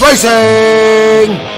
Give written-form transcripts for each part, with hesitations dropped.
Racing!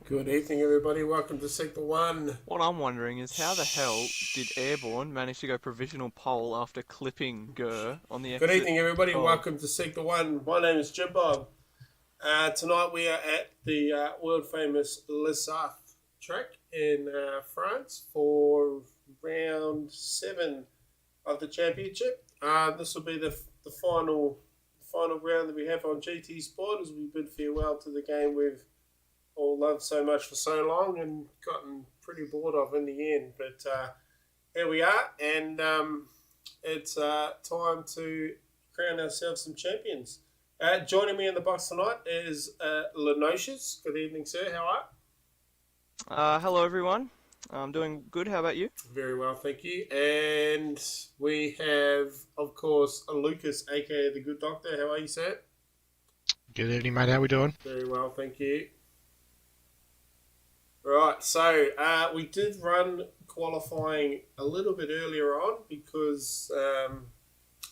Good evening, everybody. Welcome to Sector 1. What I'm wondering is how the hell did Airborne manage to go provisional pole after clipping Gurr on the exit? Good evening, everybody. Welcome to Sector 1. My name is Jim Bob. Tonight we are at the world-famous LeSarthe track in France for round 7 of the championship. This will be the final round that we have on GT Sport as we bid farewell to the game we've all loved so much for so long and gotten pretty bored of in the end. But here we are, and it's time to crown ourselves some champions. Joining me in the box tonight is Lenocious. Good evening, sir. How are you? Hello, everyone. I'm doing good. How about you? Very well, thank you. And we have, of course, Lucas, aka the Good Doctor. How are you, sir? Good evening, mate. How we doing? Very well, thank you. Right, so we did run qualifying a little bit earlier on because,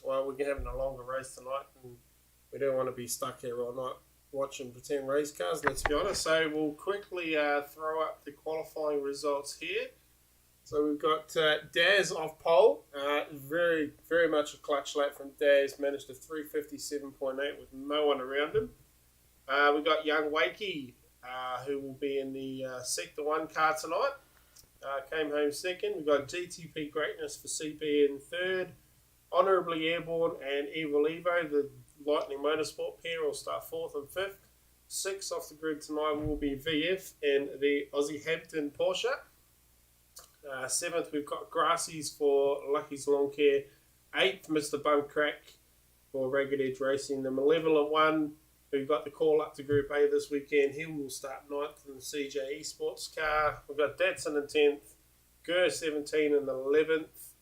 we're having a longer race tonight and we don't want to be stuck here all night watching pretend race cars, let's be honest. So we'll quickly throw up the qualifying results here. So we've got Daz off pole. Very, very much a clutch lap from Daz. Managed a 357.8 with no one around him. We've got young Wakey, who will be in the Sector 1 car tonight. Came home second. We've got GTP Greatness for CP in third. Honourably Airborne and Evil Evo, the Lightning Motorsport pair, will start fourth and fifth. Sixth off the grid tonight will be VF and the Aussie Hampton Porsche. Seventh, we've got Grassies for Lucky's Lawn Care. Eighth, Mr. Bumcrack for Ragged Edge Racing. The Malevolent One, we've got the call up to Group A this weekend. He will start ninth in the CJ Esports car. We've got Datsun in 10th, Gurr 17 in the 11th,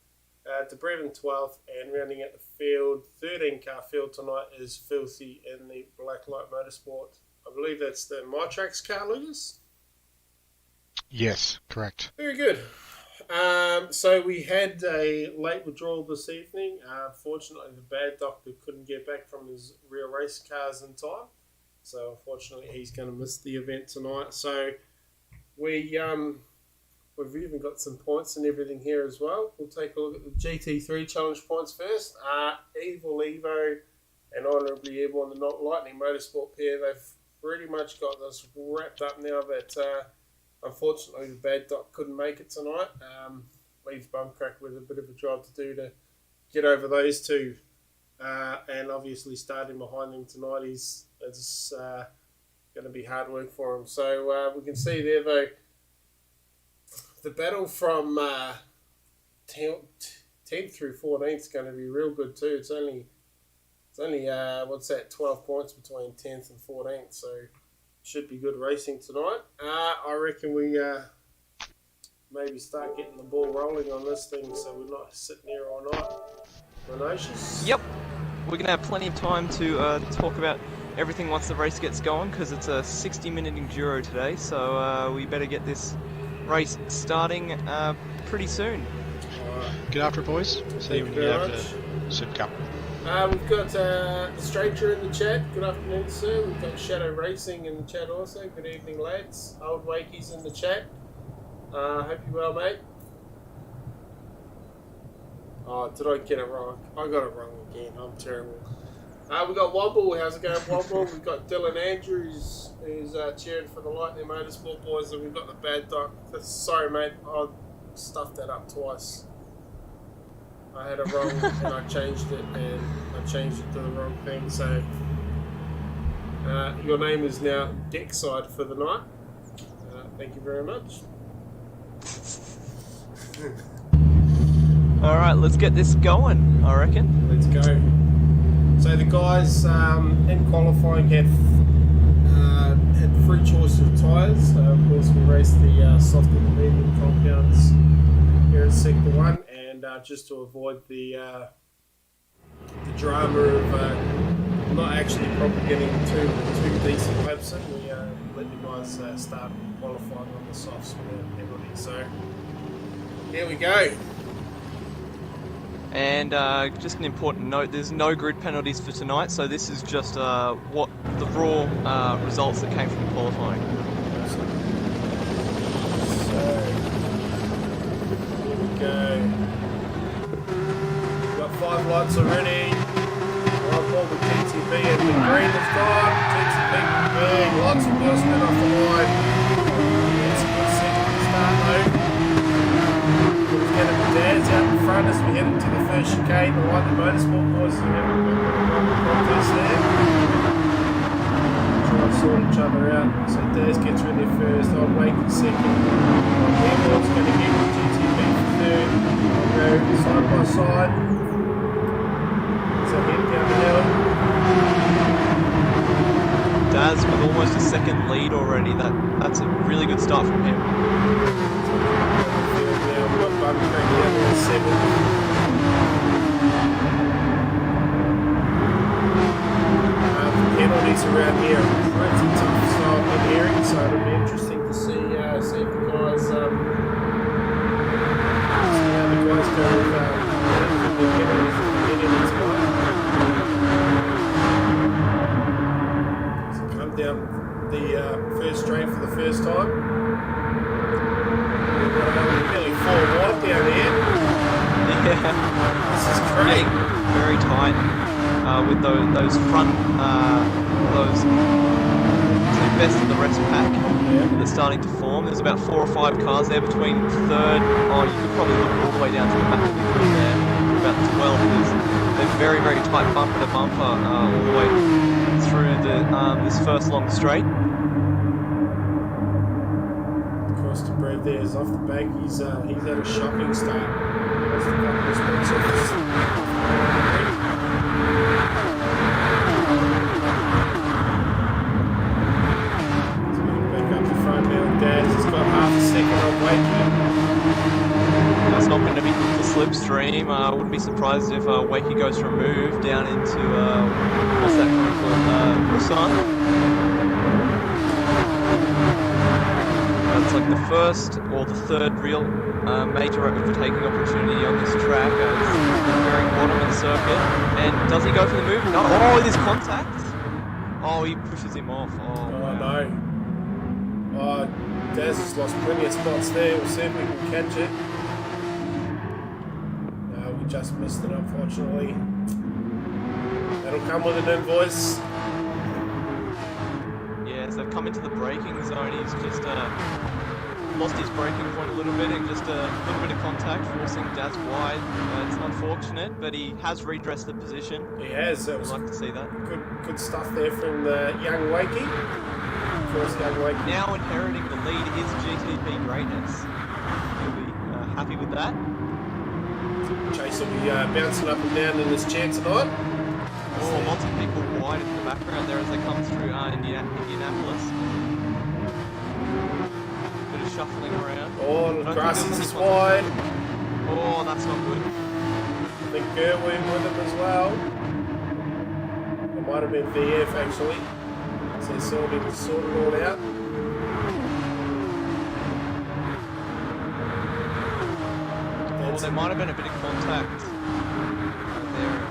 DeBrevin 12th, and rounding out the field, 13 car field tonight is Filthy in the Blacklight Motorsport. I believe that's the MyTrax car, Lucas? Yes, correct. Very good. So we had a late withdrawal this evening. Fortunately, the bad doctor couldn't get back from his real race cars in time. So unfortunately, he's going to miss the event tonight. So we've even got some points and everything here as well. We'll take a look at the GT3 challenge points first. Evil Evo and Honourably Airborne, the Not Lightning Motorsport pair, they've pretty much got this wrapped up now that unfortunately the bad doc couldn't make it tonight. Leaves Bumcrack with a bit of a job to do to get over those two. And obviously starting behind him tonight is going to be hard work for him. So we can see there though, the battle from 10th through 14th is going to be real good too. It's only 12 points between 10th and 14th, so should be good racing tonight. I reckon we maybe start getting the ball rolling on this thing so we're not sitting here all night. Renocious? Yep. We're going to have plenty of time to talk about everything once the race gets going because it's a 60-minute enduro today, so we better get this race starting pretty soon. Get after it, boys. See you when you get out to Supercup. We've got a stranger in the chat. Good afternoon, sir. We've got Shadow Racing in the chat also. Good evening, lads. Old Wakey's in the chat. Hope you're well, mate. Oh, did I get it wrong? I got it wrong again. I'm terrible. We got Wobble. How's it going, Wobble? We've got Dylan Andrews who's cheering for the Lightning Motorsport boys, and we've got the Bad Doc. Sorry, mate. I stuffed that up twice. I had it wrong and I changed it, and I changed it to the wrong thing. So your name is now Deckside for the night. Thank you very much. All right, let's get this going, I reckon. Let's go. So the guys in qualifying had three choices of tyres. Of course, we raced the soft and medium compounds here in Sector 1, and just to avoid the drama of not actually probably getting two decent laps in, we let the guys start qualifying on the softs without penalty. So here we go. And just an important note, there's no grid penalties for tonight, so this is just what the raw results that came from qualifying. So, here we go. We've got 5 lights already. Right ball with TTB and the green is gone. TTB big, lots of wheels spin off the line. It's a good second start though. We'll get the dads out in front as we head into the first chicane. The Lightning Motorsport boys are having a bit of a contest there. Try to sort each other out. So Daz gets rid of first, I'll wait for second. Airborne's going to get GTB for third. I'll go side by side. So head down the hill. Daz with almost a second lead already. That's a really good start from him. Penalties around here are pretty tough, so I've been hearing, so it'll be interesting to see if the guys go with the penalties at the beginning of tonight. So come down the first straight for the first time. Nearly 4 wide down here. Yeah. This is great. Very tight with those front, those two best of the rest pack that are starting to form. There's about 4 or 5 cars there between third. Oh, you could probably look all the way down to the back of the grid there. About 12. They're very, very tight bumper to bumper all the way through this first long straight. Bread there is off the back. He's had a shocking start. That's the couple of spots off this. So back up the front now. Daz has got half a second on Wakey. That's not going to be good for slipstream. I wouldn't be surprised if Wakey goes for a move down into what's that called? Busan. It's like the first or the third real major overtaking opportunity on this track. It's the very bottom of the circuit. And does he go for the move? No. Oh, there's contact. Oh, he pushes him off. Oh, wow. No. Oh, Daz has lost plenty of spots there. We'll see if we can catch it. No, we just missed it, unfortunately. That'll come with an invoice. As they've come into the braking zone, he's just lost his braking point a little bit and just a little bit of contact, forcing Daz wide. It's unfortunate, but he has redressed the position. He has. I'd like to see that. Good stuff there from the young Wakey. First young Wakey. Now inheriting the lead is GTP greatness. He'll be happy with that. Chase will be bouncing up and down in his chair tonight. Oh, lots of people wide in the background there as they come through Indianapolis. Bit of shuffling around. Oh, the grass is wide. Oh, that's not good. I think Gerwin with him as well. It might have been VF actually. So they sort it all out. Oh, there might have been a bit of contact there.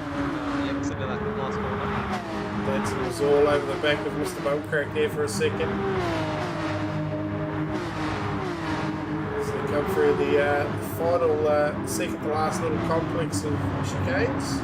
Last corner. That was all over the back of Mr. Bumcrack there for a second. So they come through the final, second to last little complex of chicanes.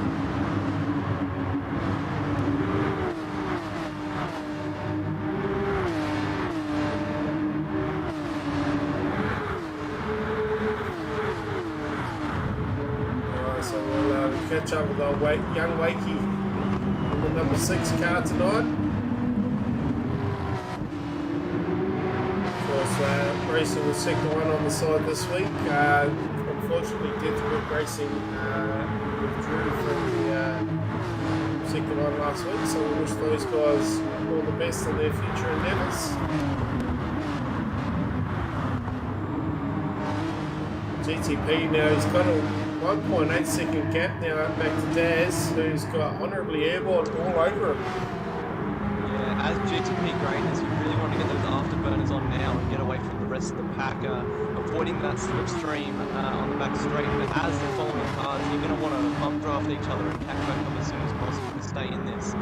catch up with old young Wakey in the number 6 car tonight. Of course, racing the second one on the side this week. Unfortunately, Deathwood Racing withdrew from the second one last week, so we wish those guys all the best in their future endeavours. GTP now, he's got a 1.8 second gap now up back to Daz, who's got honourably airborne all over him. Yeah, as GTP graders, you really want to get those afterburners on now and get away from the rest of the pack, avoiding that slipstream on the back straight. But as they're following cars, you're going to want to bump draft each other and catch back up as soon as possible to stay in this.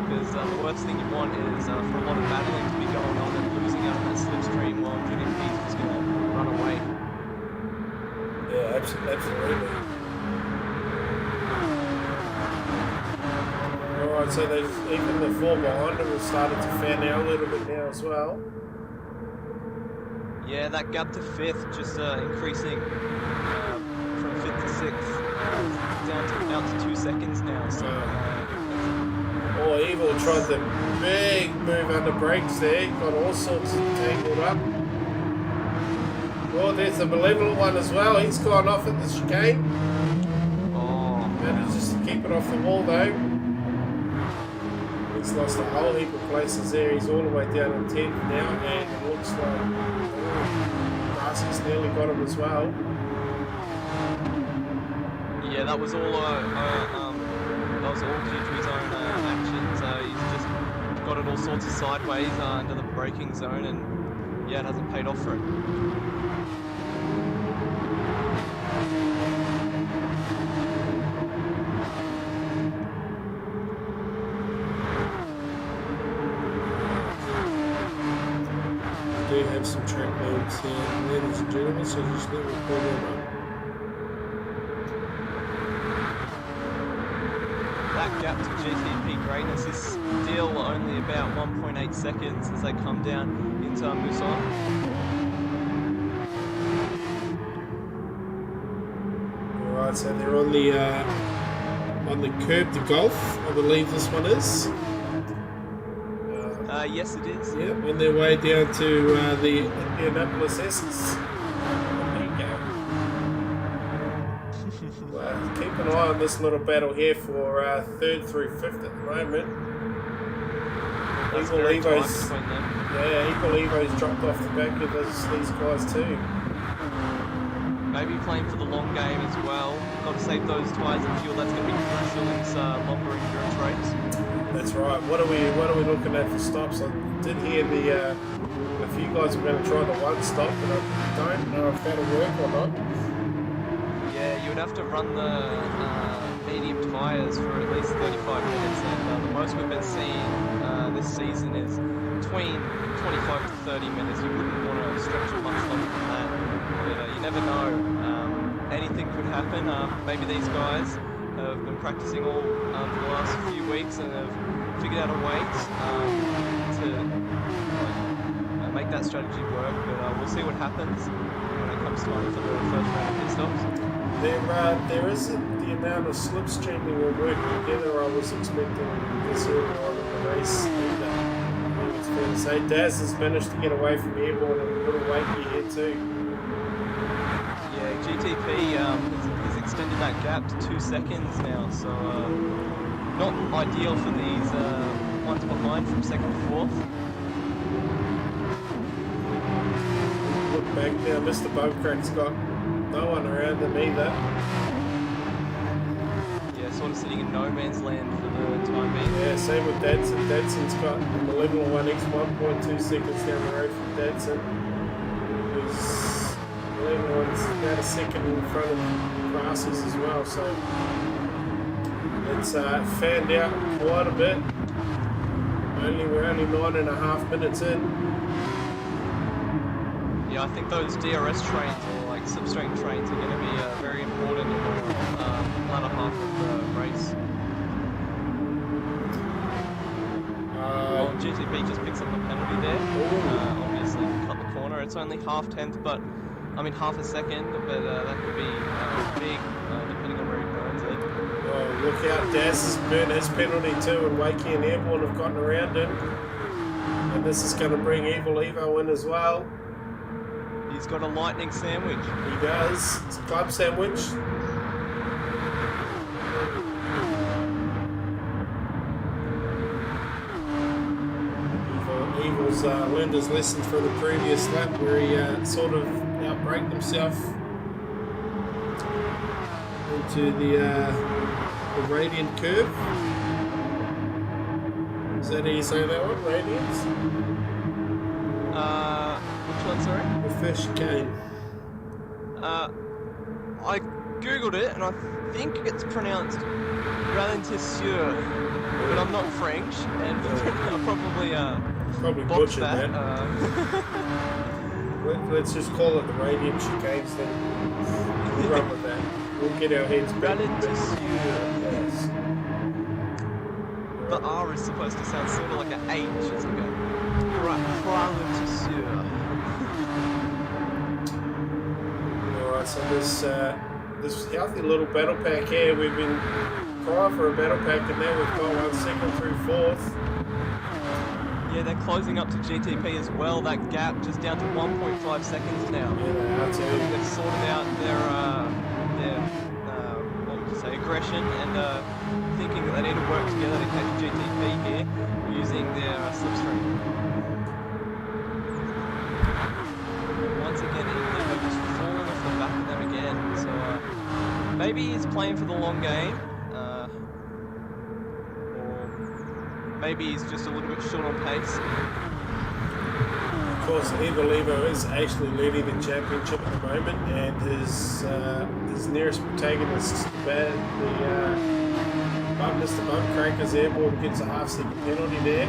Because the worst thing you want is for a lot of battling to be going on and losing out on that slipstream while GTP's just going to run away. Yeah, absolutely. Alright, so even the 4 behind them have started to fan out a little bit now as well. Yeah, that gap to 5th just increasing from 5th to 6th, down to 2 seconds now. So, Evil tried the big move under brakes there, got all sorts of tangled up. Oh, there's a malevolent one as well. He's gone off at the chicane. Oh, managed just to keep it off the wall though. He's lost a whole heap of places there. He's all the way down in 10th now, and it looks like Darcy's nearly got him as well. Yeah, that was all due to his own actions. He's just got it all sorts of sideways into the braking zone, and yeah, it hasn't paid off for him. We do have some track modes here, ladies and gentlemen, so just let me pull them up. That gap to GTP greatness is still only about 1.8 seconds as they come down into Muson. Alright, so they're on the curb to Golf, I believe this one is. Yes, it is. Yeah, on their way down to the Indianapolis S's. There you go. Well, keep an eye on this little battle here for 3rd through 5th at the moment. That's Eagle very Evo's, tight between them. yeah, Eagle Evo's dropped off the back of these guys too. Maybe playing for the long game as well. Got to save those tyres and fuel. That's going to be crucial in this longer endurance race. That's right. What are we looking at for stops? I did hear a few guys were going to try the one stop, but I don't know if that'll work or not. Yeah, you would have to run the medium tyres for at least 35 minutes, and the most we've been seeing this season is between 25 to 30 minutes. You wouldn't want to stretch it much longer than that, but you never know. Anything could happen. Maybe these guys have been practicing all for the last few weeks and have figured out a way to make that strategy work, but we'll see what happens when it comes time for the first round of pit stops. There isn't the amount of slipstreaming we're working together I was expecting this early on in the race. And, I think it's fair to say Daz has managed to get away from airborne and a little wakey here too. Yeah, GTP has extended that gap to 2 seconds now, so not ideal for these ones behind from 2nd to 4th. Look back now, Mr. Bumcrack's got no one around him either. Yeah, sort of sitting in no man's land for the time being. Yeah, same with Dadson. Dadson's got the malevolent one, 1.2 seconds down the road from Dadson. Who's malevolent one's about a second in front of Grasses as well, so it's fanned out quite a bit. We're only 9.5 minutes in. Yeah, I think those DRS trains or like substrate trains are going to be very important in the latter half of the race. Well, GTP just picks up the penalty there. Obviously, cut the corner. It's only half a second, but that could be big depending on where he burns it. Oh, look out, Daz has burned his penalty too, and Wakey and Airborne have gotten around him. And this is going to bring Evil Evo in as well. He's got a lightning sandwich. He does. It's a club sandwich. Evil's learned his lesson from the previous lap where he sort of outbraked himself into the Radiant curve. Is that how you say that one? Radiance? Which one, sorry? The first chicane. I googled it and I think it's pronounced Ralentisseur, but I'm not French and I'll probably butchered that. Let's just call it the Radiant chicanes then. We'll run with that. We'll get our heads back. Yes. The R is supposed to sound sort of like an H. It's like a Ralentisseur. Alright, so this healthy little battle pack here, we've been crying for a battle pack and now we've got one second through fourth. Yeah, they're closing up to GTP as well. That gap just down to 1.5 seconds now. Yeah, they are too. They've sorted out their what would you say, aggression and thinking that they need to work together to catch GTP here using their slipstream. Once again, they're just falling off the back of them again. So maybe he's playing for the long game. Maybe he's just a little bit short on pace. Of course, Evil Evo is actually leading the championship at the moment, and his nearest protagonist, Mr. Bumcrackers Airborne, gets a half-second penalty there,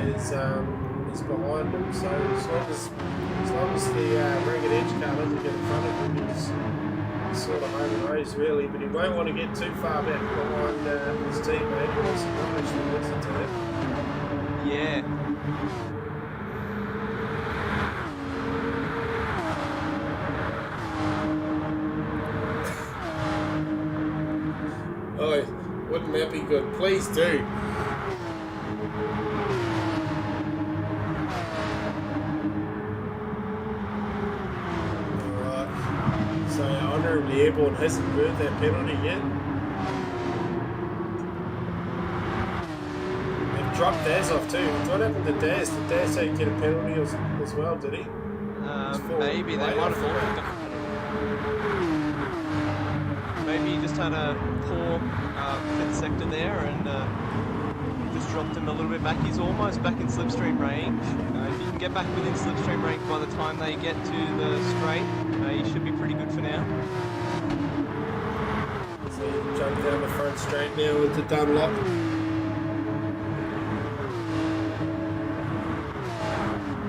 is behind him. So as long as the Ragged Edge car doesn't get in front of him, he's sort of home and race really, but he won't want to get too far back behind his teammate. He wants to actually listen to him. Yeah. Oh, wouldn't that be good? Please do. Alright. So Honourably Airborne hasn't burned that penalty yet. Dropped Daz off too. What happened to Daz? Did Daz get a penalty as well, did he? Maybe they might have thought. Maybe he just had a poor fifth sector there and just dropped him a little bit back. He's almost back in slipstream range. If you can get back within slipstream range by the time they get to the straight, he should be pretty good for now. So he jumped down the front straight now with the Dunlop.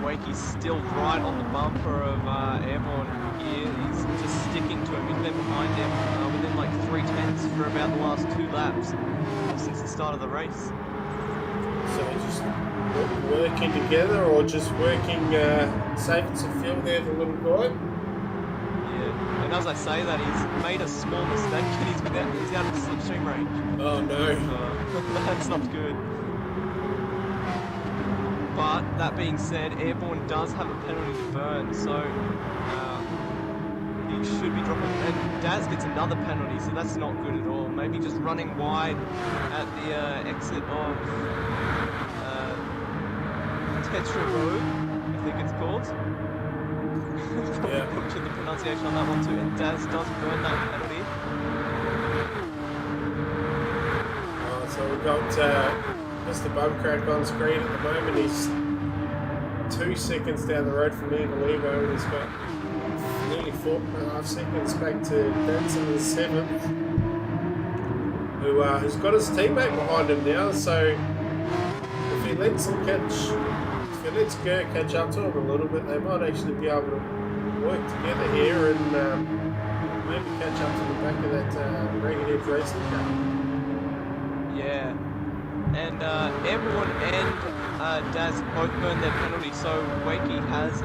Wakey's still right on the bumper of Airborne here. He's just sticking to him. He's been behind him within like 3/10 for about the last 2 laps since the start of the race. So just working together or just working, saving some fuel there, the little guy? Yeah, and as I say that, he's made a small mistake and he's out of the slipstream range. Oh no. That's not good. But that being said, Airborne does have a penalty to burn, so he should be dropping. And Daz gets another penalty, so that's not good at all. Maybe just running wide at the exit of Tetra Road, I think it's called. Yeah. Butchered the pronunciation on that one too. And Daz does burn that penalty. So we've got Mr. Bumcrack on screen at the moment. He's 2 seconds down the road from Evil Evo, and he's got nearly 4.5 seconds back to Danson in 7th, who's got his teammate behind him now. So if he lets Ger catch up to him a little bit, they might actually be able to work together here and maybe catch up to the back of that Ragged Edge racing car. Yeah. And Airborne and Daz both burned their penalty, so Wakey has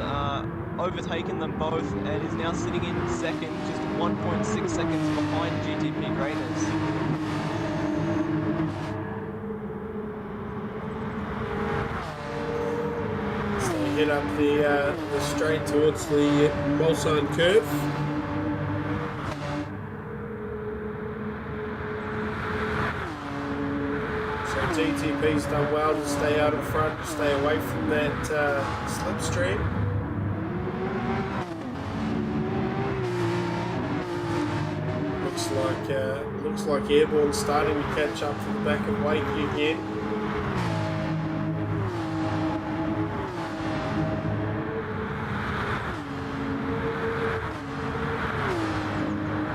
overtaken them both and is now sitting in second, just 1.6 seconds behind GTP Greatness. up the straight towards the Mulsanne curve. So GTP's done well to stay out in front, to stay away from that slipstream. Looks like Airborne's starting to catch up to the back of Wakey again.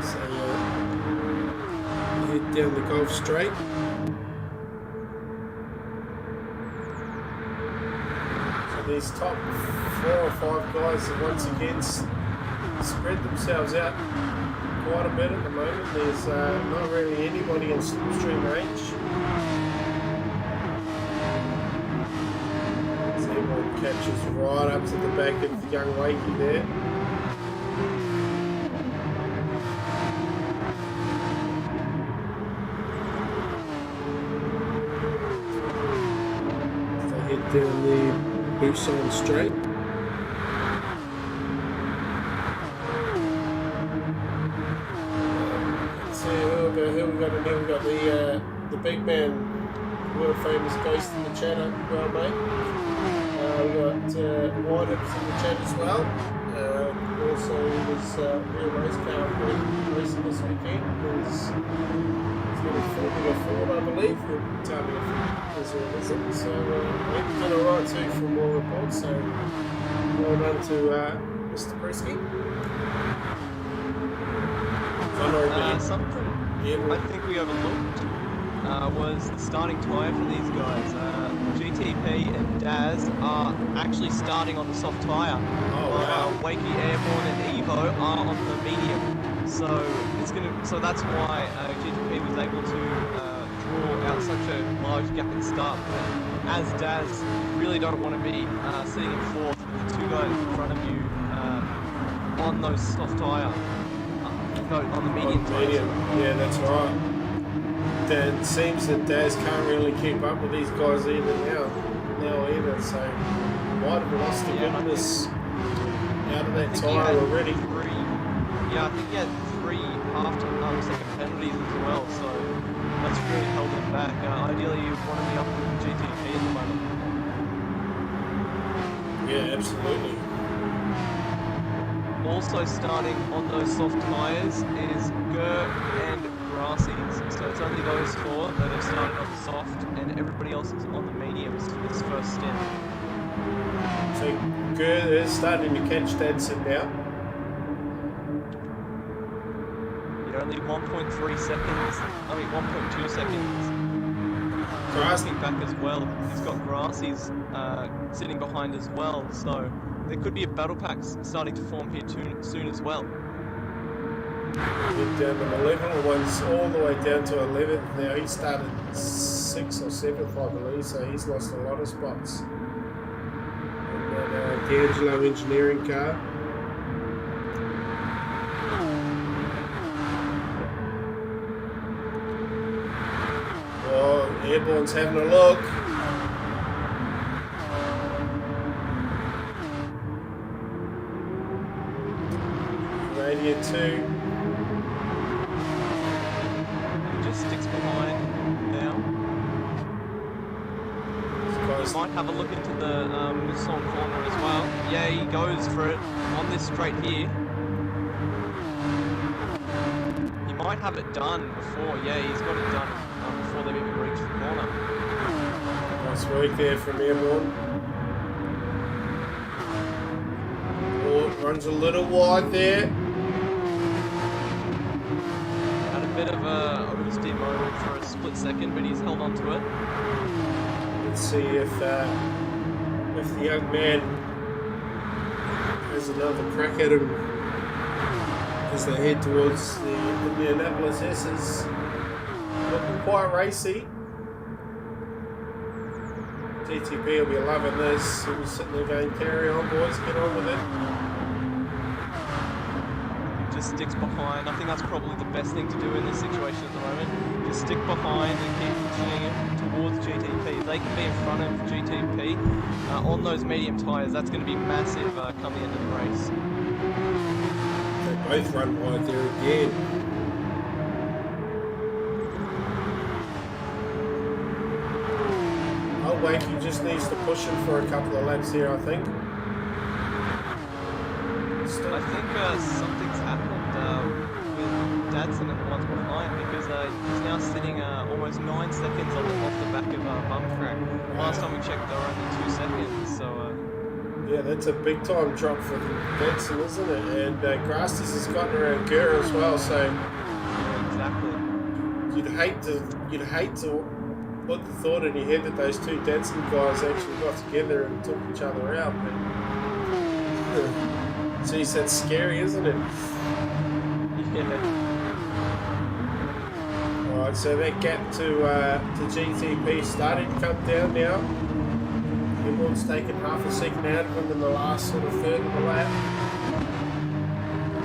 So head down the Gulf Straight. So these top 4 or 5 guys have once again spread themselves out quite a bit at the moment. There's not really anybody in slipstream range. So everyone catches right up to the back of the young Wakey there. So head down the Busan Straight. Here we got the big man, world famous Ghost in the chat, well mate. We got Whitehips in the chat as well. Also, there's real race car racing this weekend. There's little Formula Ford, I believe. You'll tell me if there's or isn't. So we've done alright too for more reports. So well done to Mr. Presky. Something I think we overlooked was the starting tyre for these guys. GTP and Daz are actually starting on the soft tyre. Oh, wow. Wakey, Airborne and Evo are on the medium. So that's why GTP was able to draw out such a large gap in start. But as Daz, you really don't want to be sitting in fourth with the 2 guys in front of you on those soft tyre. No, on the medium tyres. Yeah, that's right. It seems that Daz can't really keep up with these guys either now either, so might have lost the goodness out of that tyre already. I think he had 3 half-second penalties as well, so that's really held him back. Ideally, you want to be up with GTP at the moment. Yeah, absolutely. Also starting on those soft tyres is Gur and Grassies. So it's only those 4 that have started on the soft, and everybody else is on the mediums for this first stint. So Gur is starting to catch Dadson now. You're only 1.3 seconds, 1.2 seconds. Grassy back as well. He's got Grassies sitting behind as well, so there could be a battle pack starting to form here soon as well. Down to 11, one's all the way down to 11th now. He started 6th or 7th, I believe, so he's lost a lot of spots. And that D'Angelo engineering car. Oh, Airborne's having a look. Radiant 2. Sticks behind now. Might have a look into the Mulsanne corner as well. Yeah, he goes for it on this straight here. He might have it done before. Yeah, he's got it done before they've even reached the corner. Nice work there from Airborne. Oh, it runs a little wide there. Bit of a oversteer moment for a split second, but he's held on to it. Let's see if the young man has another crack at him as they head towards the Indianapolis S's. Looking quite racy. GTP will be loving this. He'll be sitting there going, carry on boys, get on with it. just sticks behind. I think that's probably the best thing to do in this situation at the moment. Just stick behind and keep pushing it towards GTP. If they can be in front of GTP on those medium tyres, that's going to be massive come the end of the race. They both run wide there again. Oh, Wakey just needs to push him for a couple of laps here, I think. I think something's happened with Dadson and the ones behind, because he's now sitting almost 9 seconds off the back of bum crack. Last time we checked, they were only 2 seconds. So yeah, that's a big time drop for Dadson, isn't it? And Grastis has gotten around Gura as well. So yeah, exactly. You'd hate to put the thought in your head that those two Dadson guys actually got together and took each other out. But geez, that's scary, isn't it? Yeah. Alright, so that gap to GTP starting to come down now. Everyone's taken half a second out of them in the last sort of third of the lap.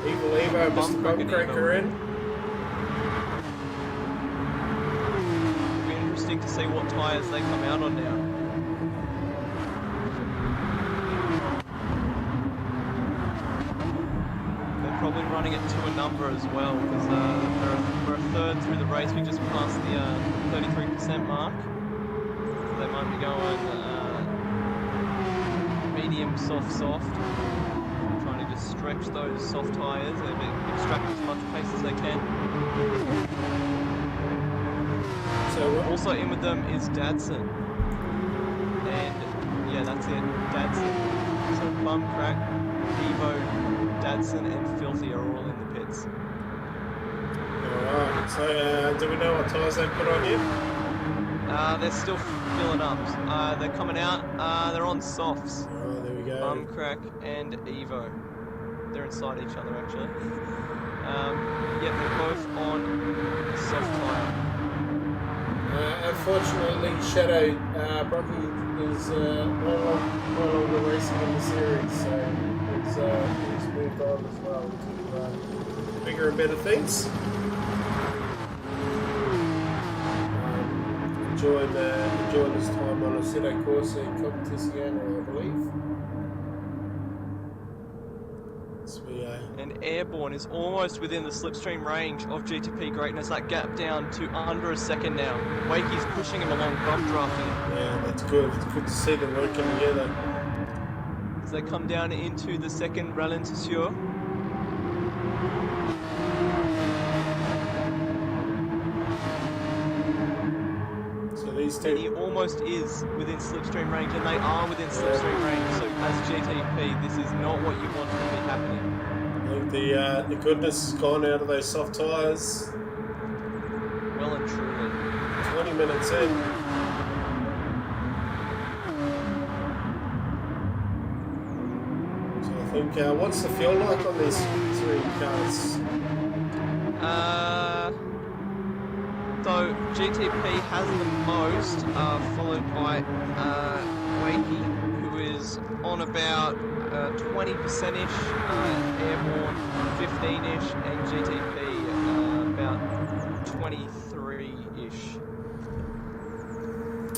Evil Evo, Mr. Bumcracker in. It'll be interesting to see what tyres they come out on now. Probably running it to a number as well, because we're a third through the race. We just passed the 33% mark. So they might be going medium, soft. Trying to just stretch those soft tyres and extract as much pace as they can. So also in with them is Dadson. And yeah, that's it, Dadson. So Bum Crack, Evo, Dadson and Filthy are all in the pits. Alright, so do we know what tyres they put on yet? They're still filling up. They're coming out. They're on softs. Oh, there we go. Bum Crack and Evo. They're inside each other actually. Yeah, they're both on soft tyre. Unfortunately, Shadow Brocky is no longer racing in the series, so he's moved on as well to bigger and better things. Enjoying his time on Assetto Corsa in Competizione, I believe. And Airborne is almost within the slipstream range of GTP greatness. That gap down to under a second now. Wakey's pushing him along, bump drafting him. Yeah, that's good. It's good to see them working together. As they come down into the second ralentisseur. So these two... And he almost is within slipstream range, and they are within slipstream range. So as GTP, this is not what you want to be happening. I think the goodness has gone out of those soft tyres. Well and truly. 20 minutes in. So I think, what's the fuel like on these three cars? So GTP has the most, followed by Wakey, who is on about 20%-ish, Airborne 15-ish, and GTP about 23-ish.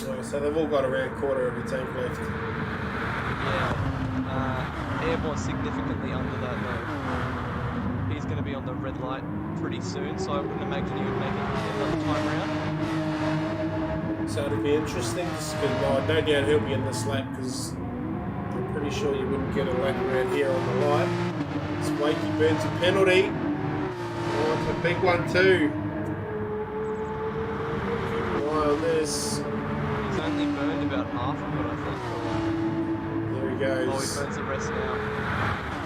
Oh, so they've all got around a quarter of a tank left. Yeah, Airborne significantly under that though. He's going to be on the red light pretty soon, so I wouldn't imagine he would make it another time round. So it'll be interesting, because no doubt he'll be in this lap, because I'm pretty sure you wouldn't get a lap around here on the light. So Wakey burns a penalty. Oh, it's a big one too. Keep an eye on this. He's only burned about half of it, I think. There he goes. Oh, he burns the rest now.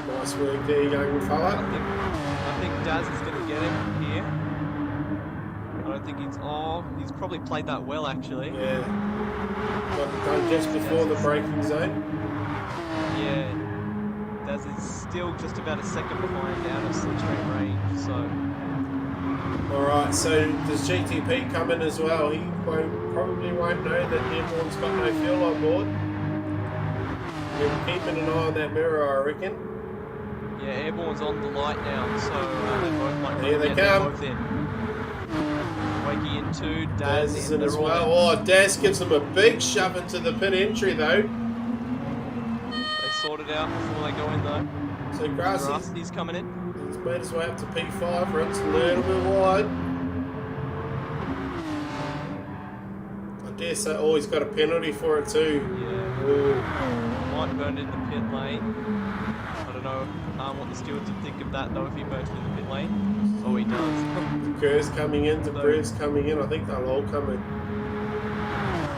Nice work there, young fella. I think Daz is going to get him here. I don't think he's probably played that well actually. Yeah. Got it done just before the braking zone. Yeah. Daz is still just about a second behind out of slipstream range, so. Alright, so does GTP come in as well? He probably won't know that everyone's got no fuel on board. We're keeping an eye on that mirror, I reckon. Yeah, Airborne's on the light now, so they both might Here they they're come. both in. Wakey in 2, Daz Daz is in, in they're as all well. in. Oh, Daz gives him a big shove into the pit entry though. They sort it out before they go in though. So Grassy's He's coming in. he's made his way up to P5, runs a little bit wide. I dare say, oh, he's got a penalty for it too. Yeah. Ooh. Might burn in the pit lane. I don't know what the stewards would think of that though if he burnt in the pit lane. Oh, he does. Kerr's coming in, Debrev's coming in. I think they'll all come in.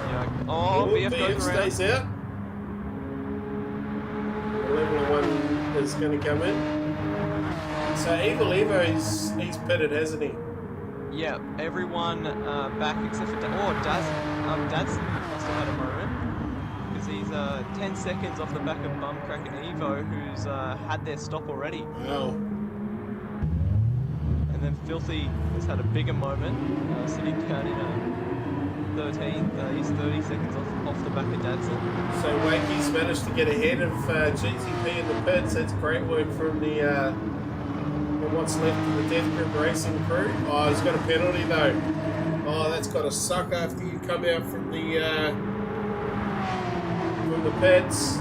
Yeah. Oh, VF goes around. stays out. The level 1 is going to come in. So Evil Evo, he's pitted, hasn't he? Yeah, everyone back except for Daz. Daz must have had a moment because he's 10 seconds off the back of Bumcrack and Evo, who's had their stop already. Wow. And then Filthy has had a bigger moment, sitting down in 13th. He's 30 seconds off the back of Dadson. So Wakey's managed to get ahead of GTP in the pits. That's great work from the what's left of the Death Grip Racing crew. Oh, he's got a penalty though. Oh, that's got to suck after you come out from the pits.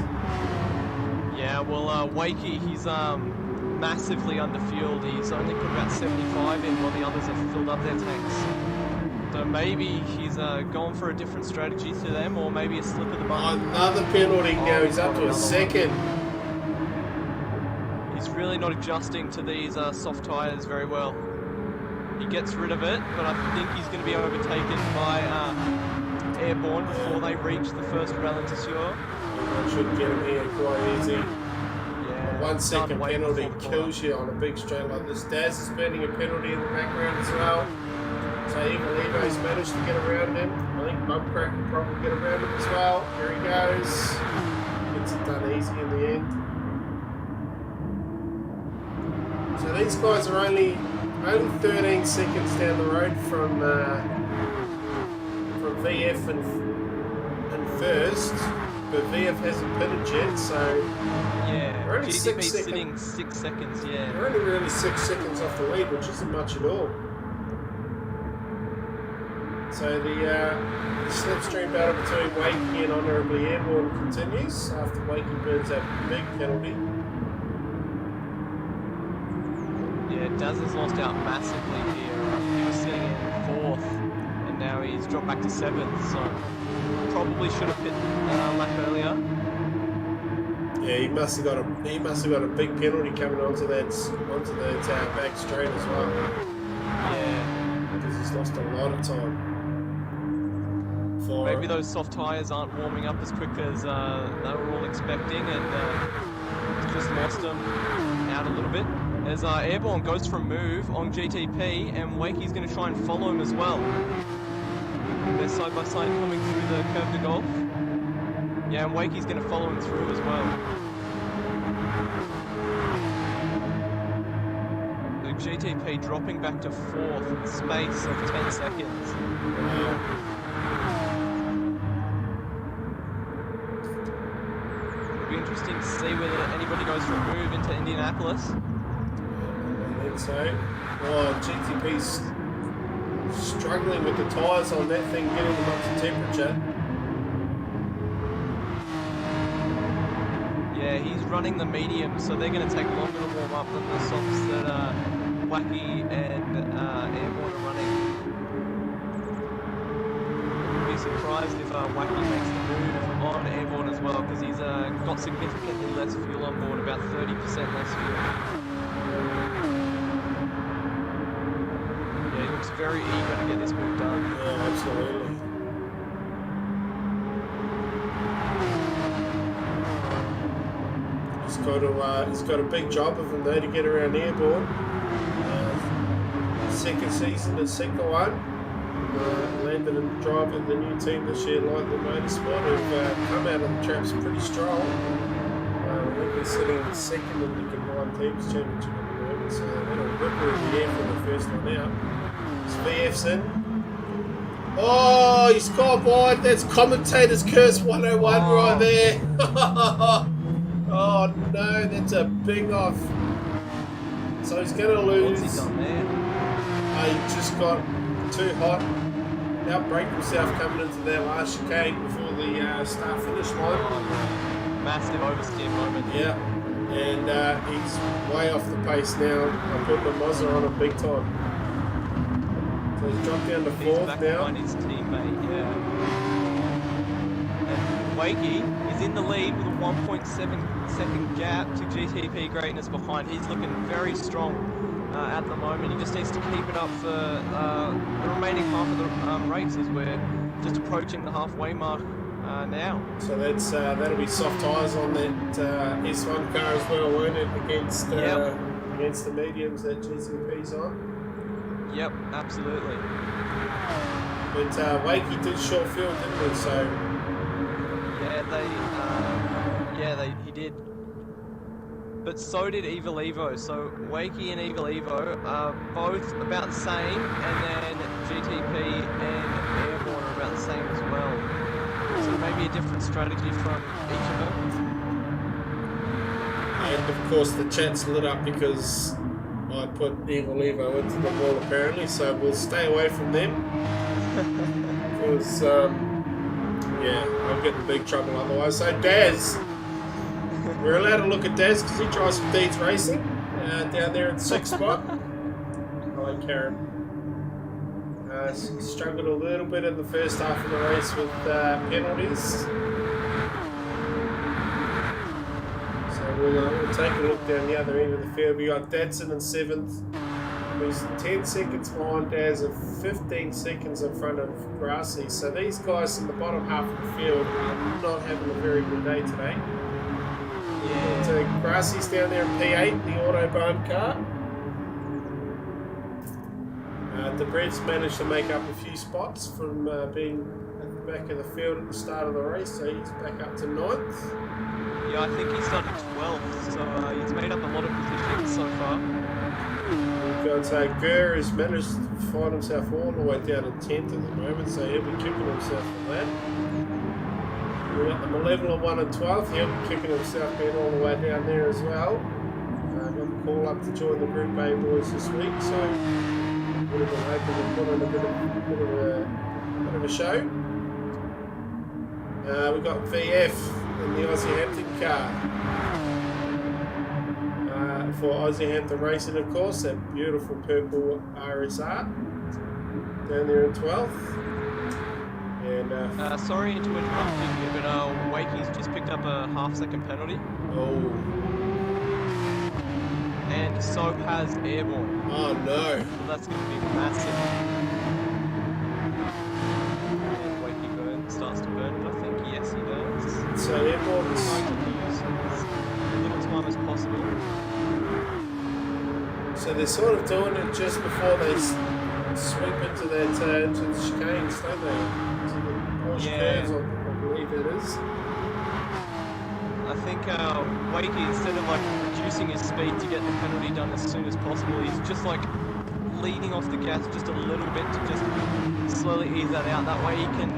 Yeah, well, Wakey, he's massively under fueled. He's only put about 75 in while the others have filled up their tanks. So maybe he's gone for a different strategy to them, or maybe a slip of the button. Another penalty now. He's up to a second. He's really not adjusting to these soft tyres very well. He gets rid of it, but I think he's going to be overtaken by Airborne before they reach the first ralentisseur. That should get him here quite easy. Yeah, 1 second penalty kills you on a big straight like this. Daz is spending a penalty in the background as well. So Evil Evo's managed to get around him. I think Bumcrack will probably get around him as well. Here he goes. Gets it done easy in the end. So these guys are only 13 seconds down the road from VF and first, but VF hasn't pitted yet, so yeah, they're only GTP's sitting 6 seconds. Yeah, they're only really 6 seconds off the lead, which isn't much at all. So the slipstream battle between Wakey and Honourably Airborne continues after Wakey burns that big penalty. Yeah, Daz has lost out massively here. He was sitting in 4th, and now he's dropped back to 7th, so probably should have pit lap earlier. Yeah, he must have got a big penalty coming onto that back straight as well. Yeah, Because he's lost a lot of time. Maybe those soft tyres aren't warming up as quick as they were all expecting, and it's just lost them out a little bit. As Airborne goes for a move on GTP, and Wakey's going to try and follow him as well. They're side by side coming through the Curve de Golf. Yeah, and Wakey's going to follow him through as well. The GTP dropping back to 4th in the space of 10 seconds. It'll be interesting to see whether anybody goes for a move into Indianapolis. So, oh, GTP's struggling with the tyres on that thing, getting them up to temperature. Yeah, he's running the medium, so they're going to take longer to warm up than the softs that Wacky and Airborne are running. I'd be surprised if Wacky makes the move on Airborne as well, because he's got significantly less fuel on board, about 30% less fuel. Looks very eager to get this move done. Yeah, absolutely. He's got a big job of him though to get around Airborne. Second season at Sector 1. Landed and driving the new team this year, like the Motorsport, have come out of the traps pretty strong. I think they're sitting second in the combined teams championship at the moment, so they're a ripper in the air from the first one out. VF's in. Oh, he's gone wide. That's commentator's curse 101 right there. Oh no, that's a big off. So he's going to lose. What's he done there? He just got too hot. Outbraked himself coming into that last chicane before the start finish line. Massive oversteer moment. Yeah, and he's way off the pace now. I put the Mazda on him big time. So he's dropped down to He's fourth back now. behind his teammate, yeah. And Wakey is in the lead with a 1.7 second gap to GTP greatness behind. He's looking very strong at the moment. He just needs to keep it up for the remaining half of the race as we're just approaching the halfway mark now. So that's that'll be soft tyres on that S1 car as well, won't it? Against against the mediums that GTP's on. Yep, absolutely. But Wakey did short field, didn't he? So he did. But so did Evil Evo. So Wakey and Evil Evo are both about the same, and then GTP and Airborne are about the same as well. So maybe a different strategy from each of them. and of course the chat's lit up because I put Evil Evo into the wall apparently, so we'll stay away from them. Because yeah, I'll get in big trouble otherwise. So Daz, we're allowed to look at Daz because he tries some Deeds Racing down there in 6th spot. Hi Karen. Struggled a little bit in the first half of the race with penalties. So we'll take a look down the other end of the field. We got Dadson in 7th. He's 10 seconds behind Daz and 15 seconds in front of Grassy. So these guys in the bottom half of the field are not having a very good day today. Yeah. So Grassy's down there in P8, the Autobahn car. DeBrett's managed to make up a few spots from being at the back of the field at the start of the race, so he's back up to 9th. Yeah, I think he started 12th, so he's made up a lot of positions so far. We've got Gurr has managed to find himself all the way down to 10th at the moment, so he'll be kicking himself for that. We've got the Malevolent one at 12th, he'll be kicking himself being all the way down there as well. Got the call up to join the Group A boys this week, so would have been hoping to put on a bit of a show. We've got VF in the Aussie Hampton car. For Aussie Hampton Racing, of course, that beautiful purple RSR. Down there in 12th. And sorry to interrupt you, but Wakey's just picked up a half-second penalty. Oh. And so has Airborne. Oh no. So that's going to be massive. And Wakey starts to burn it, I think. Yes, he does. So Airborne's Trying to lose as little time as possible. So they're sort of doing it just before they sweep into that into the chicanes, don't they? To the Porsche curves, I believe it is. I think Wakey, instead of like reducing his speed to get the penalty done as soon as possible, he's just like leading off the gas just a little bit to just slowly ease that out. That way he can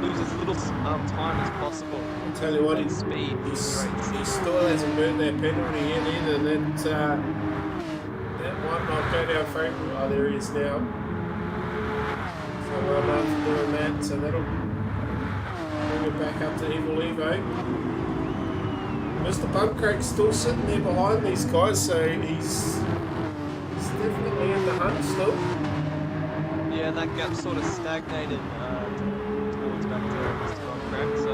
lose as little time as possible. I'll tell you what, he still hasn't burnt that penalty yet either. That might not go down favourable. Oh, there he is now. So well done for doing that. So that'll bring it back up to Evil Evo. Mr. Bumpcrake's still sitting there behind these guys, so he's definitely in the hunt still. Yeah, that gap sort of stagnated towards back to Mr. Bumpcrake, so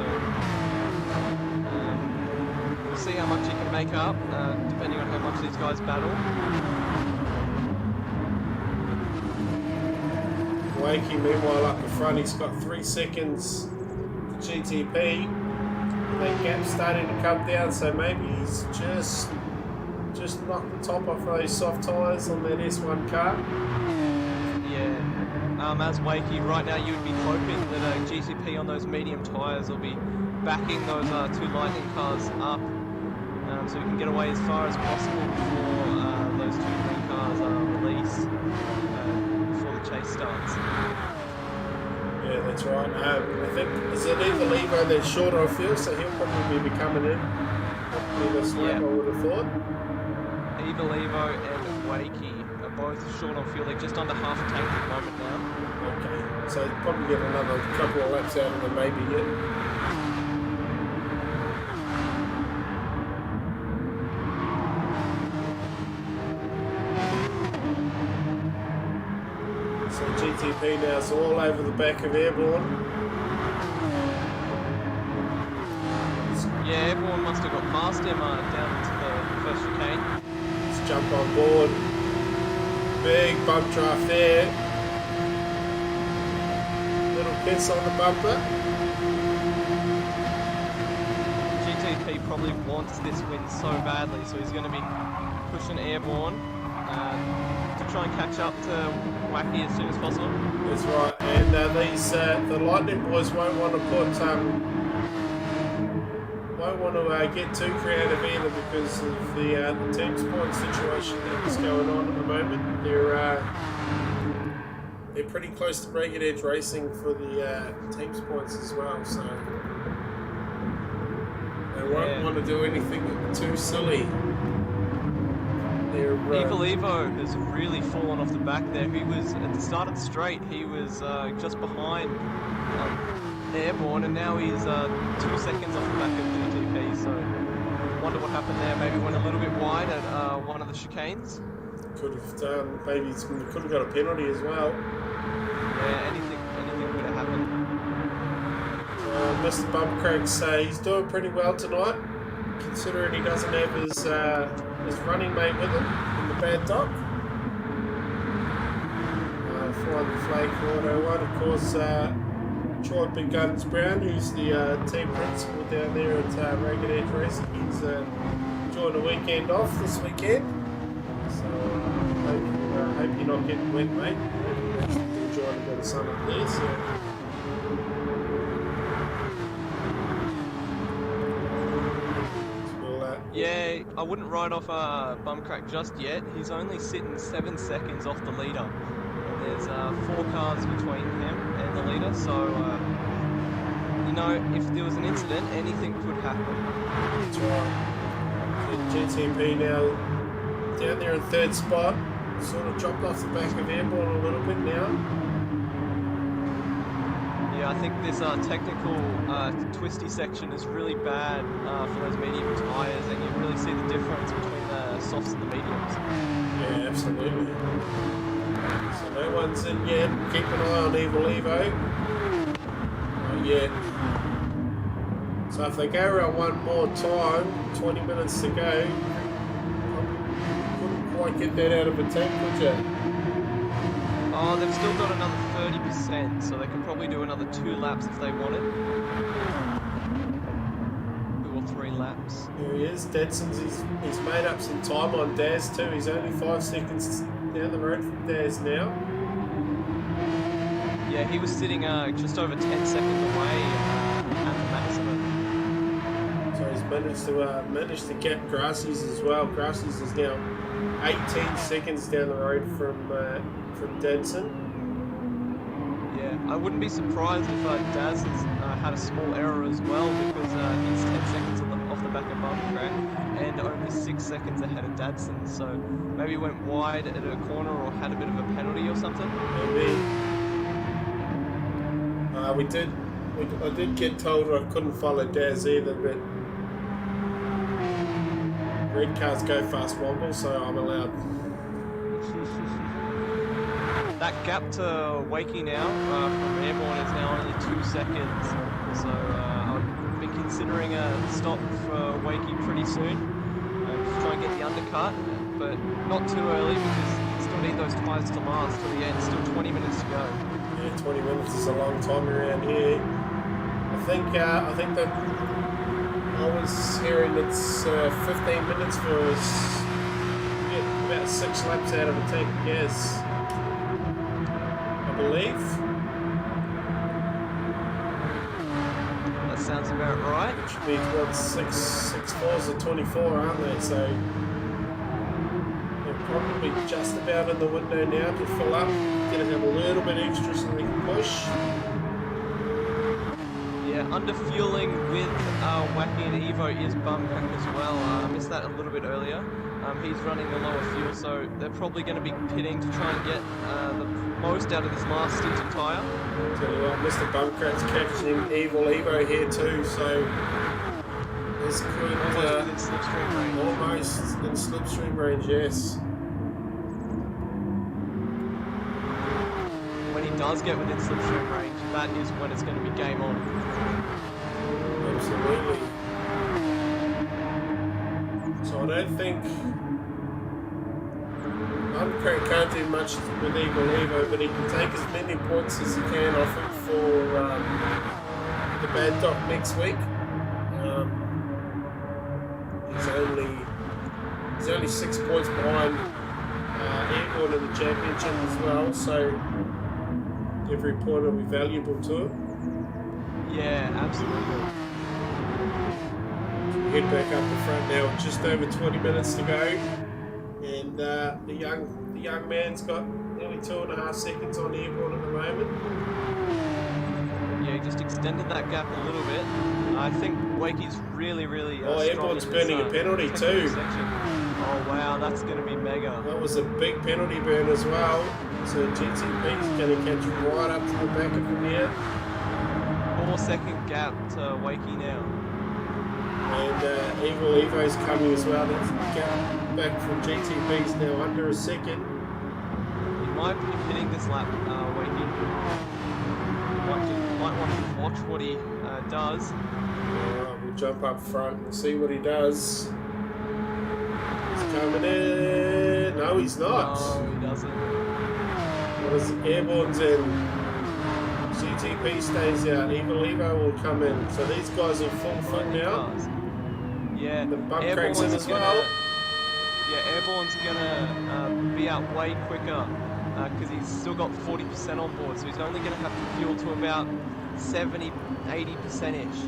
we'll see how much he can make up, depending on how much these guys battle. Wakey, meanwhile, up the front, he's got 3 seconds to GTP. That gap's starting to come down, so maybe he's just knocked the top off those soft tyres on that S1 car. Yeah. As Wakey, right now you would be hoping that GTP on those medium tyres will be backing those 2 Lightning cars up, so we can get away as far as possible before those 2 green cars are released before the chase starts. Yeah, that's right. I think is it Evil Evo that's shorter of field, so he'll probably be coming in. I'll Needless lap, I would have thought. Evil Evo and Wakey are both short on fuel. They're just under half a tank at the moment now. Okay, so probably get another couple of laps out of them, maybe yet. So GTP now is all over the back of Airborne. Yeah, everyone must have got past him down to the first chicane. Let's jump on board. Big bump draft there. Little piss on the bumper. GTP probably wants this win so badly, so he's going to be pushing Airborne to try and catch up to Wacky as soon as possible. That's right, and the Lightning boys won't want to get too creative either because of the team sport situation that's going on at the moment. They're pretty close to Ragged Edge Racing for the team points as well, so they won't want to do anything too silly. Evil Evo has really fallen off the back there. He was at the start of the straight. He was just behind Airborne, and now he's 2 seconds off the back of GTP. So, wonder what happened there. Maybe went a little bit wide at one of the chicanes. Could have done. Maybe he could have got a penalty as well. Yeah, anything could have happened. Mr. Bumcrack say he's doing pretty well tonight, considering he doesn't have his running mate with him in the bad dock. Flying the flag for 101, of course. Troy Big Guns Brown, who's the team principal down there at Ragged Edge Racing. He's enjoying the weekend off this weekend. So hope you're not getting wet, mate. Hope you're actually enjoying a bit of sun up there. So. Yeah, I wouldn't write off Bumcrack just yet. He's only sitting 7 seconds off the leader. There's 4 cars between him and the leader, so if there was an incident, anything could happen. That's right. GTP now down there in 3rd spot, sort of dropped off the back of Airborne a little bit now. Yeah, I think this technical twisty section is really bad for those medium tyres, and you really see the difference between the softs and the mediums. Yeah, absolutely. So no one's in yet. Keep an eye on Evil Evo. Not yet. So if they go around one more time, 20 minutes to go, couldn't quite get that out of a tank, could you? Oh, they've still got another 30%, so they could probably do another 2 laps if they wanted. 2 or 3 laps. Here he is, Dadson's. He's made up some time on Daz too. He's only 5 seconds down the road from Daz now. Yeah, he was sitting just over 10 seconds away at the maximum. So he's managed to get Grassy's as well. Grassy's is now 18 seconds down the road from Dadson. Yeah, I wouldn't be surprised if Daz has had a small error as well, because he's 10 seconds off the back of Bumcrack and only 6 seconds ahead of Dadson. So maybe went wide at a corner or had a bit of a penalty or something. Maybe. I did get told I couldn't follow Daz either, but red cars go fast womble, so I'm allowed. That gap to Wakey now from Airborne is now only 2 seconds, so I'll be considering a stop for Wakey pretty soon to try and get the undercut, but not too early because you still need those tyres to last to the end. Still 20 minutes to go. Yeah, 20 minutes is a long time around here. I think that I was hearing it's 15 minutes for us to get about 6 laps out of a tank of gas. I believe. That sounds about right. Which should be what 6 fours are 24, aren't they? So they're probably just about in the window now to fill up. Gonna have a little bit extra so they can push. Yeah, Yeah, under fueling with Wacky and Evo is bum crack as well. I missed that a little bit earlier. He's running the lower fuel, so they're probably going to be pitting to try and get the most out of this last stint of tyre. Tell you what, Mr. Bumcrat's catching Evo here too, so this could Almost within slipstream range. almost in slipstream range, yes. When he does get within slipstream range, that is when it's going to be game on. Absolutely. So I don't think Bumcrat can't do much with Evo, but he can take as many points as he can off it for the bad doc next week. He's only 6 points behind Airborne in the championship as well, so every point will be valuable to him. Yeah, absolutely. Head back up the front now with just over 20 minutes to go, and the young man's got nearly 2.5 seconds on Airborne at the moment. Yeah, he just extended that gap a little bit. I think Wakey's really Oh, strong Airborne's in burning this, a penalty technical too. section. Oh wow, that's going to be mega. That was a big penalty burn as well, so GTP's going to catch right up to the back of him here. 4-second gap to Wakey now. And Evo's coming as well. That's the gap back from GTP's now under a second. He might be hitting this lap, Wakey. Might want to watch what he does. Alright, we'll jump up front and see what he does. He's coming in. No, he's not. No, he doesn't. What is Airborne's in? GTP stays out. Evo will come in. So these guys are full foot now. Yeah, The Bumcrat's in as gonna, well. Yeah, Airborne's gonna be out way quicker because he's still got 40% on board, so he's only gonna have to fuel to about 70-80%ish.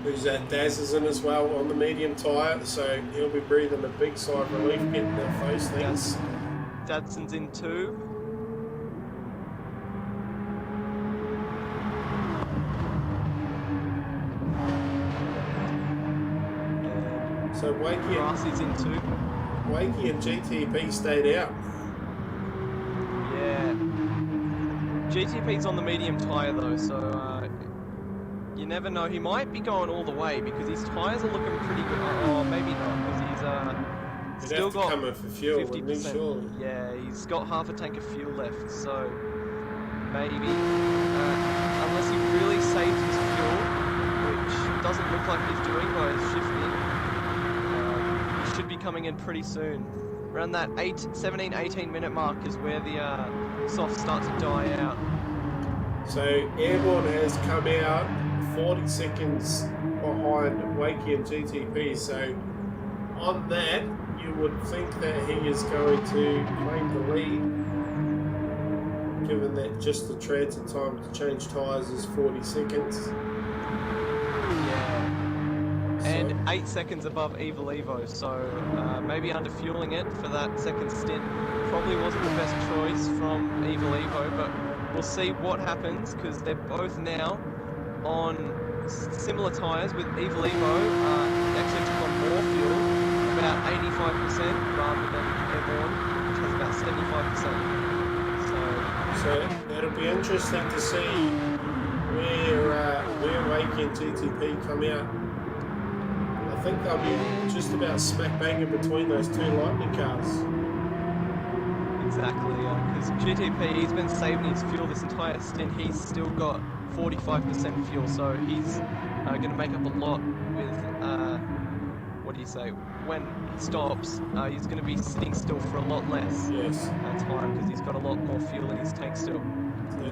Who's that? Daz is in as well on the medium tyre, so he'll be breathing a big sigh of relief getting off those things. Dadson's in too. So Grassy's in too. Wakey and GTP stayed out. Yeah. GTP's on the medium tyre though, so you never know. He might be going all the way because his tyres are looking pretty good. Oh, maybe not because he's still got come in for fuel, wouldn't he, surely? Yeah, he's got half a tank of fuel left, so maybe unless he really saves his fuel, which doesn't look like he's doing by his shifting. Should be coming in pretty soon. Around that 17-18 minute mark is where the softs start to die out. So Airborne has come out 40 seconds behind Wakey and GTP. So on that, you would think that he is going to claim the lead, given that just the transit time to change tyres is 40 seconds. And 8 seconds above Evo, so maybe under fueling it for that second stint probably wasn't the best choice from Evo, but we'll see what happens because they're both now on similar tyres with Evo actually took on more fuel, about 85% rather than Airborne, which has about 75%. So that'll be interesting to see where Wakey and GTP come out. I think they'll be just about smack bang in between those two Lightning cars. Exactly, because GTP, he's been saving his fuel this entire stint. He's still got 45% fuel, so he's going to make up a lot with, what do you say, when he stops, he's going to be sitting still for a lot less time because he's got a lot more fuel in his tank still. So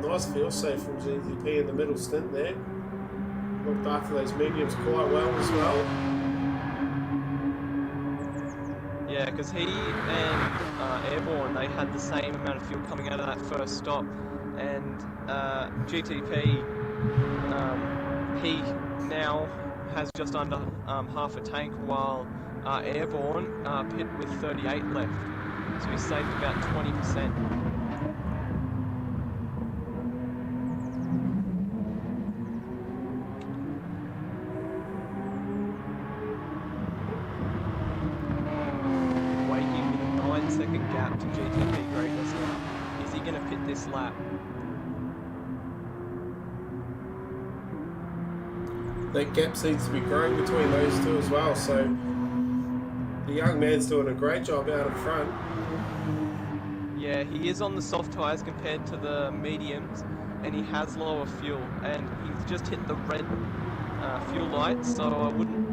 nice fuel save from GTP in the middle stint there. Looked after those mediums quite well as well. Yeah, because he and Airborne, they had the same amount of fuel coming out of that first stop, and GTP, he now has just under half a tank, while Airborne pit with 38 left, so he saved about 20%. gap to GTP greatness now. Is he going to pit this lap? That gap seems to be growing between those two as well, so the young man's doing a great job out in front. Yeah, he is on the soft tyres compared to the mediums, and he has lower fuel, and he's just hit the red fuel lights, so I wouldn't...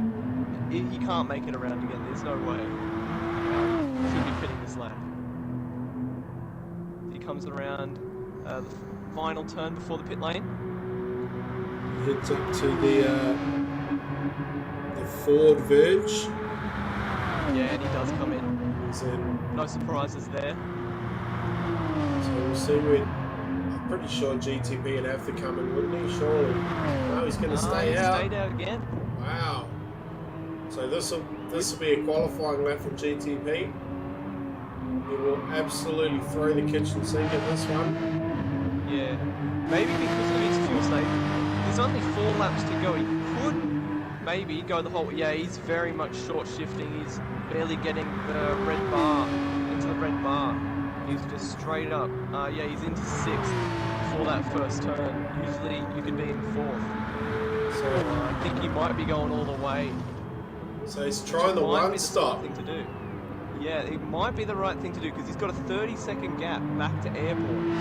He can't make it around again, there's no way. He should be pitting this lap. He comes around the final turn before the pit lane. Heads up to the Ford Verge. Yeah, and he does come in. He's in. No surprises there. So we'll see when. I'm pretty sure GTP would have to come in, wouldn't he? Surely. No, he's going to stay out. Stayed out again. Wow. So this will be a qualifying lap from GTP. He will absolutely throw the kitchen sink at this one. Yeah. Maybe because of his fuel save. There's only 4 laps to go. He could maybe go the whole... Yeah, he's very much short shifting. He's barely getting the red bar into the red bar. He's just straight up. Yeah, he's into 6th before that first turn. Usually you could be in 4th. So I think he might be going all the way. So he's trying the one stop. Thing to do. Yeah, it might be the right thing to do because he's got a 30-second gap back to airport.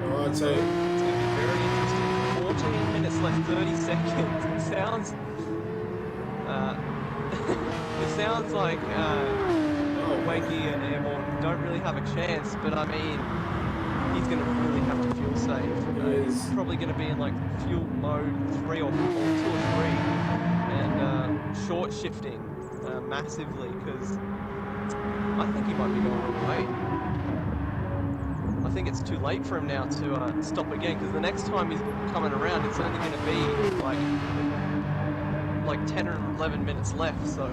Alright, so it's going to be very interesting. 14 minutes left, 30 seconds. It sounds... it sounds like Wanky and Airborne don't really have a chance, but I mean, he's going to really have to fuel save. He's probably going to be in like fuel mode 3 or 2 or 3, and short shifting massively because I think he might be going all the way. I think it's too late for him now to stop again because the next time he's coming around, it's only going to be like 10 or 11 minutes left. So.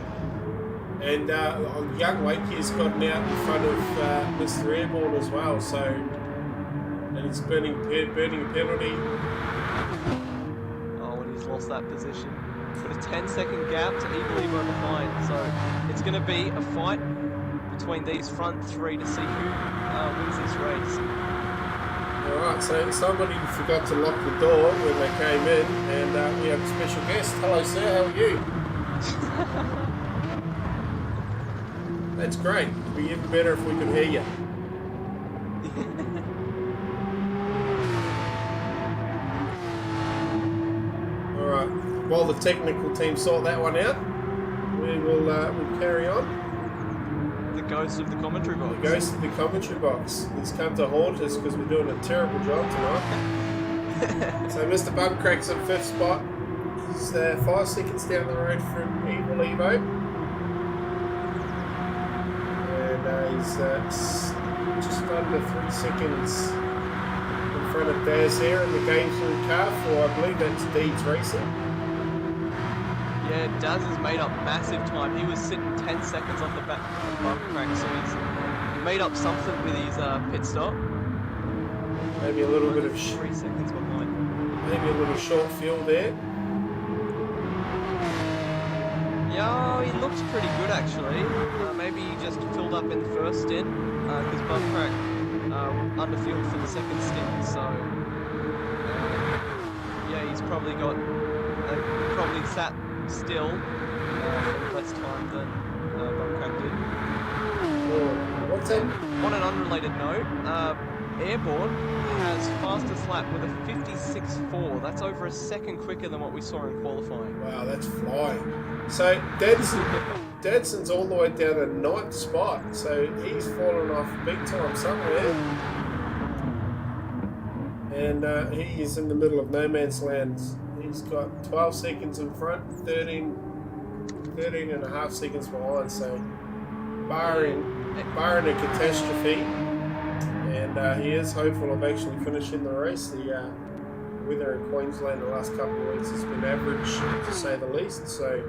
And young Wakey has gotten out in front of Mr. Airborne as well, so and he's burning a penalty. Oh, and he's lost that position. Got a 10-second gap to Evil Evo behind, so it's going to be a fight between these front 3 to see who wins this race. Alright, so somebody forgot to lock the door when they came in, and we have a special guest. Hello sir, how are you? That's great. It'd be even better if we could hear you. Alright, while the technical team sort that one out, we'll carry on. The ghost of the commentary box. The ghost of the commentary box. He's come to haunt us because we're doing a terrible job tonight. So Mr. Bumcrack's in 5th spot. He's 5 seconds down the road from Evil Evo. He's just under 3 seconds in front of Daz here in the game through car for, I believe that's Deeds Racing. Yeah, Daz has made up massive time. He was sitting 10 seconds off the back of the Bumcrack, so he's made up something with his pit stop. Maybe a little bit of 3 seconds behind. Maybe a little short fuel there. Yeah, he looks pretty good actually. Maybe he just filled up in the first stint because Bumcrack underfueled for the second stint. So yeah, he's probably got probably sat still for less time than Bumcrack did. What's that? On an unrelated note, Airborne has fastest lap with a 56.4. That's over a second quicker than what we saw in qualifying. Wow, that's flying. So Dadson's all the way down to 9th spot, so he's fallen off big time somewhere. And he is in the middle of no man's land. He's got 12 seconds in front, 13 and a half seconds behind, so barring a catastrophe. And he is hopeful of actually finishing the race. The weather in Queensland the last couple of weeks has been average, to say the least, so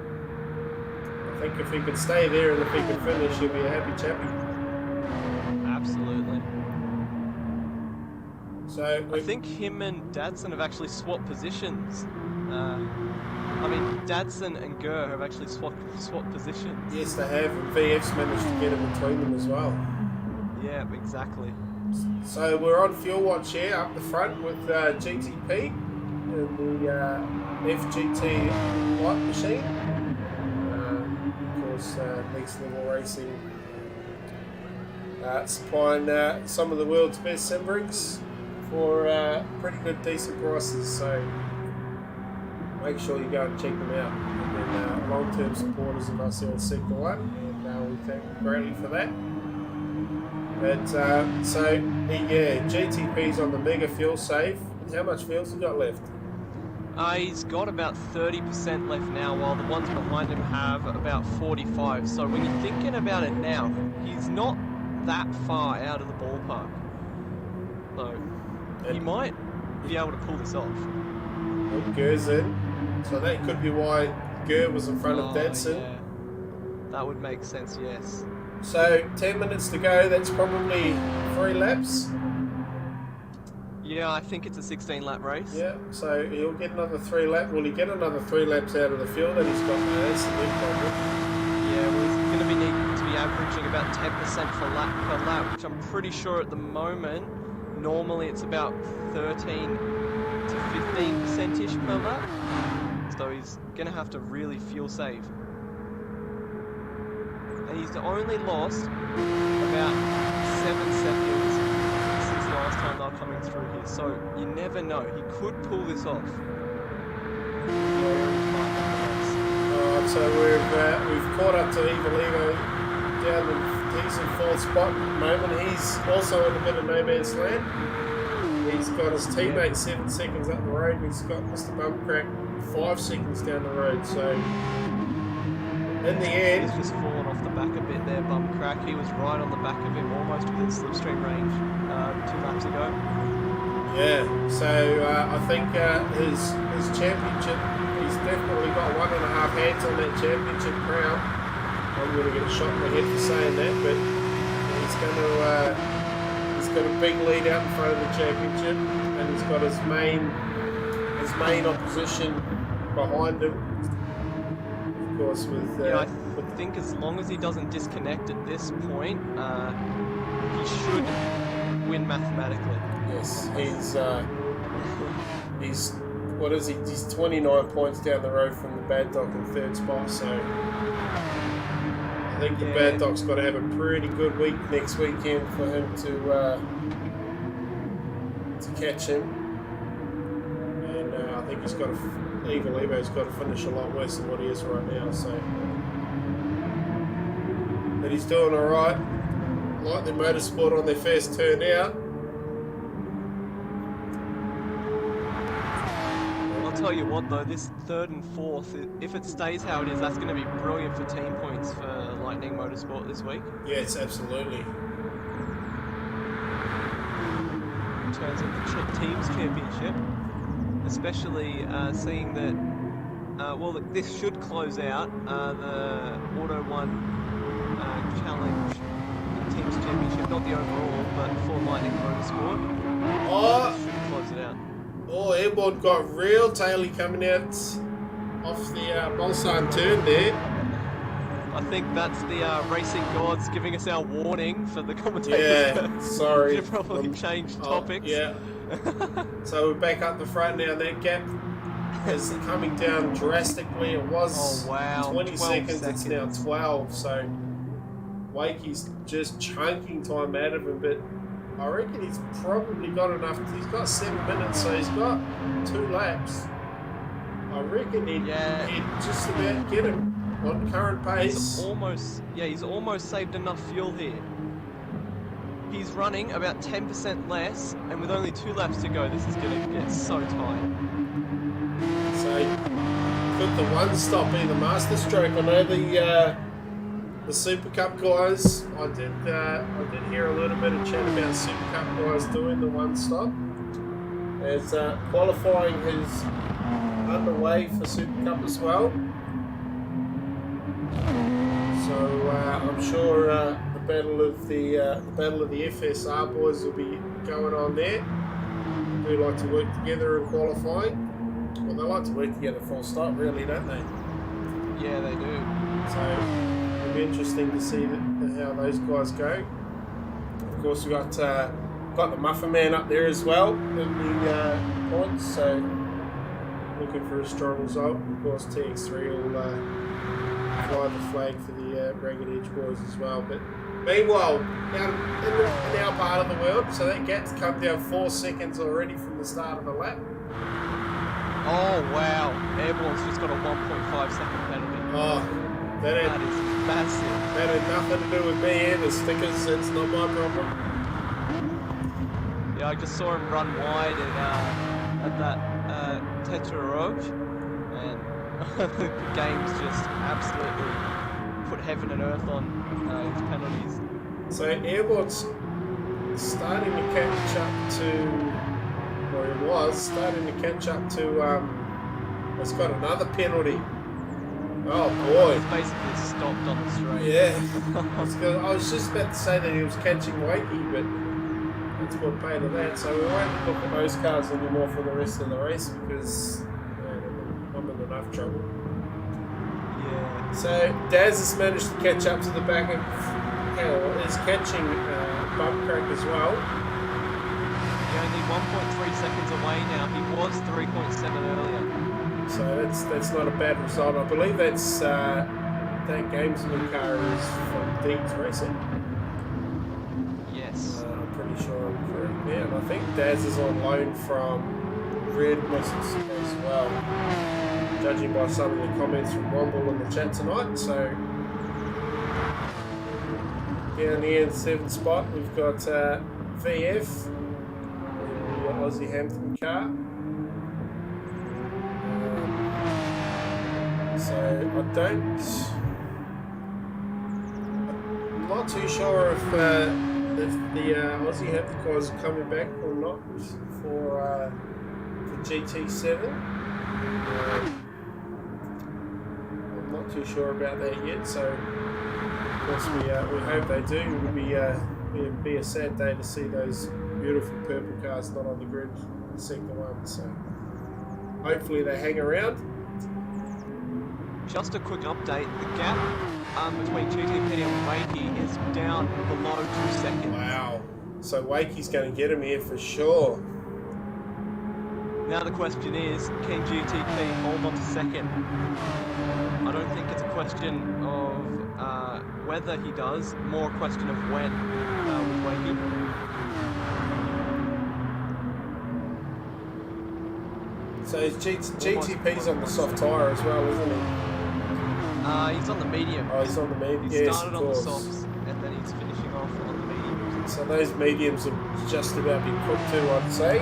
I think if he could stay there and if he could finish, he'll be a happy chappy. Absolutely. So I think him and Dadson have actually swapped positions. I mean, Dadson and Gurr have actually swapped positions. Yes, they have, and VF's managed to get in between them as well. Yeah, exactly. So we're on fuel watch here up the front with GTP and the FGT light machine. Of course, Next Level Racing supplying some of the world's best sim rigs for pretty good, decent prices. So make sure you go and check them out. And then long-term supporters of us here at Sector 1, and we thank them greatly for that. But so yeah, GTP's on the mega fuel save. How much fuel's he got left? He's got about 30% left now, while the ones behind him have about 45. So when you're thinking about it now, he's not that far out of the ballpark. So he might be able to pull this off. Well, Gurr's in, so that could be why Gurr was in front of Dadson. Yeah. That would make sense, yes. So 10 minutes to go. That's probably 3 laps. Yeah, I think it's a 16-lap race. Yeah, so he'll get another 3 laps. Will he get another 3 laps out of the field that he's got now? That's the big problem. Yeah, well, he's going to be needing to be averaging about 10% per lap, which I'm pretty sure at the moment, normally it's about 13 to 15%-ish per lap. So he's going to have to really fuel save. And he's only lost about 7 seconds since the last time they were coming through here. So you never know. He could pull this off. Alright, so we've caught up to Evil down in, he's in 4th spot at the moment. He's also in a bit of no man's land. He's got his teammate 7 seconds up the road, and he's got Mr. Bumcrack 5 seconds down the road. So in the end, he's just fallen off the back a bit there, Bumcrack. He was right on the back of him, almost within slipstream range 2 laps ago. Yeah, so I think his championship, he's definitely got 1.5 hands on that championship crown. I'm going to get a shot in the head for saying that, but he's got a big lead out in front of the championship, and he's got his main opposition behind him. Of course, with I think as long as he doesn't disconnect at this point, he should win mathematically. Yes, he's what is he? He's 29 points down the road from the Bad Doc in 3rd spot. So I think the Bad Doc's got to have a pretty good week next weekend for him to catch him. And I think he's got to. Evil Evo's got to finish a lot worse than what he is right now. So, but he's doing all right. Like the Motorsport on their first turn out. I'll tell you what though, this 3rd and 4th, if it stays how it is, that's going to be brilliant for team points for Lightning Motorsport this week. Yes, absolutely. In terms of the teams championship, especially seeing that, well, this should close out the Auto 1 Challenge Teams Championship, not the overall, but for Lightning Motorsport. Oh, This should close it out. Oh, Airborne got real taily coming out off the Bolsard turn there. I think that's the racing gods giving us our warning for the commentators. Yeah, sorry. Should probably change topics. Yeah. So we're back up the front now. That gap is coming down drastically. It was 20 seconds. It's now 12. So Wakey's just chunking time out of him, but I reckon he's probably got enough. He's got 7 minutes, so he's got 2 laps. I reckon he'd just about get him on current pace. He's almost saved enough fuel here. He's running about 10% less, and with only 2 laps to go, this is going to get so tight. So could the one stop be the master stroke? I know the Supercup guys. I did hear a little bit of chat about Supercup guys doing the one stop. As qualifying is underway for Supercup as well. So I'm sure the battle of the FSR boys will be going on there. We like to work together in qualifying. Well, they like to work together full stop, really, don't they? Yeah, they do. So it'll be interesting to see how those guys go. Of course, we got the Muffin Man up there as well in the points, so looking for a strong result. Of course, TX3 will fly the flag for the Ragged Edge boys as well. But meanwhile, now in our part of the world, so that gap's come down 4 seconds already from the start of the lap. Oh wow, Airborne's just got a 1.5 second penalty. Oh, that is massive. That had nothing to do with me and the stickers. That's not my problem. Yeah, I just saw him run wide at that Tetra Roche, and the game's just absolutely put heaven and earth on his penalties. So Airborne's starting to catch up to, or it was starting to catch up to, it's got another penalty. Oh boy. He's basically stopped on the straight. Yeah. I was just about to say that he was catching Wakey, but that's what paid to that. So we won't look at those cars anymore for the rest of the race because I'm in enough trouble. Yeah. So Daz has managed to catch up to the back of Hell. Is catching Bump Crack as well. He's only 1.3 seconds away now. He was 3.7 earlier. So that's not a bad result. I believe that's that Gamesman car is from Deeds Racing. Yes. I'm pretty sure I'm correct there. And I think Daz is on loan from Red Missiles as well, judging by some of the comments from Womble in the chat tonight. So down here in the 7th spot, we've got VF, the Aussie Hampton car. So I'm not too sure if the Aussie Hampton cars are coming back or not for GT7. I'm not too sure about that yet. So of course we hope they do. It'll be a sad day to see those beautiful purple cars not on the grid in Sector 1. So hopefully they hang around. Just a quick update, the gap between GTP and Wakey is down below 2 seconds. Wow. So Wakey's going to get him here for sure. Now the question is, can GTP hold on to second? I don't think it's a question of whether he does, more a question of when with Wakey. So GTP's on the soft tyre as well, isn't he? He's on the medium. Oh, he's on the medium. He started on the softs, and then he's finishing off on the mediums. So those mediums are just about being cooked too, I'd say.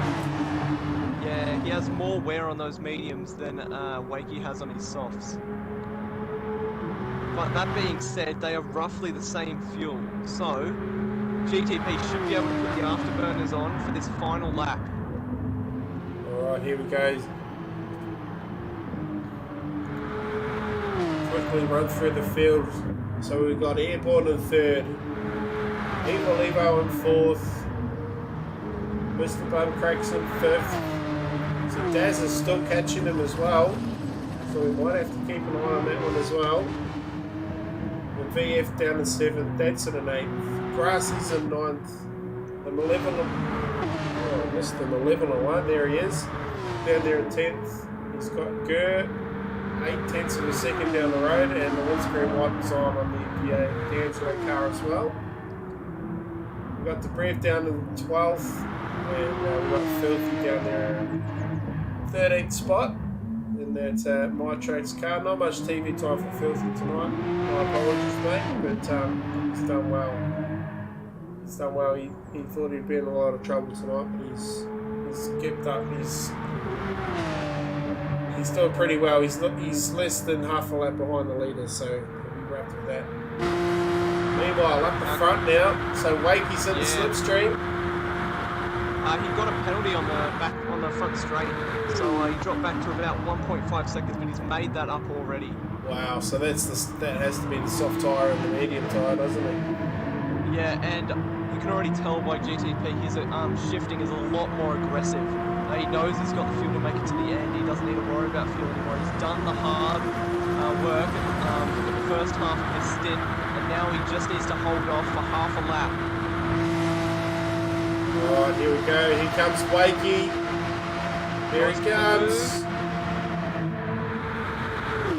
Yeah, he has more wear on those mediums than Wakey has on his softs. But that being said, they are roughly the same fuel, so GTP should be able to put the afterburners on for this final lap. Alright, here we go. Quickly run through the field. So we've got Airborne in 3rd, Evil Evo in 4th, Mr. Bumcrack's in 5th. So Daz is still catching him as well. So we might have to keep an eye on that one as well. And VF down in 7th, Dadson in 8th, Grassy's in 9th, the Malevolent. Oh, I missed the Malevolent one. There he is. Down there in 10th. He's got Gert, 8/10 of a second down the road, and the windscreen wipers on the D'Angelo car as well. We've got the Brev down in 12th, and we've got Filthy down there in 13th spot. And that's my track's car. Not much TV time for Filthy tonight. My apologies, mate, but he's done well. He's done well. He thought he'd be in a lot of trouble tonight, but he's kept up. He's doing pretty well. He's less than half a lap behind the leader, so he'll be wrapped with that. Meanwhile, up the front now. So Wakey's in the slipstream. He got a penalty on the front straight, so he dropped back to about 1.5 seconds, but he's made that up already. Wow, so that has to be the soft tyre and the medium tyre, doesn't it? Yeah, and you can already tell by GTP his shifting is a lot more aggressive He knows he's got the fuel to make it to the end. He doesn't need to worry about fuel anymore. He's done the hard work in the first half of his stint, and now he just needs to hold off for half a lap. Alright, here we go. Here comes Wakey. There he comes.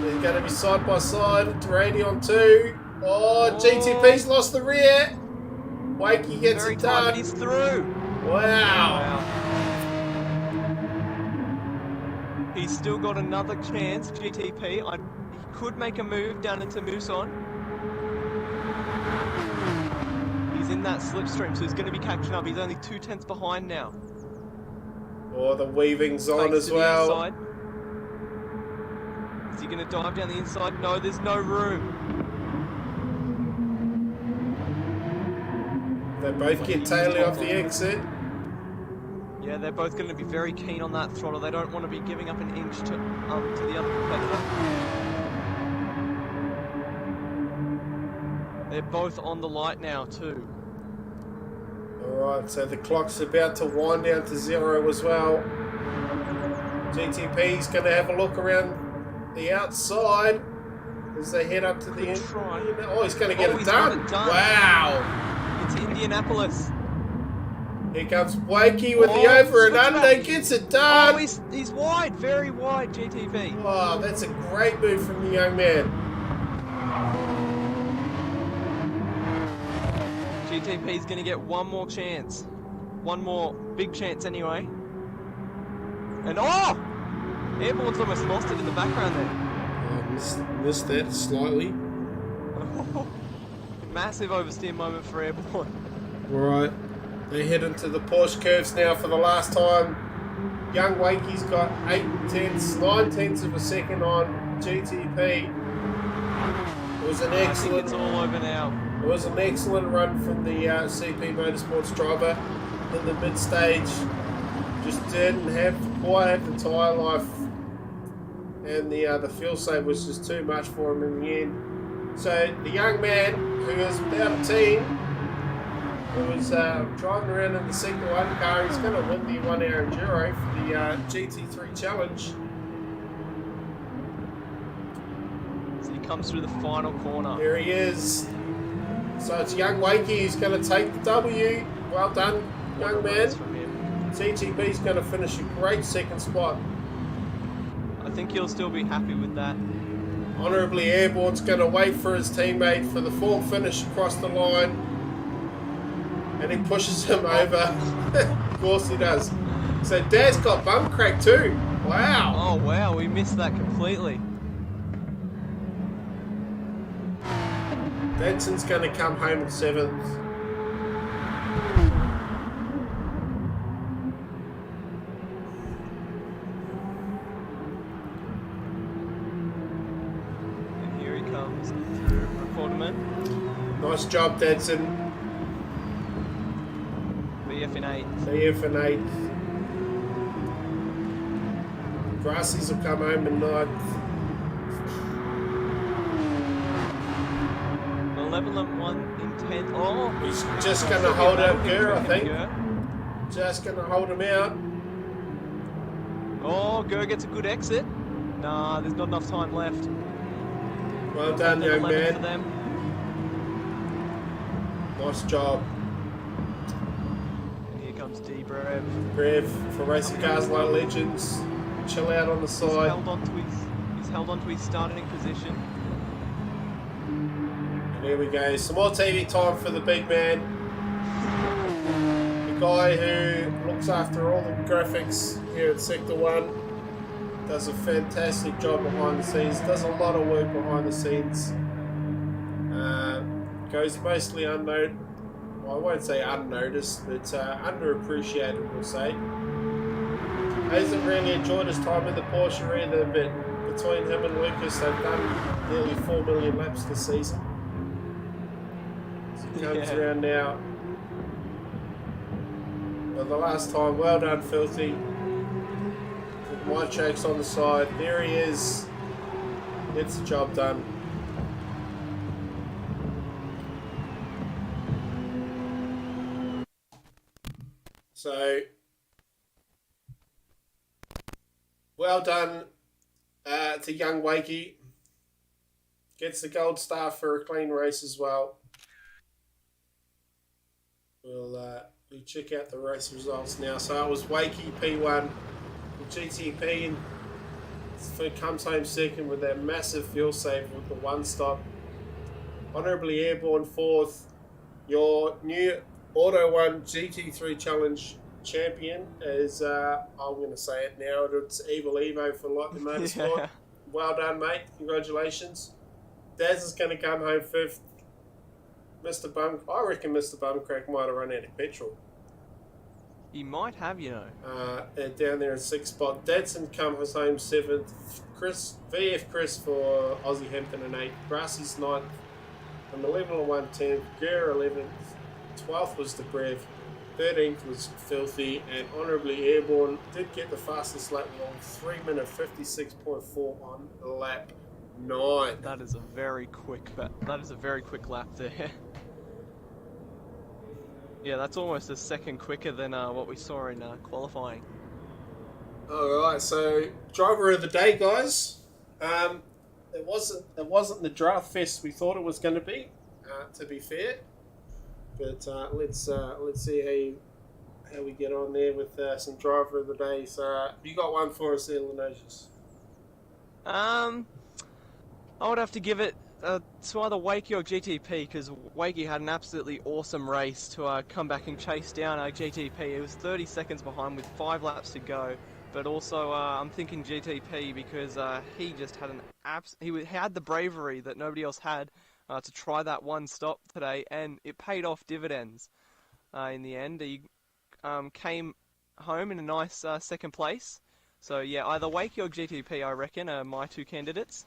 They're going to be side by side. Durrani on 2. Oh, GTP's lost the rear. Wakey gets it done. He's through. Wow. He's still got another chance, GTP. He could make a move down into Muson. He's in that slipstream, so he's going to be catching up. He's only 2/10 behind now. Oh, the weaving's on as well. Is he going to dive down the inside? No, there's no room. They both get tailing off the exit. Yeah, they're both going to be very keen on that throttle. They don't want to be giving up an inch to the other competitor. They're both on the light now too. Alright, so the clock's about to wind down to 0 as well. GTP's going to have a look around the outside as they head up to the end. Oh, he's going to get it done. Wow. It's Indianapolis. Here comes Wakey with the over and under, gets it done. Oh, he's wide, very wide, GTP. Oh, that's a great move from the young man. GTP's going to get one more chance. One more big chance anyway. And Airborne's almost lost it in the background there. Missed that slightly. Massive oversteer moment for Airborne. Alright, they head into the Porsche curves now for the last time. Young Wakey's got 9/10 of a second on GTP. It was an excellent. I think it's all over now. It was an excellent run from the CP Motorsports driver in the mid stage. Just didn't quite have the tyre life, and the fuel save was just too much for him in the end. So the young man, who is without a team, who was driving around in the Sector 1 car, he's going to win the 1 hour enduro for the GT3 challenge. So he comes through the final corner. There he is. So it's young Wakey who's going to take the W. Well done, young man. TGB's going to finish a great second spot. I think he'll still be happy with that. Honourably Airborne's going to wait for his teammate for the full finish across the line. And he pushes him over. Of course he does. So Dad's got bum crack too. Wow. Oh wow, we missed that completely. Danson's going to come home in 7th. And here he comes through Recorderman. Nice job, Danson. BF in 8th. BF in 8th. Grassies will come home in 9th. 11-1 in 10th. Oh! He's just going to hold out Gurr, I think. Just going to hold him out. Oh, Gurr gets a good exit. Nah, there's not enough time left. Well done, young man. For them. Nice job. And here comes D-Brev. Brev for racing cars like Legends. Chill out on the side. He's held on to his starting position. There we go. Some more TV time for the big man. The guy who looks after all the graphics here at Sector 1. Does a fantastic job behind the scenes. Does a lot of work behind the scenes. Goes mostly unnoticed. Well, I won't say unnoticed, but underappreciated, we'll say. Hasn't really enjoyed his time in the Porsche either, but between him and Lucas, they've done nearly 4 million laps this season. Comes around now. For the last time, well done, Filthy. With my chokes on the side. There he is. Gets the job done. So, well done to young Wakey. Gets the gold star for a clean race as well. We'll check out the race results now. So it was Wakey P1, GTP, and comes home second with that massive fuel save with the one stop. Honourably airborne fourth. Your new Auto 1 GT3 Challenge champion is, I'm going to say it now, it's Evil Evo for Lightning Motorsport. Yeah. Well done, mate. Congratulations. Daz is going to come home fifth. I reckon Mr. Bumcrack might have run out of petrol. He might have, you know. Down there in sixth spot. Dadson comes home seventh. VF Chris for Aussie Hampton in eighth. Brassy's ninth. From 11 to 110th. Guerra 11th. 12th was the Brev. 13th was Filthy. And Honourably Airborne did get the fastest lap long. 3 minute 56.4 on lap 9. That is a very quick lap there. Yeah, that's almost a second quicker than what we saw in qualifying. Alright, so driver of the day, guys. It wasn't the draft fest we thought it was going to be fair. But let's see how we get on there with some driver of the day. So you got one for us there, Lenosius? I would have to give it to either Wakey or GTP, because Wakey had an absolutely awesome race to come back and chase down GTP. It was 30 seconds behind with 5 laps to go. But also, I'm thinking GTP because he just had he had the bravery that nobody else had to try that one stop today, and it paid off dividends in the end. He came home in a nice second place. So yeah, either Wakey or GTP, I reckon, are my two candidates.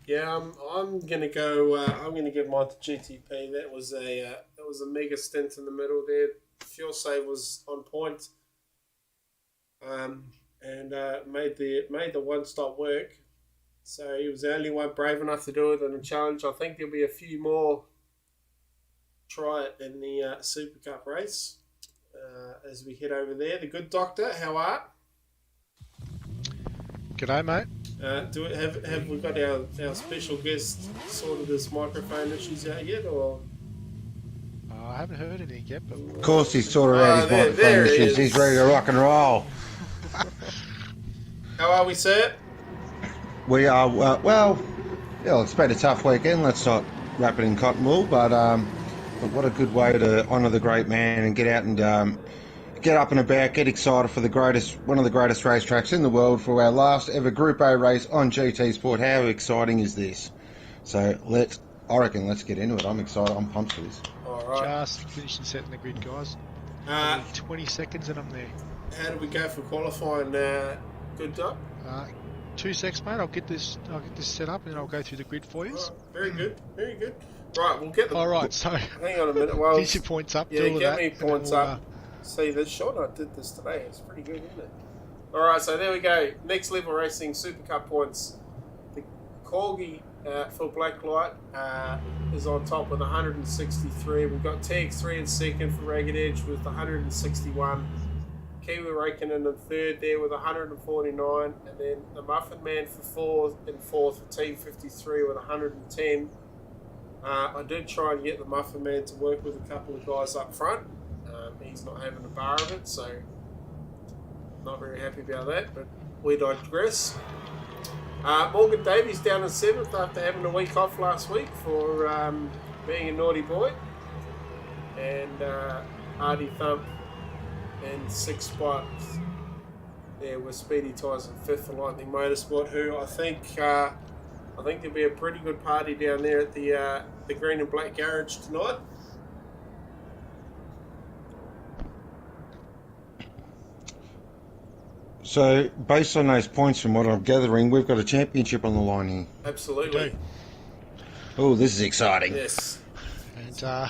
Yeah, I'm gonna go. I'm gonna give mine to GTP. That was a mega stint in the middle there. Fuel save was on point. And made the one stop work. So he was the only one brave enough to do it in the challenge. I think there'll be a few more try it in the Supercup race as we head over there. The good doctor, how are? G'day, mate. Have we got our special guest sorted his microphone issues out yet, or? I haven't heard anything yet, but... Of course he's sorted out his microphone issues. He's ready to rock and roll. How are we, sir? We are, it's been a tough weekend. Let's not wrap it in cotton wool, but what a good way to honour the great man and get out and get up and about, get excited for one of the greatest racetracks in the world for our last ever Group A race on GT Sport. How exciting is this? So let's get into it. I'm excited. I'm pumped for this. All right. Just finishing setting the grid, guys. 20 seconds and I'm there. How did we go for qualifying? Good job. 2 secs, mate. I'll get this set up and then I'll go through the grid for you. Right, very good. Very good. Right, we'll get the... All right, so... Hang on a minute. Well, get your points up. Yeah, do all get of that, me points up. See, this shot I did this today. It's pretty good, isn't it? All right, so there we go. Next Level Racing Super Cup points. The Corgi for Blacklight is on top with 163. We've got TX3 in second for Ragged Edge with 161. Kiwi Raikkonen in third there with 149. And then the Muffin Man for fourth for Team 53 with 110. I did try and get the Muffin Man to work with a couple of guys up front. He's not having a bar of it, so not very happy about that, but we digress. Morgan Davies down in 7th after having a week off last week for being a naughty boy. And Artie Thump in 6th spot there with Speedy Tyres in 5th for Lightning Motorsport, who I think there'll be a pretty good party down there at the Green and Black Garage tonight. So, based on those points from what I'm gathering, we've got a championship on the line here. Absolutely. Oh, this is exciting. Yes. And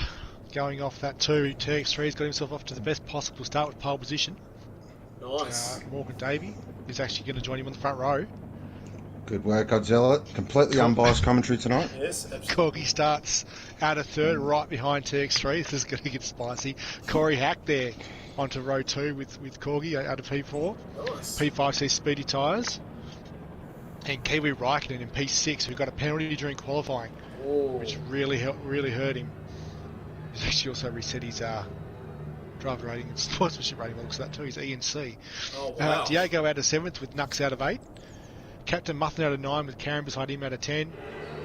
going off that too, TX3's got himself off to the best possible start with pole position. Nice. Morgan Davey is actually going to join him on the front row. Good work, Godzilla. Completely unbiased commentary tonight. Yes, absolutely. Corgi starts out of third, right behind TX3. This is going to get spicy. Corey Hack there onto row 2 with Corgi out of P4. Nice. P5 sees Speedy Tyres. And Kiwi Raikkonen in P6, who got a penalty during qualifying, which really hurt him. He's actually also reset his driver rating and sportsmanship rating. Looks at that too. He's ENC. Oh, wow. Diego out of 7th with Nux out of 8. Captain Muffin out of 9 with Karen beside him out of 10.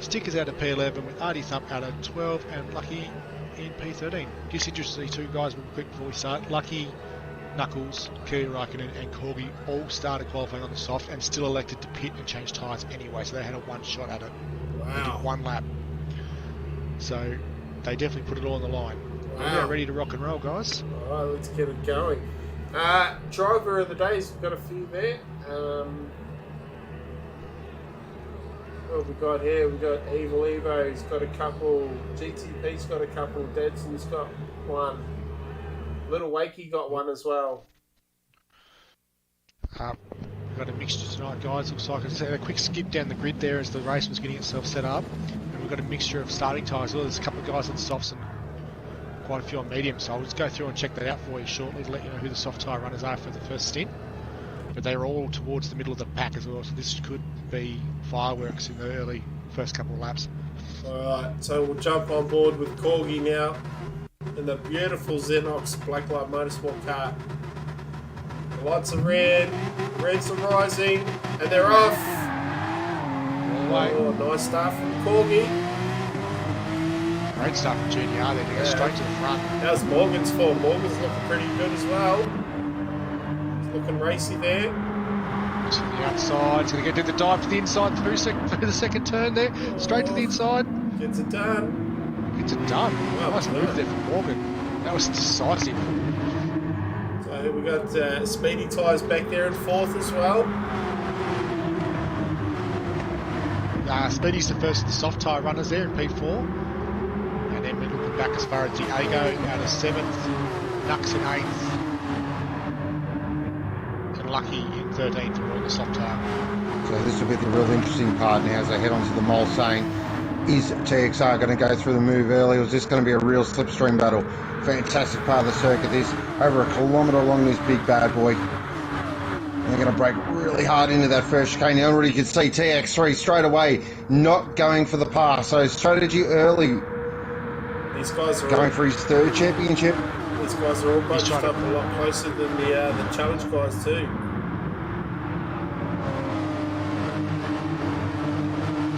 Stickers out of P11 with Artie Thump out of 12 and Lucky in P13. Just interested to see two guys real quick before we start. Lucky, Knuckles, Kiwi Raikkonen and Corgi all started qualifying on the soft and still elected to pit and change tyres anyway, so they had a one shot at it. Wow. They did one lap. So they definitely put it all on the line. Wow. We're ready to rock and roll, guys. All right, let's get it going. Driver of the days, we've got a few there. What have we got here? We've got Evil Evo, he's got a couple. GTP's got a couple. Dedson's got one. Little Wakey got one as well. We've got a mixture tonight, guys. Looks like I just had a quick skip down the grid there as the race was getting itself set up. And we've got a mixture of starting tyres. Well, there's a couple of guys on softs and quite a few on medium. So I'll just go through and check that out for you shortly to let you know who the soft tyre runners are for the first stint. But they were all towards the middle of the pack as well, so this could be fireworks in the early first couple of laps. Alright, so we'll jump on board with Corgi now in the beautiful Xenox Blacklight Motorsport car. The lights are red, reds are rising, and they're off. Oh, nice start from Corgi. Great start from GDR there to go straight to the front. How's Morgan's form? Morgan's looking pretty good as well. Looking racy there. To the outside, he's going to get to the dive to the inside through the second turn there. Straight to the inside. Gets it done. Gets it done. Well nice done. move there from Morgan. That was decisive. So we got Speedy Tyres back there in 4th as well. Speedy's the first of the soft tyre runners there in P4. And then we're looking back as far as Diego out of 7th, Nux in 8th. Lucky in 13th for all the soft tyre. So this will be the real interesting part now as they head onto the mole saying, is TXR going to go through the move early or is this going to be a real slipstream battle? Fantastic part of the circuit this, over a kilometre along this big bad boy. And they're going to break really hard into that first chicane. You already can see TX3 straight away not going for the pass. So strategy early. These guys are going for his 3rd championship. These guys are all bunched up a lot closer than the challenge guys too.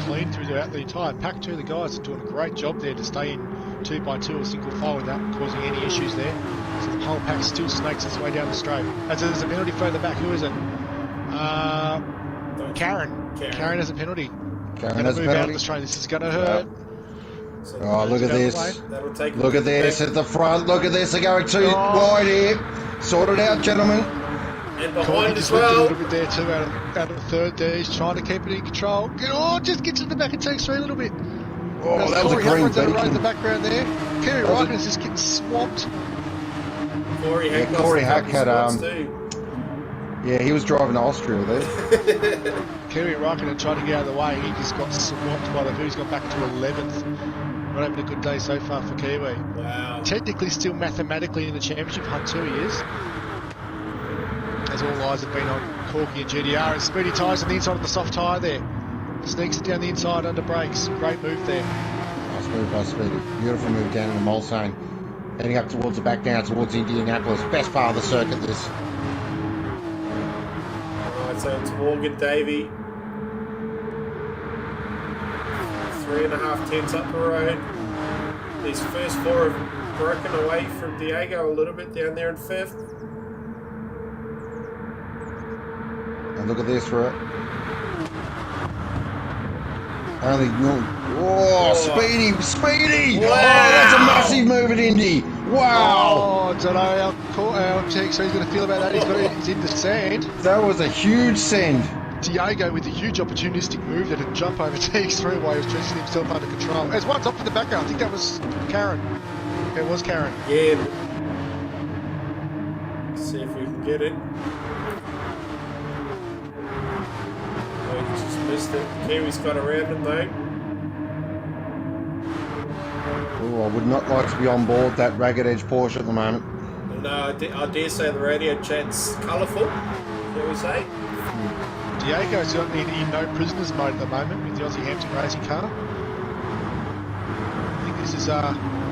Clean throughout the entire pack too. The guys are doing a great job there to stay in 2x2 or single file without causing any issues there. So the whole pack still snakes its way down the straight. As there's a penalty further back, who is it? Karen. Karen has a penalty. Karen has a penalty. Out of the straight. This is going to hurt. Yep. So look at this. Look at this at the front. Look at this. They're going too wide here. Sort it out, gentlemen. And behind as well. A little bit there too, out of the 3rd there. He's trying to keep it in control. Just gets to the back and takes 3 a little bit. Oh, that was a green beacon. Right in the background there. Kerry Raikkonen's just getting swamped. Corey Hack had yeah, he was driving to Austria there. Kerry Raikkonen tried to get out of the way. He just got swamped by the who's got back to 11th. Not having a good day so far for Kiwi. Wow. Technically still mathematically in the championship hunt too, he is. As all eyes have been on Corgi and GDR. And Speedy Tyres on the inside of the soft tyre there. Sneaks it down the inside under brakes. Great move there. Nice move by Speedy. Beautiful move down in the Mulsanne. Heading up towards the back now towards Indianapolis. Best part of the circuit this. Alright, so it's Morgan Davey. 3.5 tenths up the road. These first 4 have broken away from Diego a little bit down there in 5th. And look at this for it. Only no. Oh, Speedy! Wow. Oh, that's a massive move at Indy. Wow! Oh, I don't know how TX's going to feel about that. He's in the sand. That was a huge send. Diego with a huge opportunistic move that had jump over TX3 while he was dressing himself under control. As one's up in the background, I think that was Karen. It was Karen. Yeah. Let's see if we can get it. Just missed it. Kiwi's got around him though. Oh, I would not like to be on board that ragged edge Porsche at the moment. And I dare say the radio chat's colourful, shall we say? Diego's in no prisoners mode at the moment with the Aussie Hampton racing car. I think this is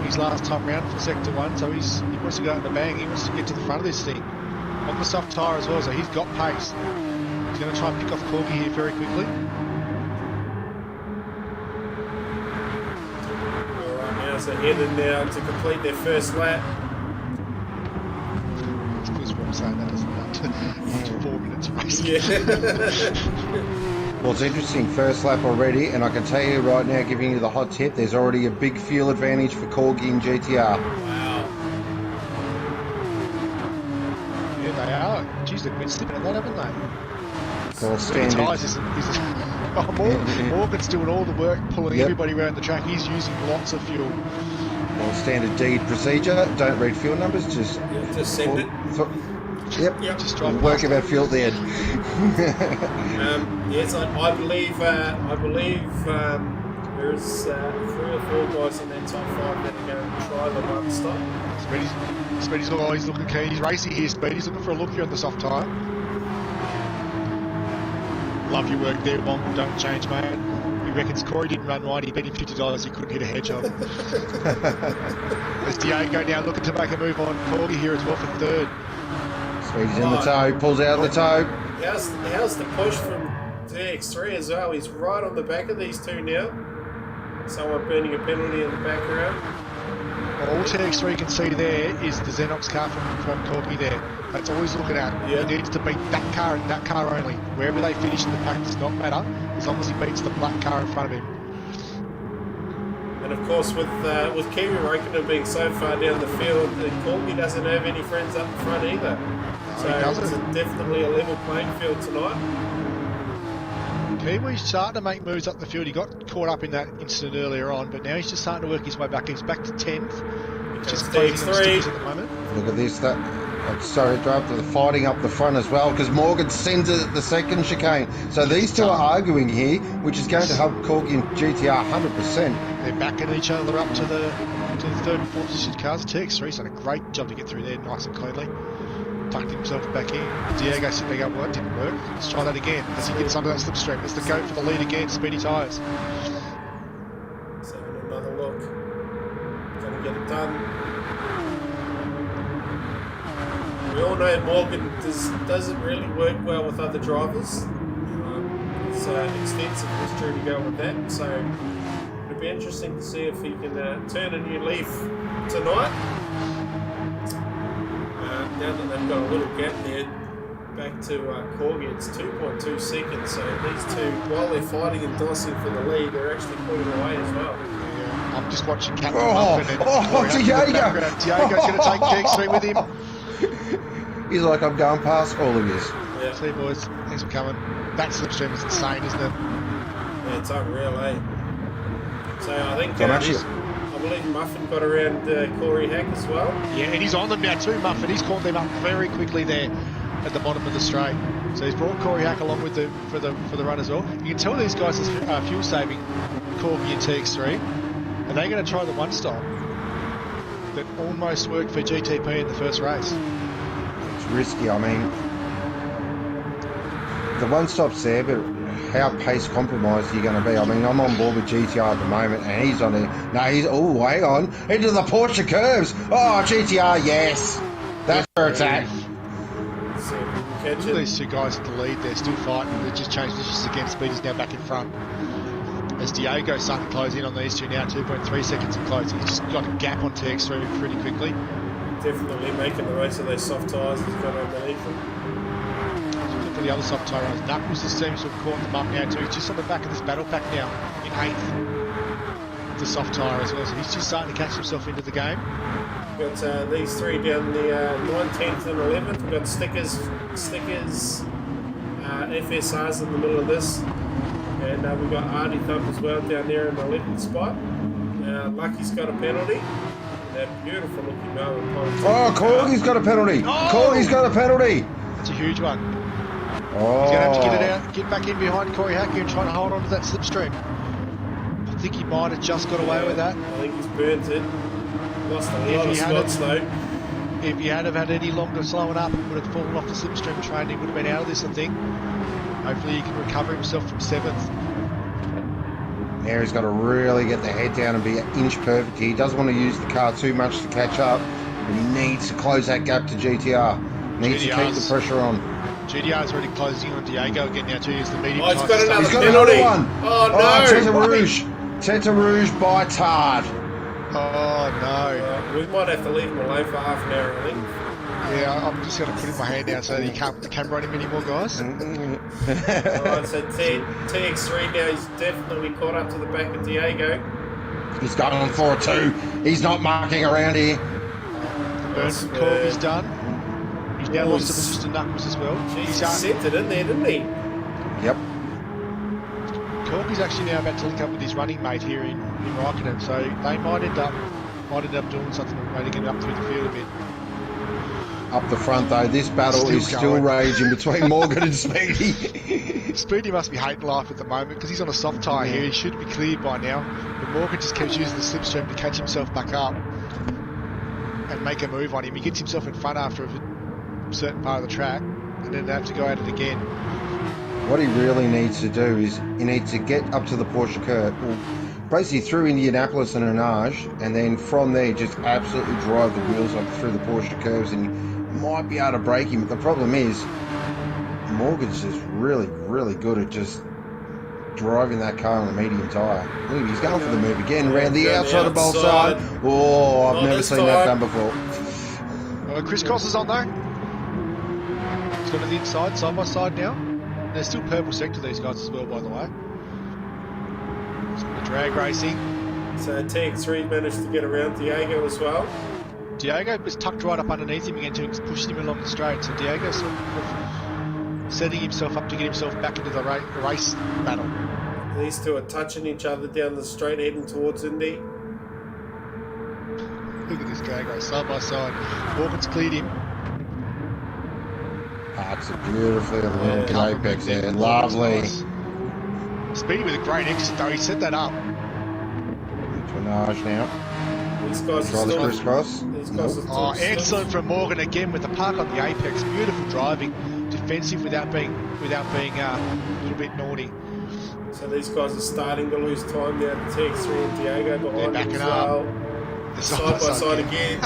his last time round for Sector 1, so he wants to go out in the bang. He wants to get to the front of this thing. On the soft tyre as well, so he's got pace. He's going to try and pick off Corgi here very quickly. Alright, now so headed now to complete their first lap. It's because what I'm saying, that doesn't matter. 4 minutes racing. Yeah. Well, it's interesting, first lap already, and I can tell you right now, giving you the hot tip, there's already a big fuel advantage for Corgi and GTR. Wow. Yeah, they are. Geez, they've been slipping at that, haven't they? Well, standard. Morgan's doing all the work, pulling everybody around the track. He's using lots of fuel. Well, standard deed procedure. Don't read fuel numbers. Just send it. Yep. Just try and work about fuel at the end. Yes, I believe there's 3 or 4 guys in that top 5 that are going to try the one stop. Speedy's always looking keen. He's racing here. Speedy's looking for a look here on the soft tyre. Love your work there, Wong. Don't change, mate. He reckons Corey didn't run right. He bet him $50 he couldn't hit a hedgehog. There's Diego now looking to make a move on Corgi here as well for third. Speedy's in the toe, pulls out the toe. How's the push from DX3 as well? He's right on the back of these two now. Someone burning a penalty in the background. All TX3 can see there is the Xenox car from Corgi there. That's all he's looking at. Yeah. He needs to beat that car and that car only. Wherever they finish in the pack does not matter, as long as he beats the black car in front of him. And of course, with Kiwi Räikkönen being so far down the field, Corgi doesn't have any friends up the front either. So it's definitely a level playing field tonight. Kiwi's starting to make moves up the field. He got caught up in that incident earlier on, but now he's just starting to work his way back. He's back to 10th. He's just closing on stickers at the moment. Look at this. Sorry, they're fighting up the front as well because Morgan sends it at the second chicane. So these two are arguing here, which is going to help Corgi and GTR 100%. They're backing each other up to the third and fourth position cars. TX3's done a great job to get through there nice and cleanly. Tucked himself back in. Diego sitting up. Well, that didn't work. Let's try that again as he gets under that slipstream. It's the go for the lead again. Speedy tyres. Let's have another look. Gonna get it done. We all know Morgan doesn't really work well with other drivers. It's extensive history to go with that, so it'll be interesting to see if he can turn a new leaf tonight. Now that they've got a little gap there, back to Corgi, it's 2.2 seconds, so these two, while they're fighting and dicing for the lead, they're actually pulling away as well. Yeah, I'm just watching Captain Muffin and Diego! Diego's going to take TX3 with him. He's like, I'm going past all of yous. Yeah. See, boys, thanks for coming. That slipstream is insane, isn't it? Yeah, it's unreal, eh? So I think I believe Muffin got around Corey Hack as well. Yeah, and he's on them now too, Muffin. He's caught them up very quickly there at the bottom of the straight. So he's brought Corey Hack along with for the run as well. You can tell these guys are fuel saving, Corgi and TX3. And they're going to try the one stop that almost worked for GTP in the first race. It's risky, I mean. The one stop's there, but how pace compromised are you going to be? I mean, I'm on board with GTR at the moment, and he's on it. No, Oh, hang on. Into the Porsche curves. Oh, GTR, yes. That's where it's at. Look at these two guys at the lead. They're still fighting. They've just changed positions again. Speedy's now back in front. As Diego's starting to close in on these two now, 2.3 seconds of close. He's just got a gap on TX3 pretty quickly. Definitely making the race of those soft tyres. He's got underneath them. For the other soft tyre runners, Knuckles just seems to have caught them up now too. He's just on the back of this battle pack now in 8th. The soft tyre as well, so he's just starting to catch himself into the game. We've got these three down the 9th, 10th and 11th. We've got stickers, FSRs in the middle of this. And we've got Artie Thump as well down there in the 11th spot. Lucky's got a penalty. That beautiful looking Melbourne. Oh, Corgi's got a penalty. Oh! Corgi's got a penalty. That's a huge one. He's going to have to get it out, get back in behind Corey Hackey and try and hold on to that slipstream. I think he might have just got away with that. I think he's burnt it. Lost a lot of spots though. If he had have had any longer slowing up, he would have fallen off the slipstream train. He would have been out of this, I think. Hopefully he can recover himself from 7th. Now he's got to really get the head down and be inch perfect. He doesn't want to use the car too much to catch up, but he needs to close that gap to GTR. Needs to keep the pressure on. GTR's already closing on Diego again now too. He's the medium. Oh, he's got another penalty. One. Oh no! Tete Rouge by Tard. Oh no! We might have to leave him alone for half an hour, I think. Yeah, I'm just going to put in my hand down so that he can't put the camera on him anymore, guys. Alright, so TX3 now, he's definitely caught up to the back of Diego. He's going for it too. He's not marking around here. The burn from Corby's done. He's now lost to Mr. Knuckles as well. Jeez, he sent it in there, didn't he? Yep. Corby's actually now about to link up with his running mate here in Rockingham, so they might end up doing something and maybe get up through the field a bit. Up the front though, this battle is still raging between Morgan and Speedy. Speedy must be hating life at the moment because he's on a soft tyre here. He should be cleared by now. But Morgan just keeps using the slipstream to catch himself back up and make a move on him. He gets himself in front after a certain part of the track and then they have to go at it again. What he really needs to do is he needs to get up to the Porsche curve, well, basically through Indianapolis and Enage, and then from there just absolutely drive the wheels up through the Porsche curves, and you might be able to break him. But the problem is Morgan's just really, really good at just driving that car on a medium tyre. Look, he's going for the move again, around the outside of both side. Oh, I've never seen that done before. Crisscross is on though. He's gone to the inside, side by side now. There's still purple sector these guys as well, by the way. The drag racing. So TX3 managed to get around Diego as well. Diego was tucked right up underneath him again, pushing him along the straight. So Diego's sort of setting himself up to get himself back into the race battle. These two are touching each other down the straight, heading towards Indy. Look at this Diego, side by side. Morgan's cleared him. It's a beautifully aligned apex there, lovely. Nice. Speedy with a great exit though, he set that up. Into Enage now. These guys Try the crisscross. Oh, excellent from Morgan again with the park on the apex. Beautiful driving, defensive without being a little bit naughty. So these guys are starting to lose time now. The TX3 and Diego behind them as well. Side by side again.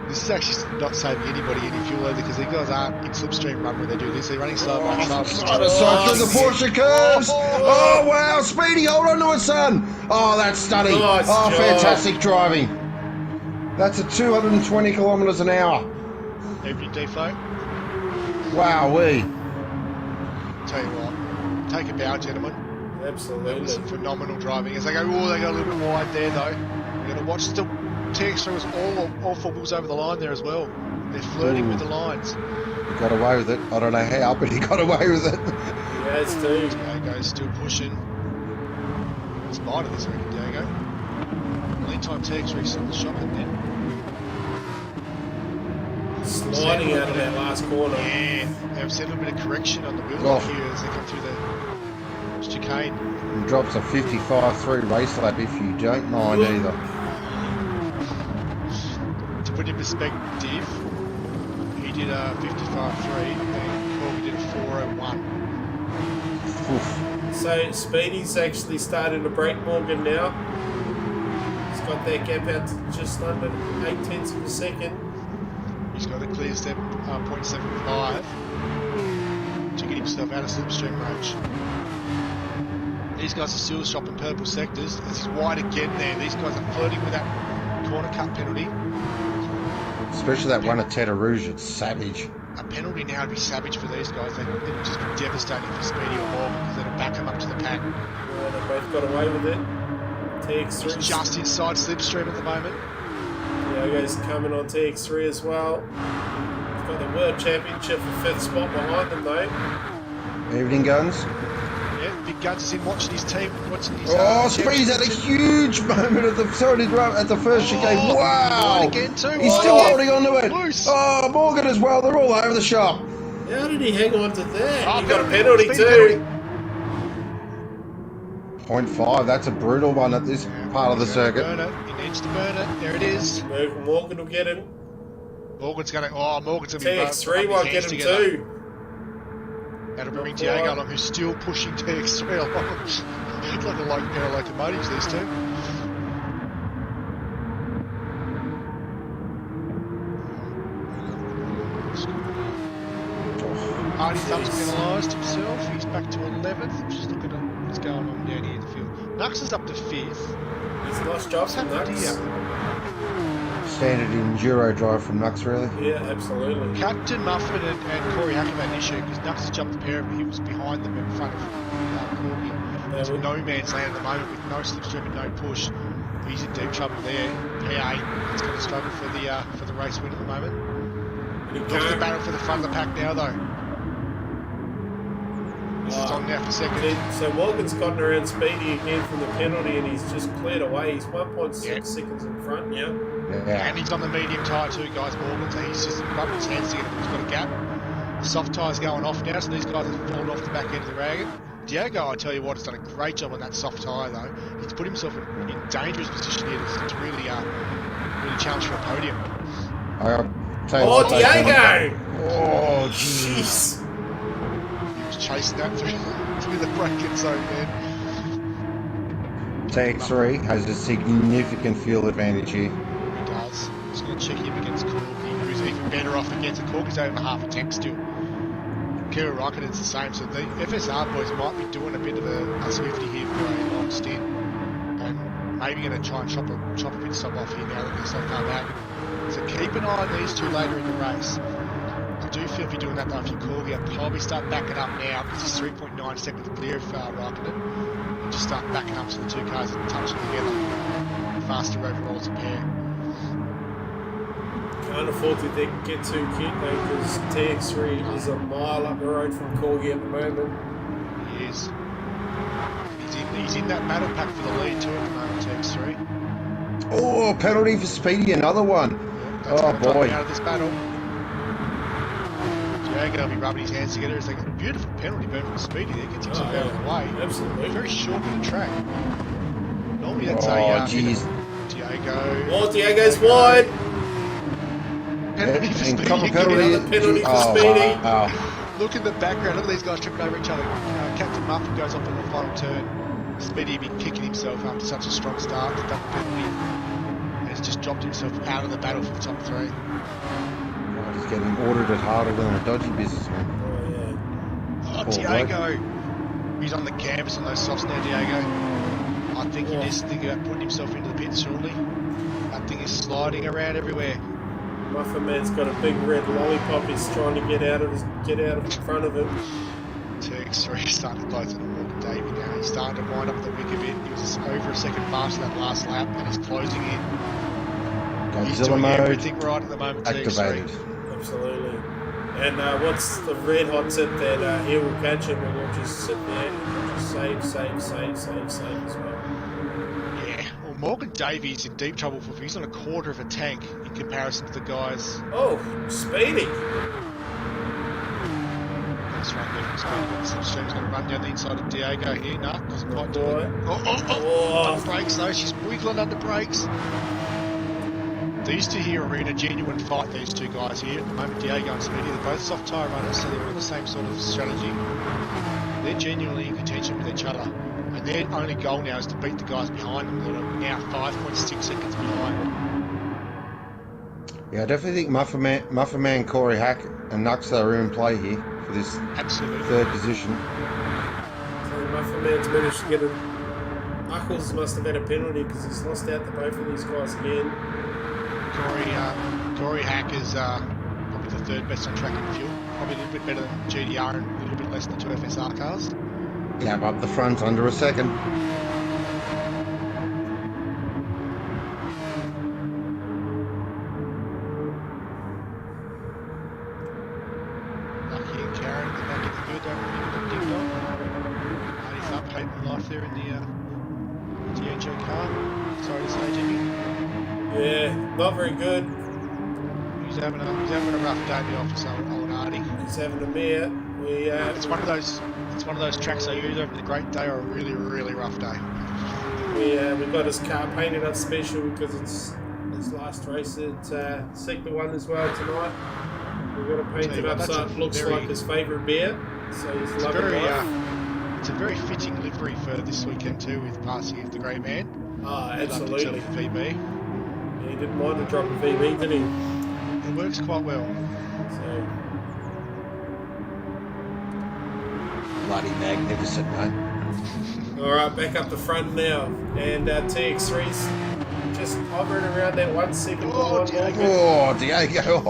This is actually not saving anybody any fuel either because these guys aren't in slipstream run when they do this. They're running side by side. Side to side through the Porsche curves. Oh wow, Speedy, hold on to it, son. Oh, that's stunning. Nice job. Fantastic driving. That's at 220 kilometres an hour. Every defo. Wow-wee. Tell you what, take a bow, gentlemen. Absolutely. That was some phenomenal driving. As they go, they got a little bit wide there though. We're going to watch still. TX3 was all four wheels over the line there as well. They're flirting with the lines. He got away with it. I don't know how, but he got away with it. Yeah, it's too. Diego's still pushing. It's light of this, I reckon, Diego. Meantime, TX3 still shopping then. Sliding out of that last corner. Yeah, they've seen a little bit of correction on the wheel lock here as they come through the chicane. He drops a 55.3 race lap if you don't mind either. To put in perspective, he did a 55.3 and Corby did a 4.01. Oof. So Speedy's actually starting to break Morgan now. He's got that gap out to just under 0.8 of a second. He's got a clear step 0.75 to get himself out of slipstream range. These guys are still shopping purple sectors. As he's wide again there, these guys are flirting with that corner cut penalty. Especially that one at Tete Rouge, it's savage. A penalty now would be savage for these guys. It'll just be devastating for Speedy or Morgan because it'll back them up to the pack. Yeah, they both got away with it. TX3 He's just inside slipstream at the moment. Diego's coming on TX3 as well. He's got the World Championship for 5th spot behind them though. Evening guns. Yeah, Big Guns is in watching his team. Speedy's had a huge moment at the first chicane. Wow! Again too. He's still holding on to it. Loose. Oh, Morgan as well. They're all over the shop. How did he hang on to that? Oh, He got a penalty speedy too. Point 0.5. That's a brutal one at this part of the He's gonna circuit. burn it. He needs to burn it. There it is. Morgan will get him. Morgan's gonna be TX3 rubbing might his get hands him together. too. That'll bring Diego along, who's still pushing TX3 along. It's like a pair of locomotives, these two. Hardy Thump's penalised himself. He's back to 11th. Just look at what's going on down here in the field. Nux is up to 5th. He's lost jobs from What's happened Nux. here? Standard enduro drive from Nux, really. Yeah, absolutely. Captain Muffin and Corey Hackett had an issue because Nux has jumped a pair of them. He was behind them in front of Corby. There's no man's land at the moment with no slipstream and no push. He's in deep trouble there. PA is going to struggle for the race win at the moment. Look at the battle for the front of the pack now, though. This is on now for second. So Morgan's gotten around Speedy again from the penalty, and he's just cleared away. He's 1.6 seconds in front now. Yeah. And he's on the medium tyre too, guys, Morgan, so he's just rubbing his hands together. He's got a gap. The soft tyre's going off now, so these guys have fallen off the back end of the wagon. Diego, I tell you what, has done a great job on that soft tyre, though. He's put himself in dangerous position here to really challenge for a podium. Oh, Diego! Oh, jeez. He was chasing that through the braking zone, man. TX3 has a significant fuel advantage here. He does. He's going to check him against Corky, who's even better off against it. Corky's over half a tank still. Kira Rockett's the same, so the FSR boys might be doing a bit of a Swifty here for a long stint, and maybe going to try and chop a bit stop off here now that they're so far back. So keep an eye on these two later in the race. I do feel if you're doing that though, if you're Corby, I'd probably start backing up now because he's 3.9 seconds clear of Rocket, and just start backing up so the two cars are touching together. Faster overall as a pair. Can't afford to get too cute though, because TX3 is a mile up the road from Corgi at the moment. He is. He's in that battle pack for the lead too at the moment, TX3. Oh, penalty for Speedy, another one. Yeah, oh boy. Out of this battle. Diego will be rubbing his hands together. It's like a beautiful penalty burn from Speedy there. Gets himself out of the way. Absolutely. Very short in the track. Normally that's jeez. Diego. Oh, Diego's wide. Penalty for Speedy. Another penalty for Speedy. Wow. Look in the background. Look at these guys tripping over each other. Captain Muffin goes off on the final turn. Speedy been kicking himself after such a strong start. The double penalty. And he's just dropped himself out of the battle for the top three. He's getting ordered it harder than a dodgy businessman. Oh, Diego. He's on the canvas on those softs now, Diego. I think he needs to think about putting himself into the pits shortly. That thing is sliding around everywhere. Muffin Man's got a big red lollipop. He's trying to get out of in front of him. TX3 starting to close in the walk, Davey now. He's starting to wind up the wick a bit. He was over a second faster that last lap, and he's closing in. He's doing everything right at the moment, activated. TX3. Absolutely. And once the red hot tip that he will catch him, and we'll just sit there and just save as well. Yeah. Well, Morgan Davies in deep trouble for he's on a quarter of a tank in comparison to the guys. Oh, Speedy. That's right, different speed. Slipstream's going to run down the inside of Diego here. No, doesn't quite do it. On brakes though, she's wiggling under brakes. These two here are in a genuine fight, these two guys here. At the moment, Diego and Speedy, they're both soft tyre runners, so they're on the same sort of strategy. They're genuinely in contention with each other. And their only goal now is to beat the guys behind them that are now 5.6 seconds behind. Yeah, I definitely think Muffin Man, Corey Hack, and Nux are in play here for this third position. So Muffin Man's managed to get a... Uckles must have had a penalty because he's lost out to both of these guys again. Corey Hack is probably the third best on track in fuel. Probably a little bit better than GDR and a little bit less than two FSR cars. Gap up the front under a second. Lucky and Karen back in the field, don't really get dinged on. Hardy's up hating life there in the DHO car. Sorry to say, Jimmy. Yeah, not very good. He's having a rough day in the office, old Hardy. He's having a mare. It's one of those tracks that you're either having a great day or a really, really rough day. We got his car painted up special because it's his last race at Sector 1 as well tonight. We've got to paint it up so it looks like his favourite beer. So he's loving life. It's a very fitting livery for this weekend too, with passing of the great man. Oh, absolutely. VB. Yeah, he didn't mind a drop of VB, did he? It works quite well. So. Bloody magnificent, mate. Alright, back up the front now. And TX3's just hovering around that 1 second behind Morgan. Oh, Diego.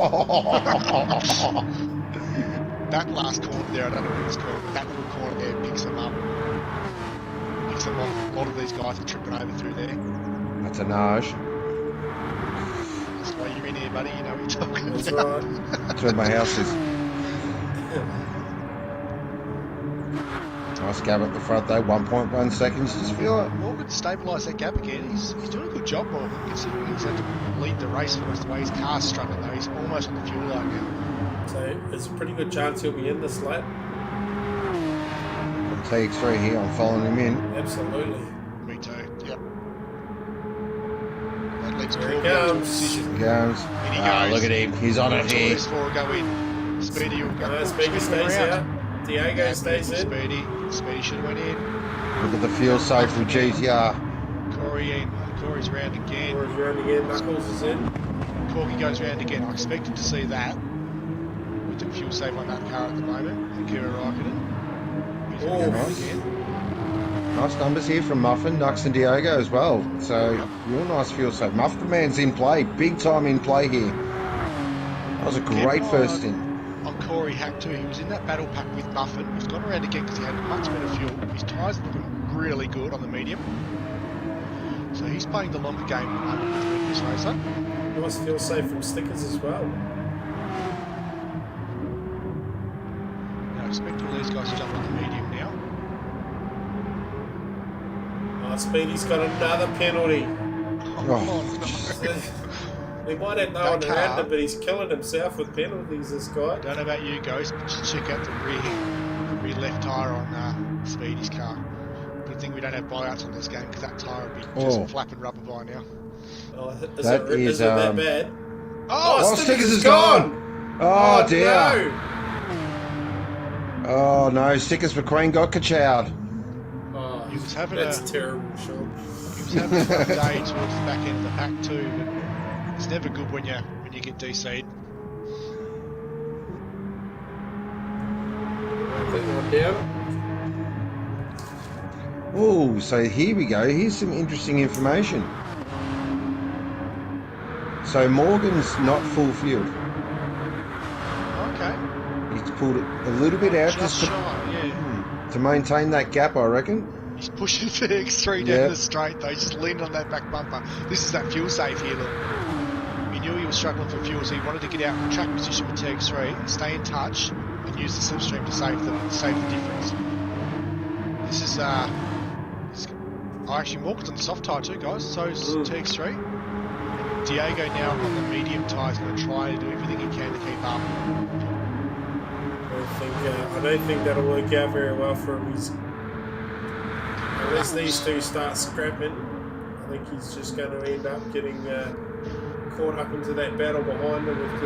That last corner there, I don't know what it's called, but that little corner there picks them up. Picks them up. A lot of these guys are tripping over through there. That's a nage. That's why you're in here, buddy. You know what you're talking That's about. right. That's where my house is. Nice gap at the front though, 1.1 seconds. Just feel it. Morgan stabilised that gap again. He's doing a good job, Morgan, considering he's had to lead the race for most of the way. His car's struggling though. He's almost on the fuel line now. So there's a pretty good chance he'll be in this lap. TX3 here, I'm following him in. Absolutely. Me too. Yep. That leads Here he Corby up to a comes. decision. He goes. In he Ah, goes. look at him. He's on it here. Race 4 will go in. Speedy will go. Speedy stays out. Diego stays in. Speedy should have went in. Look at the fuel safe with GTR. Corey in. Corey's round again. Corey's round again. Knuckles is in. Corky goes round again. I expected to see that with the fuel safe on that car at the moment. And Kira Raikkonen. He's going to go round again. Nice numbers here from Muffin, Nux and Diego as well. So, real nice fuel safe. Muffin man's in play. Big time in play here. That was a great first in. On Corey Hack too, he was in that battle pack with Muffin. He's gone around again because he had much better fuel. His tyres looking really good on the medium. So he's playing the longer game with this racer. Nice fuel safe from Stickers as well. Now I expect all these guys to jump on the medium now. Speedy's got another penalty. Oh, He might have no one around him, but he's killing himself with penalties, this guy. I don't know about you guys, but just check out the rear left tyre on Speedy's car. Good thing we don't have buyouts on this game because that tyre would be just flapping rubber by now. Oh, is That it is, that bad? Oh, Stickers is gone! Oh, dear. No. Oh, no. Stickers McQueen got kachowed. Oh, He was having that's terrible, Sean. He was having a rough day towards the back end of the pack too, but it's never good when you get DC'd. That one down. Oh, so here we go. Here's some interesting information. So Morgan's not full fuel. Okay. He's pulled it a little bit out Just just shy, yeah. to maintain that gap, I reckon. He's pushing the X3 down the straight though, just leaning on that back bumper. This is that fuel save here, look. He knew he was struggling for fuel, so he wanted to get out in track position with TX3, stay in touch, and use the slipstream to save the difference. This is actually Morgan's on the soft tyre too, guys, so is TX3. Diego now on the medium tyre is going to try to do everything he can to keep up. I don't think that'll work out very well for him. Unless these two start scrapping, I think he's just going to end up getting caught up into that battle behind him with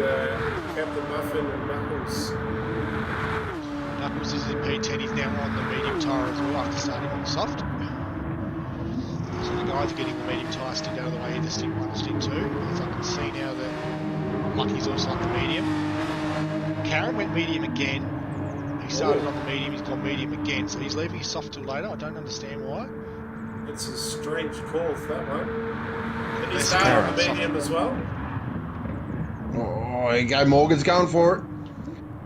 Captain Muffin and Knuckles. Knuckles is in P10, he's now on the medium tyre as well after starting on the soft. So the guys are getting the medium tyre stick out of the way, the stick 1 and stick 2. As I can see now that Lucky's also on the medium. Karen went medium again. He started on the medium, he's gone medium again, so he's leaving his soft till later. I don't understand why. It's a strange call for that one. Did he start on the medium as well? Oh, here you go. Morgan's going for it.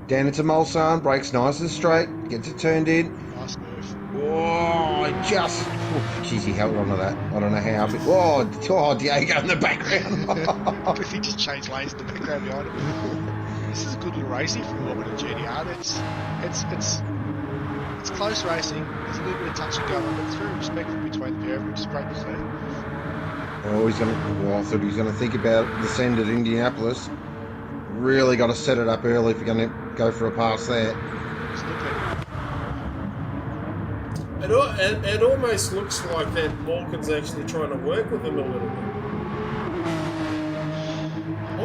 Down into Mulsanne, brakes nice and straight, gets it turned in. Nice move. Oh, jeez, he held on to that. I don't know how. But, Diego in the background. He just changed lanes in the background behind him. This is a good little racing from Morgan and GDR. It's close racing. There's a little bit of touch and go on, but it's very respectful between the pair of them, which is great to see. Oh, I thought he was going to think about the send at Indianapolis. Really got to set it up early if you're going to go for a pass there. It almost looks like that Morgan's actually trying to work with him a little bit.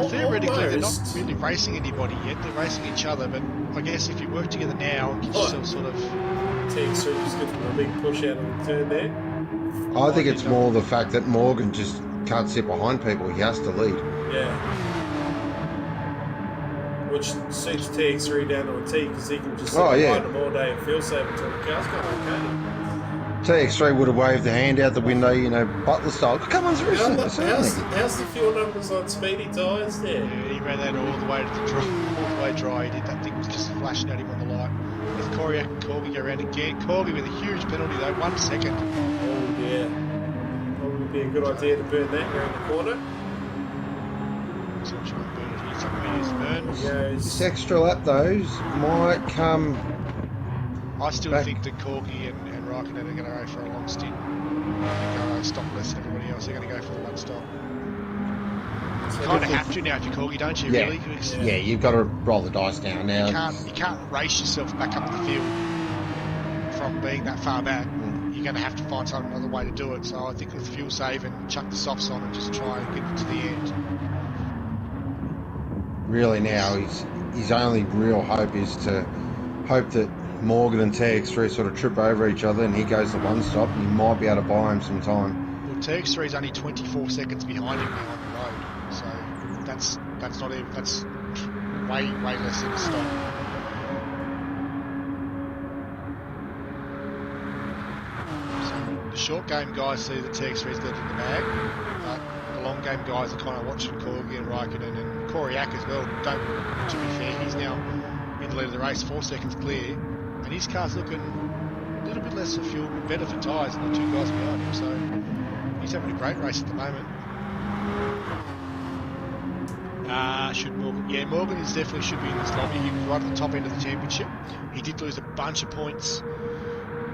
Theoretically, they're not really racing anybody yet. They're racing each other, but I guess if you work together now, it gives yourself sort of... TX3 just gives him a big push out of the turn there. I think it's more the fact that Morgan just can't sit behind people. He has to lead. Yeah. Which suits TX3 down to a T because he can just sit behind them all day and feel safe until the car's going okay. TX3 would have waved the hand out the window, you know, Butler style. Come on through, how's the fuel numbers on speedy tyres there? Yeah, he ran that all the way to the dry, all the way dry. He did that thing was just flashing at him on the light. With Corey and Corby go around again. Corby with a huge penalty though, 1 second. Oh yeah. Probably be a good idea to burn that around the corner. So I'm trying to burn it here. Somewhere use burn. This extra lap though might come. I still think that Corgi and Raikkonen are going to go for a long stint. They're going to stop less than everybody else. They're going to go for the one stop. You kind of have to now if you're Corgi, don't you? Yeah. Really? Yeah, you've got to roll the dice down now. You can't race yourself back up the field from being that far back. You're going to have to find another way to do it. So I think with fuel save and chuck the softs on and just try and get it to the end. Really now, his only real hope is to hope that Morgan and TX3 sort of trip over each other and he goes to one stop and he might be able to buy him some time. Well, TX3 is only 24 seconds behind him now on the road, so that's not even, that's way less than a stop. So the short game guys see that TX3's got it in the bag, but the long game guys are kind of watching Corgi and Raikkonen and Koryak as well. To be fair, he's now in the lead of the race, 4 seconds clear. And his car's looking a little bit less for fuel, but better for tyres than the two guys behind him. So he's having a great race at the moment. Morgan is definitely should be in this lobby. He was right at the top end of the championship. He did lose a bunch of points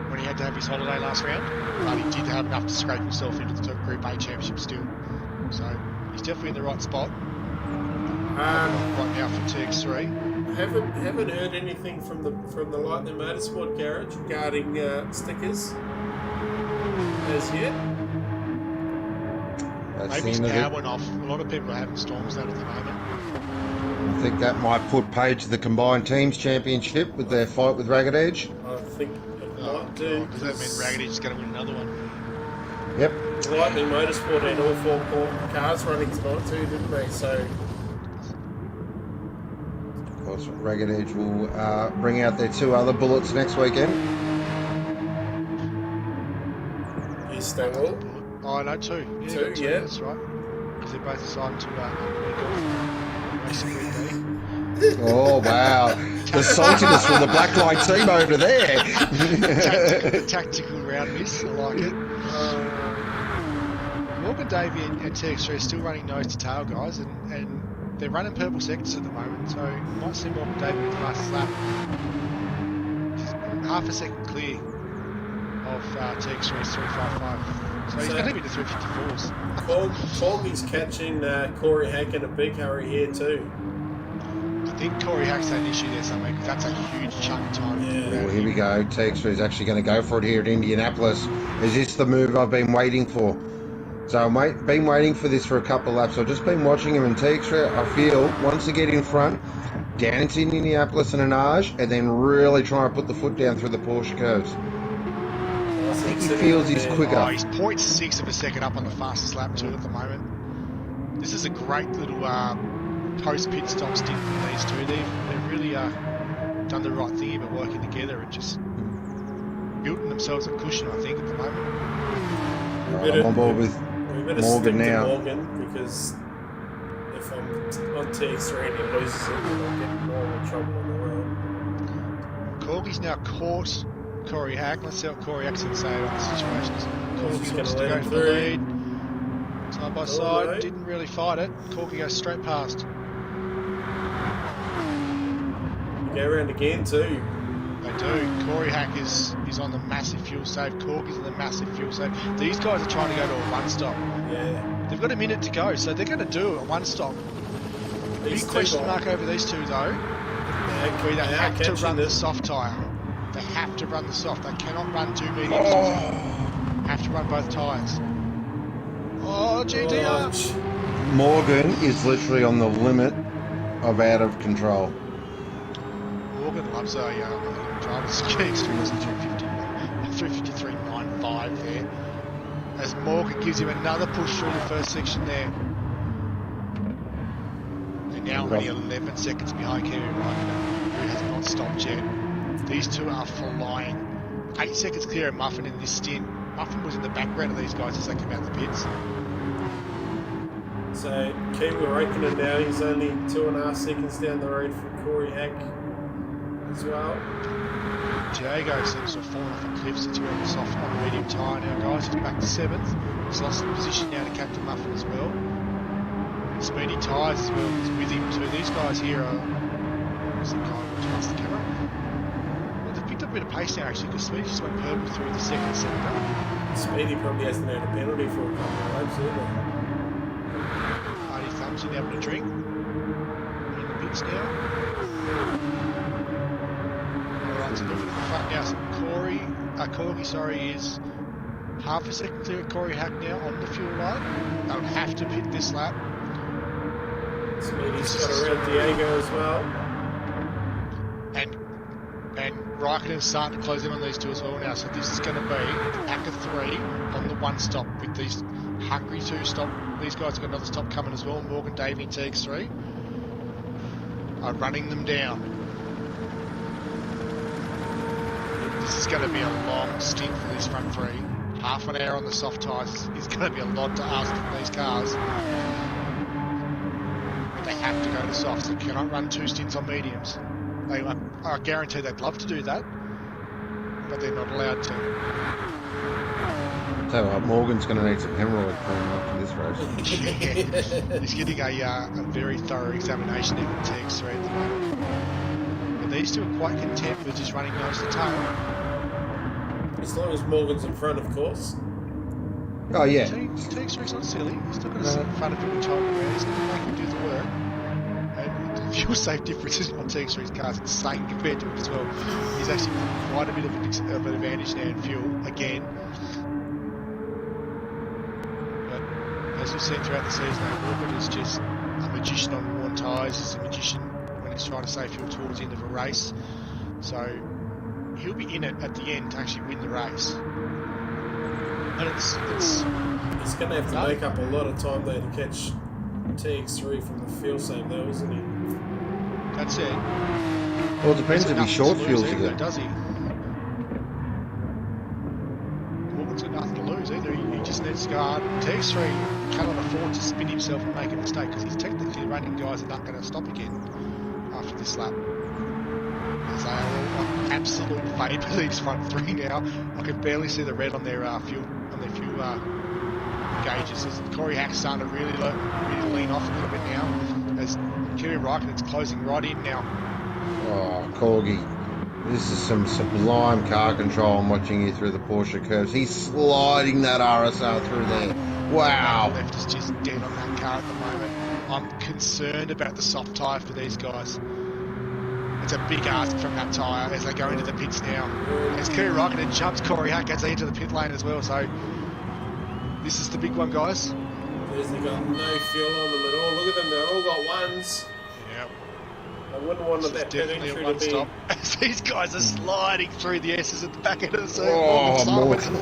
when he had to have his holiday last round, but he did have enough to scrape himself into the Group A championship still. So he's definitely in the right spot. Right now for TX3. Haven't heard anything from the Lightning Motorsport garage regarding stickers as yet. Maybe his power went off. A lot of people are having storms out at the moment. I think that might put Page to the Combined Teams Championship with their fight with Ragged Edge. I think it might do. Does that mean Ragged Edge is going to win another one? Yep. Lightning Motorsport had all 4 cars running tonight too, didn't they? So. Of course, Ragged Edge will bring out their 2 other bullets next weekend. Yes, they will. Oh, no, 2. Yeah, 2, yeah. That's right. Because they're both assigned to racing Group B. Oh, wow. The saltiness from the Black Light team over there. Tactical round miss. I like it. Morgan Davey and TX3 are still running nose to tail, guys, and they're running purple sectors at the moment, so you might see Morgan Davey with the fastest lap. Just half a second clear of TX3's 355. So he's going to be the 354s. Colby's catching Corey Hack in a big hurry here too. I think Corey Hack's had an issue there somewhere because that's a huge chunk of time. Yeah. Well, here we go. TX3 is actually going to go for it here at Indianapolis. Is this the move I've been waiting for? So I've been waiting for this for a couple of laps. I've just been watching him, and TX3, I feel, wants to get in front, down into Indianapolis and Anage, and then really try and put the foot down through the Porsche curves. I think he feels he's quicker. Oh, he's 0.6 of a second up on the fastest lap too at the moment. This is a great little post-pit stop stint for these two. They've really done the right thing about working together and just building themselves a cushion, I think, at the moment. Right, I'm on board with Morgan now. Morgan, because if I'm on TX3 and he loses it, I'll get more trouble on the road. Corgi's now caught Corey Hack. Let's see what Corey Hack's going to say about the situation. Corgi wants to go for the lead. Side by side, didn't really fight it. Corgi goes straight past. Go around again too. They do. Corey Hack is on the massive fuel save. Corgi's on the massive fuel save. These guys are trying to go to a one stop. Yeah. They've got a minute to go, so they're going to do a one stop. Big question mark over these two though. where they have to catching run the it. soft tyre. They have to run the soft. They cannot run two mediums. Have to run both tyres. Oh, GTR! Morgan is literally on the limit of out of control. Morgan loves a driver's experience of 353.95 there. As Morgan gives him another push through the first section there. They're now only 11 seconds behind Kerry Ryman, who has not stopped yet. These two are flying. 8 seconds clear of Muffin in this stint. Muffin was in the background of these guys as they come out the pits. So Kiwi Räikkönen now, he's only 2.5 seconds down the road from Corey Hack as well. Diego seems to have fallen off a cliff since we're on the soft on the medium tyre now, guys. He's back to 7th. He's lost the position now to Captain Muffin as well. Speedy tyres as well. He's with him too. These guys here are. Where's the guy watching past the camera? Well, they've picked up a bit of pace now actually because Speedy just went purple through the second sector. Speedy probably hasn't had a penalty for a couple of laps either. Hardy Thumbs in having a drink. In the pits now. Alright, so looking at the front now. So Corgi, is half a second clear at Corey Hack now on the fuel line. They'll have to pit this lap. Speedy's got around Diego as well. And Raikkonen and Sarthe to close in on these two as well now. So this is going to be a pack of 3 on the one stop with these hungry 2 stop. These guys have got another stop coming as well. Morgan, Davey and TX3 are running them down. This is going to be a long stint for these front 3. Half an hour on the soft tyres is going to be a lot to ask from these cars. But they have to go to softs. They cannot run 2 stints on mediums. They I guarantee they'd love to do that, but they're not allowed to. Tell you what, Morgan's going to need some hemorrhoid cream after this race. Yeah. He's getting a very thorough examination there from TX3 at the moment. But these two are quite content with just running nose to tail. As long as Morgan's in front, of course. Oh, yeah. TX3's not silly. He's not going to sit in front of him and talk around. He's going to make him do the work. And the fuel safe differences on TX3's cars insane compared to it as well. He's actually quite a bit of an advantage now in fuel again. But as we've seen throughout the season, Morgan is just a magician on worn tyres. He's a magician when he's trying to save fuel towards the end of a race. So he'll be in it at the end to actually win the race. And it's he's going to have to make up a lot of time though to catch TX3 from the fuel save though, isn't he? That's it. Well, it depends if he's short fuels either, again. does he? Morgan's got nothing to lose either. He just needs to go hard. TX3 cannot afford to spin himself and make a mistake because he's technically running guys that aren't going to stop again after this lap. As they are all on absolute vapour, these front 3 now. I can barely see the red on their fuel gauges. As Corey Hack's starting to really lean off a little bit now. As Kimi Räikkönen's closing right in now. Oh, Corgi. This is some sublime car control I'm watching you through the Porsche curves. He's sliding that RSR through there. Wow. Left is just dead on that car at the moment. I'm concerned about the soft tyre for these guys. It's a big ask from that tyre as they go into the pits now. As Kimi Räikkönen jumps Corey Hack as they enter the pit lane as well. So this is the big one, guys. They got no fuel on them at all. Look at them, they've all got ones. Yep. I wouldn't want that Definitely entry a one to be. stop. As these guys are sliding through the S's at the back end of the circle. Oh, Morgan.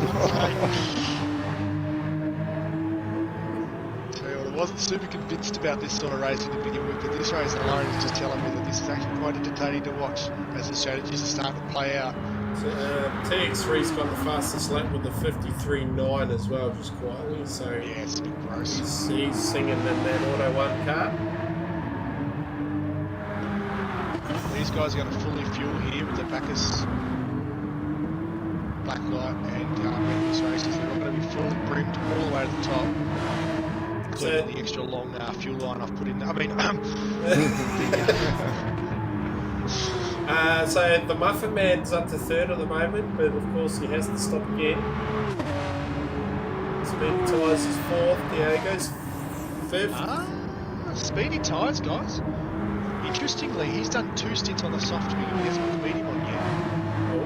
I wasn't super convinced about this sort of racing to begin with, but this race alone is just telling me that this is actually quite entertaining to watch as the strategies are starting to play out. So, TX3's got the fastest lap with the 53.9 as well, just quietly. So Yeah, it's a bit gross. he's singing in that Auto 1 car. These guys are going to fully fuel here with the Bacchus Black Light and Memphis races. They're not going to be fully brimmed all the way to the top. Including the extra long fuel line I've put in. I mean, So the Muffin Man's up to 3rd at the moment, but of course he has to stop again. Speedy Tyres is 4th, Diego's 5th. speedy tyres, guys. Interestingly, he's done 2 stints on the soft medium. He hasn't put the medium on yet.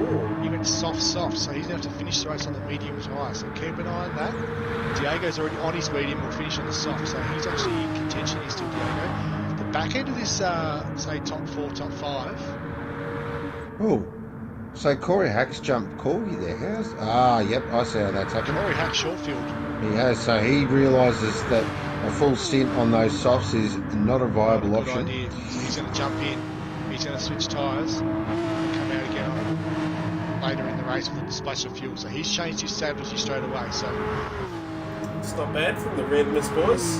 Oh. He went soft, so he's going to have to finish the race on the medium tyre. So keep an eye on that. Diego's already on his medium, will finish on the soft, so he's actually in contention. He's still Diego. The back end of this, say, top 4, top 5. Oh, so Corey Hack's jumped Corgi there. Yep, I see how that's happened. Corey Hack short field. He has, so he realises that a full stint on those softs is not a viable Good option. idea. So he's going to jump in, he's going to switch tyres, and come out again on later in the race with a splash of fuel. So he's changed his strategy straight away. So It's not bad from the Redness boys.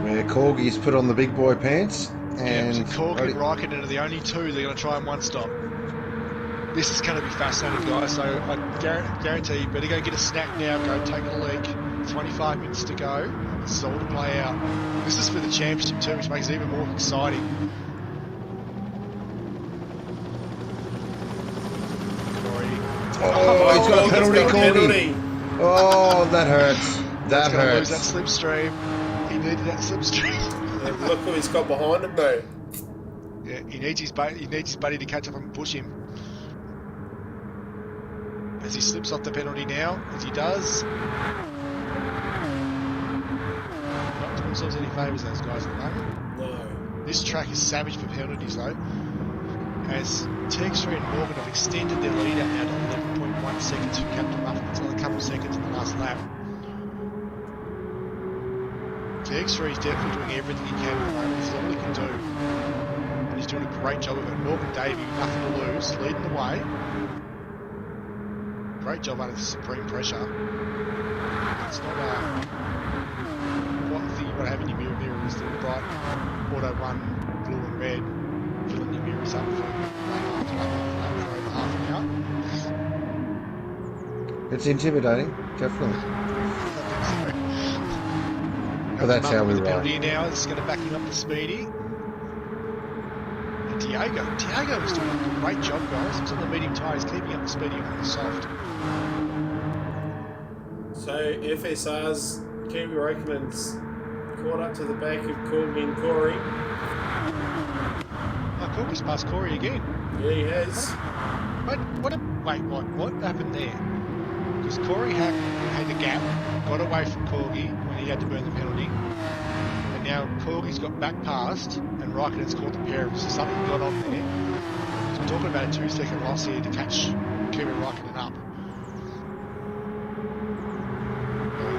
Where Corgi's put on the big boy pants. And yeah, so Korg and Raikkonen are the only 2 they're going to try and one stop. This is going to be fascinating, guys. So I guarantee you better go get a snack now, go take a leak. 25 minutes to go. This is all to play out. This is for the championship too, which makes it even more exciting. Corey. Oh, he's got a penalty, Corgi. Oh, that hurts. That hurts. Lose that slipstream. He needed that slipstream. Look who he's got behind him though. Yeah, he needs his buddy to catch up and push him. As he slips off the penalty now, as he does. Not doing themselves any favours, those guys at the moment. No. This track is savage for penalties though. As TX3 and Morgan have extended their lead out now to 11.1 seconds from Captain Muffin. It's only a couple of seconds in the last lap. TX3 is definitely doing everything he can at the moment. This is all he can do. And he's doing a great job of it. Morgan Davey, nothing to lose, leading the way. Great job under supreme pressure. It's not one thing you want to have in your mirror is the bright auto 1 blue and red filling your mirrors up for over half an hour. It's intimidating, definitely. But that's how we roll. Penalty now is going to back him up to Speedy. And Diego was doing a great job, guys. He's on the medium tyres, keeping up the Speedy on the soft. So FSR's Kiwi Raikkonen's caught up to the back of Corgi and Corey. Oh, Corey's past Corey again. Yeah, he has. What happened there? Because Corey had a gap, got away from Corgi when he had to burn the penalty, and now Corgi's got back past, and Raikkonen's caught the pair of them. So something got on there. So we're talking about a 2-second loss here to catch Kiwi Raikkonen up.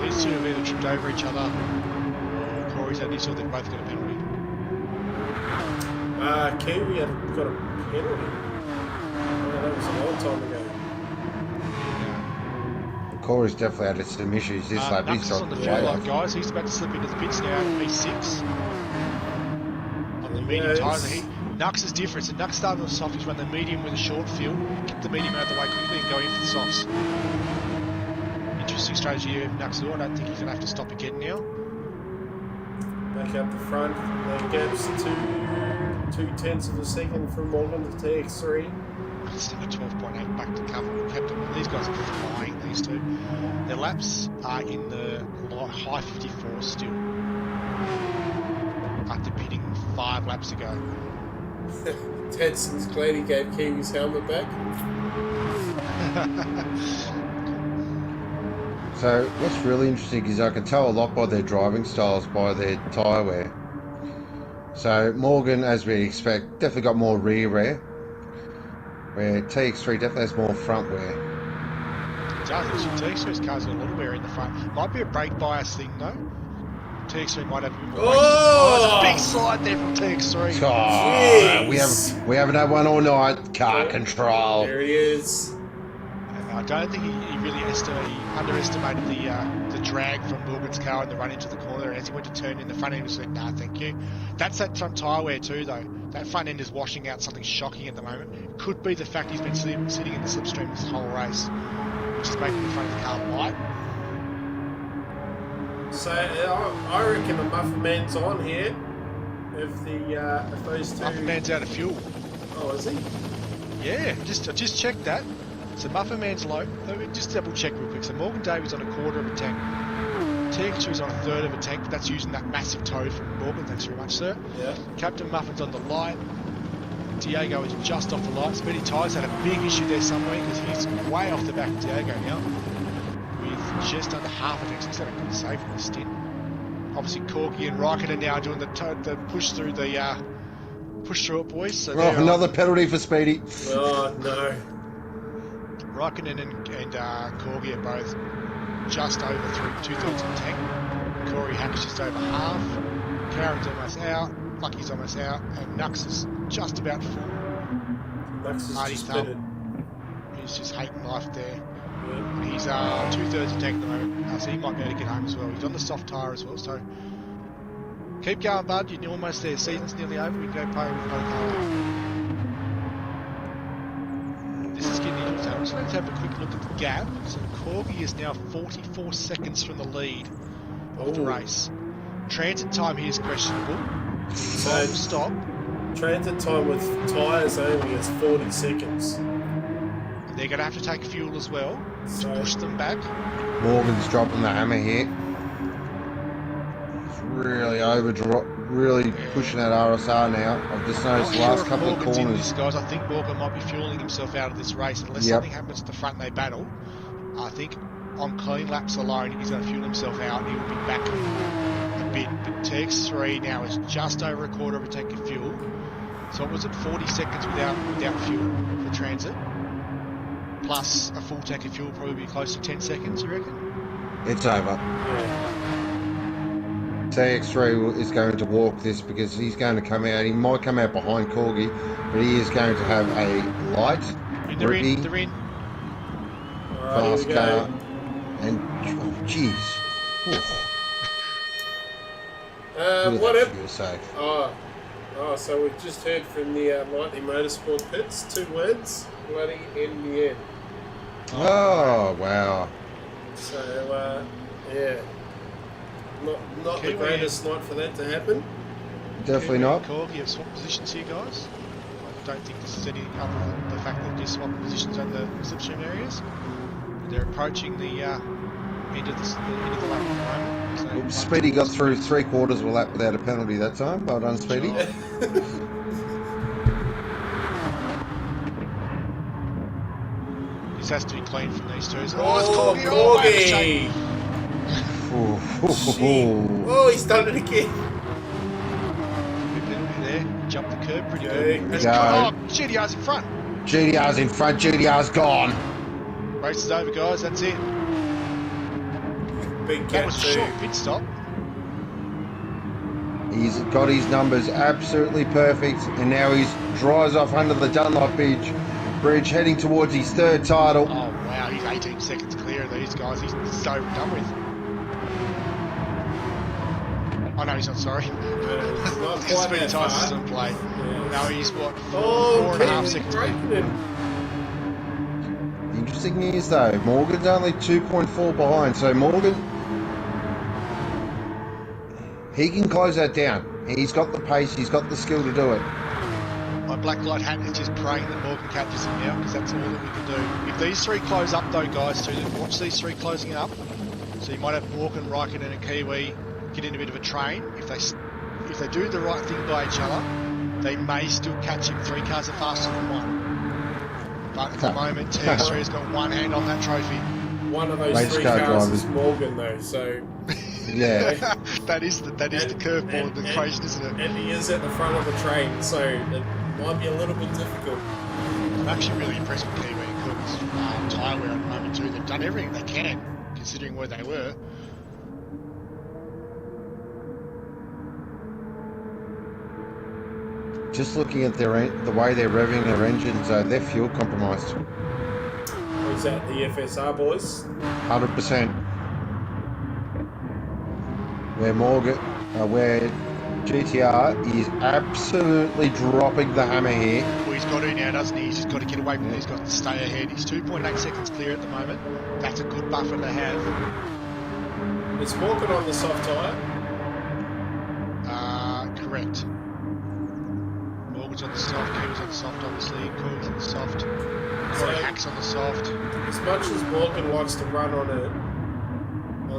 These two have either tripped over each other, or Corey's had these, or they've both got a penalty. Kiwi had got a penalty. Oh, that was a long time ago. Corey's definitely had some issues this lap. Nux is on the fuel line, guys. He's about to slip into the pits now at P6. On the medium tyres. Nux is different. So Nux started on the softies, run the medium with a short field, keep the medium out of the way quickly and go in for the softs. Interesting strategy here of Nux. I don't think he's going to have to stop again now. Back up the front. The gap's 2/10 of a second from Morgan to TX3. Still got 12.8 back to cover. Captain, these guys are flying, these two. Their laps are in the high 54 still. After pitting 5 laps ago. Tedson's glad he gave Kiwi's helmet back. So what's really interesting is I can tell a lot by their driving styles, by their tyre wear. So Morgan, as we expect, definitely got more rear wear, where TX3 definitely has more front wear. It does, actually. TX3's car's got a lot of wear in the front. Might be a brake bias thing though. TX3 might have a bit more. Oh, there's a big slide there from TX3. Oh, we haven't had one all night. Car control. There he is. I don't think he really underestimated the drag from Morgan's car in the run into the corner. As he went to turn in, the front end was like, nah, thank you. That's that front tyre wear too, though. That front end is washing out something shocking at the moment. Could be the fact he's been sitting in the slipstream this whole race, which is making the front of the car light. So I reckon the Muffin Man's on here. If those two. Muffin Man's out of fuel. Oh, is he? Yeah, I just checked that. So Muffin Man's low. Let me just double check real quick. So Morgan Davies on a quarter of a tank. Texture is on a third of a tank, but that's using that massive toe from Morgan. Thanks very much, sir. Yeah. Captain Muffin's on the light. Diego is just off the light. Speedy Tyres had a big issue there somewhere because he's way off the back of Diego now. With just under half a tank. So he's had a good save in this stint. Obviously, Corky and Raikkonen now doing the push through the push through it, boys. So another penalty for Speedy. Oh, no. Raikkonen and Corgi are both just over two-thirds of the tank. Corey Hack's just over half. Karen's almost out. Lucky's almost out. And Nux is just about full. Nux is just pitted. He's just hating life there. Yeah. He's two-thirds of the tank at the moment. So he might be able to get home as well. He's on the soft tyre as well. So keep going, bud. You're almost there. Season's nearly over. We can go play with both. This is getting interesting. I'm just going to have a quick look at the gap. So Corgi is now 44 seconds from the lead of the race. Transit time here is questionable. So Stop. Transit time with tyres only is 40 seconds. And they're going to have to take fuel as well to push them back. Morgan's dropping the hammer here. He's really pushing that RSR now. I've just noticed the last couple of corners. In this, guys. I think Morgan might be fueling himself out of this race unless something happens at the front and they battle. I think on clean laps alone he's going to fuel himself out and he will be back a bit. But TX3 now is just over a quarter of a tank of fuel. So what was it, 40 seconds without fuel for transit? Plus a full tank of fuel, probably be close to 10 seconds, you reckon? It's over. Yeah. TX3 is going to walk this because he's going to come out. He might come out behind Corgi, but he is going to have a light, They're in. fast car, and jeez. What happened? So we've just heard from the Lightning Motorsport pits. 2 words, bloody NBN. Oh, wow. So, yeah. Not the greatest night for that to happen. Definitely not. Corgi have swapped positions here, guys. I don't think this is any other than the fact that they swapped positions on the slipstream areas. But they're approaching the end of the lap at the moment. So Speedy got through 3/4 of a lap without a penalty that time. Well done, Speedy. This has to be clean from these two. Oh, it's Corgi! Oh, Corgi! Oh, he's done it again. Good penalty there. Jumped the curb pretty Okay. good. Go. GDR's in front. GDR's in front. GDR's gone. Race is over, guys. That's it. Big That cat was a too. short pit stop. He's got his numbers absolutely perfect, and now he drives off under the Dunlop bridge, heading towards his 3rd title. Oh wow, he's 18 seconds clear of these guys. He's so done with. Oh no, he's not, sorry. It's not His quite speed that times far. doesn't play. Yeah. No, he's what? Oh, 4.5 seconds. Raikkonen. Interesting is though, Morgan's only 2.4 behind, so Morgan, he can close that down. He's got the pace, he's got the skill to do it. My black light hat is just praying that Morgan catches him now, because that's all that we can do. If these 3 close up though, guys, too, watch these 3 closing up. So you might have Morgan, Raikkonen and Kiwi get in a bit of a train. If they do the right thing by each other, they may still catch him. 3 cars are faster than 1. But at the moment, TX3 has got one hand on that trophy. One of those Race 3 car cars drivers. is Morgan though, so Yeah. that is the curveball of the equation, isn't it? and he is at the front of the train, so it might be a little bit difficult. I'm actually really impressed with Kiwi and Cook's tyre wear at the moment too. They've done everything they can, considering where they were. Just looking at the way they're revving their engines, they're fuel compromised. Is that the FSR boys? 100%. Where GTR is absolutely dropping the hammer here. Well, he's got to now, doesn't he? He's just got to get away from these guys and stay ahead. He's 2.8 seconds clear at the moment. That's a good buffer to have. Is Morgan on the soft tyre? Correct. Morgan's on the soft, Kiwi's on the soft, obviously. Corey's on the soft. Corey Hack's on the soft. As much as Morgan likes to run on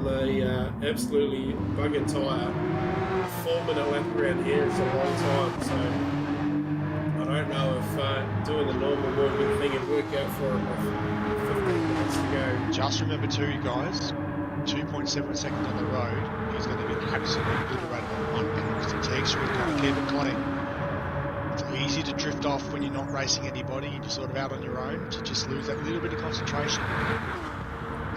the absolutely bugger tyre. 4-minute lap around here is a long time, so I don't know if doing the normal Morgan thing would work out for him with 15 minutes to go. Just remember too, guys, 2.7 seconds on the road, he's going to be absolutely obliterated on one penalty to takes you, got to keep it clean. It's easy to drift off when you're not racing anybody and you're sort of out on your own, to just lose that little bit of concentration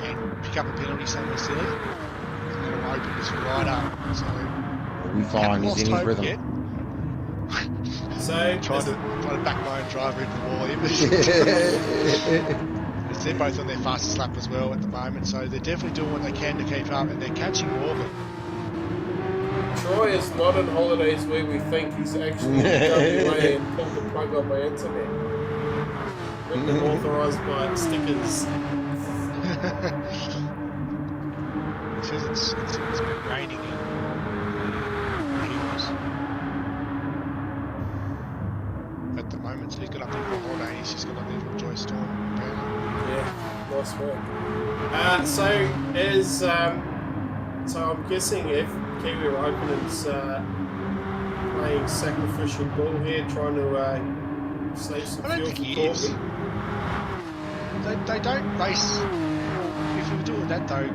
and pick up a penalty somewhere silly, and it'll open this right up. So We'll be fine, he's in his rhythm. Yet. So, Trying to back my own driver into the wall here. They're both on their fastest lap as well at the moment, so they're definitely doing what they can to keep up, and they're catching Morgan. Troy is not on holidays where we think he's actually in WA and pulled the plug on my internet. We've been authorised by stickers. It says it's been raining in Hills at the moment, so he's got up there for a holiday. He's just got up there to enjoy a storm. Yeah, nice work. So I'm guessing if Kiwi Raikkonen's playing sacrificial ball here, trying to save some I don't fuel think he for is. Corby. They don't race. If we were doing that though,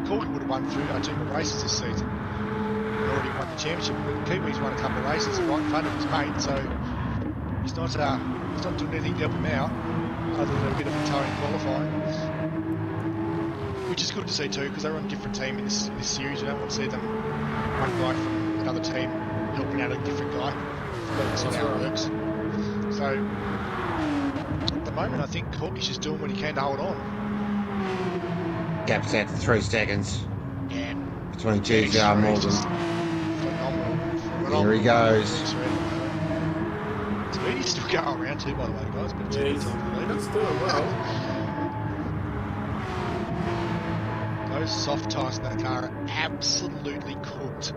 Corby would have won 2 more races this season and already won the championship. But Kiwi's won a couple of races right in front of his mate, so he's not doing anything to help him out other than a bit of a toe in qualifying. Which is good to see too, because they're on a different team in this series. You don't want to see them one guy from another team helping out a different guy. That's not how it works. So at the moment, I think Corky's just doing what he can to hold on. Gap's out to 3 seconds. Yeah. Between GGR and Morgan. Phenomenal. Here he goes. Speedy's still going around too, by the way, guys. But Yeah, he's doing well. Those soft tyres in that car are absolutely cooked.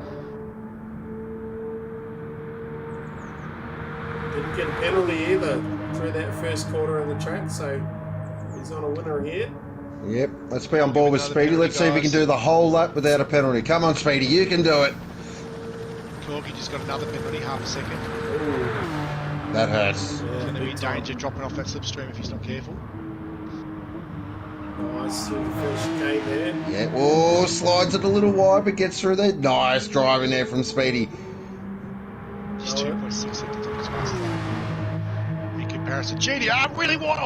Didn't get a penalty either through that first quarter of the track, so he's on a winner here. Yep, let's be on board with Speedy. Let's see if we can do the whole lap without a penalty. Come on, Speedy, you can do it. Corky just got another penalty, half a second. Ooh. That hurts. He's going to be in danger dropping off that slipstream if he's not careful. Nice through the first chicane there. Yeah, oh, slides it a little wide, but gets through there. Nice driving there from Speedy. Just 2.6 seconds off his fastest lap. In comparison, GDR really what?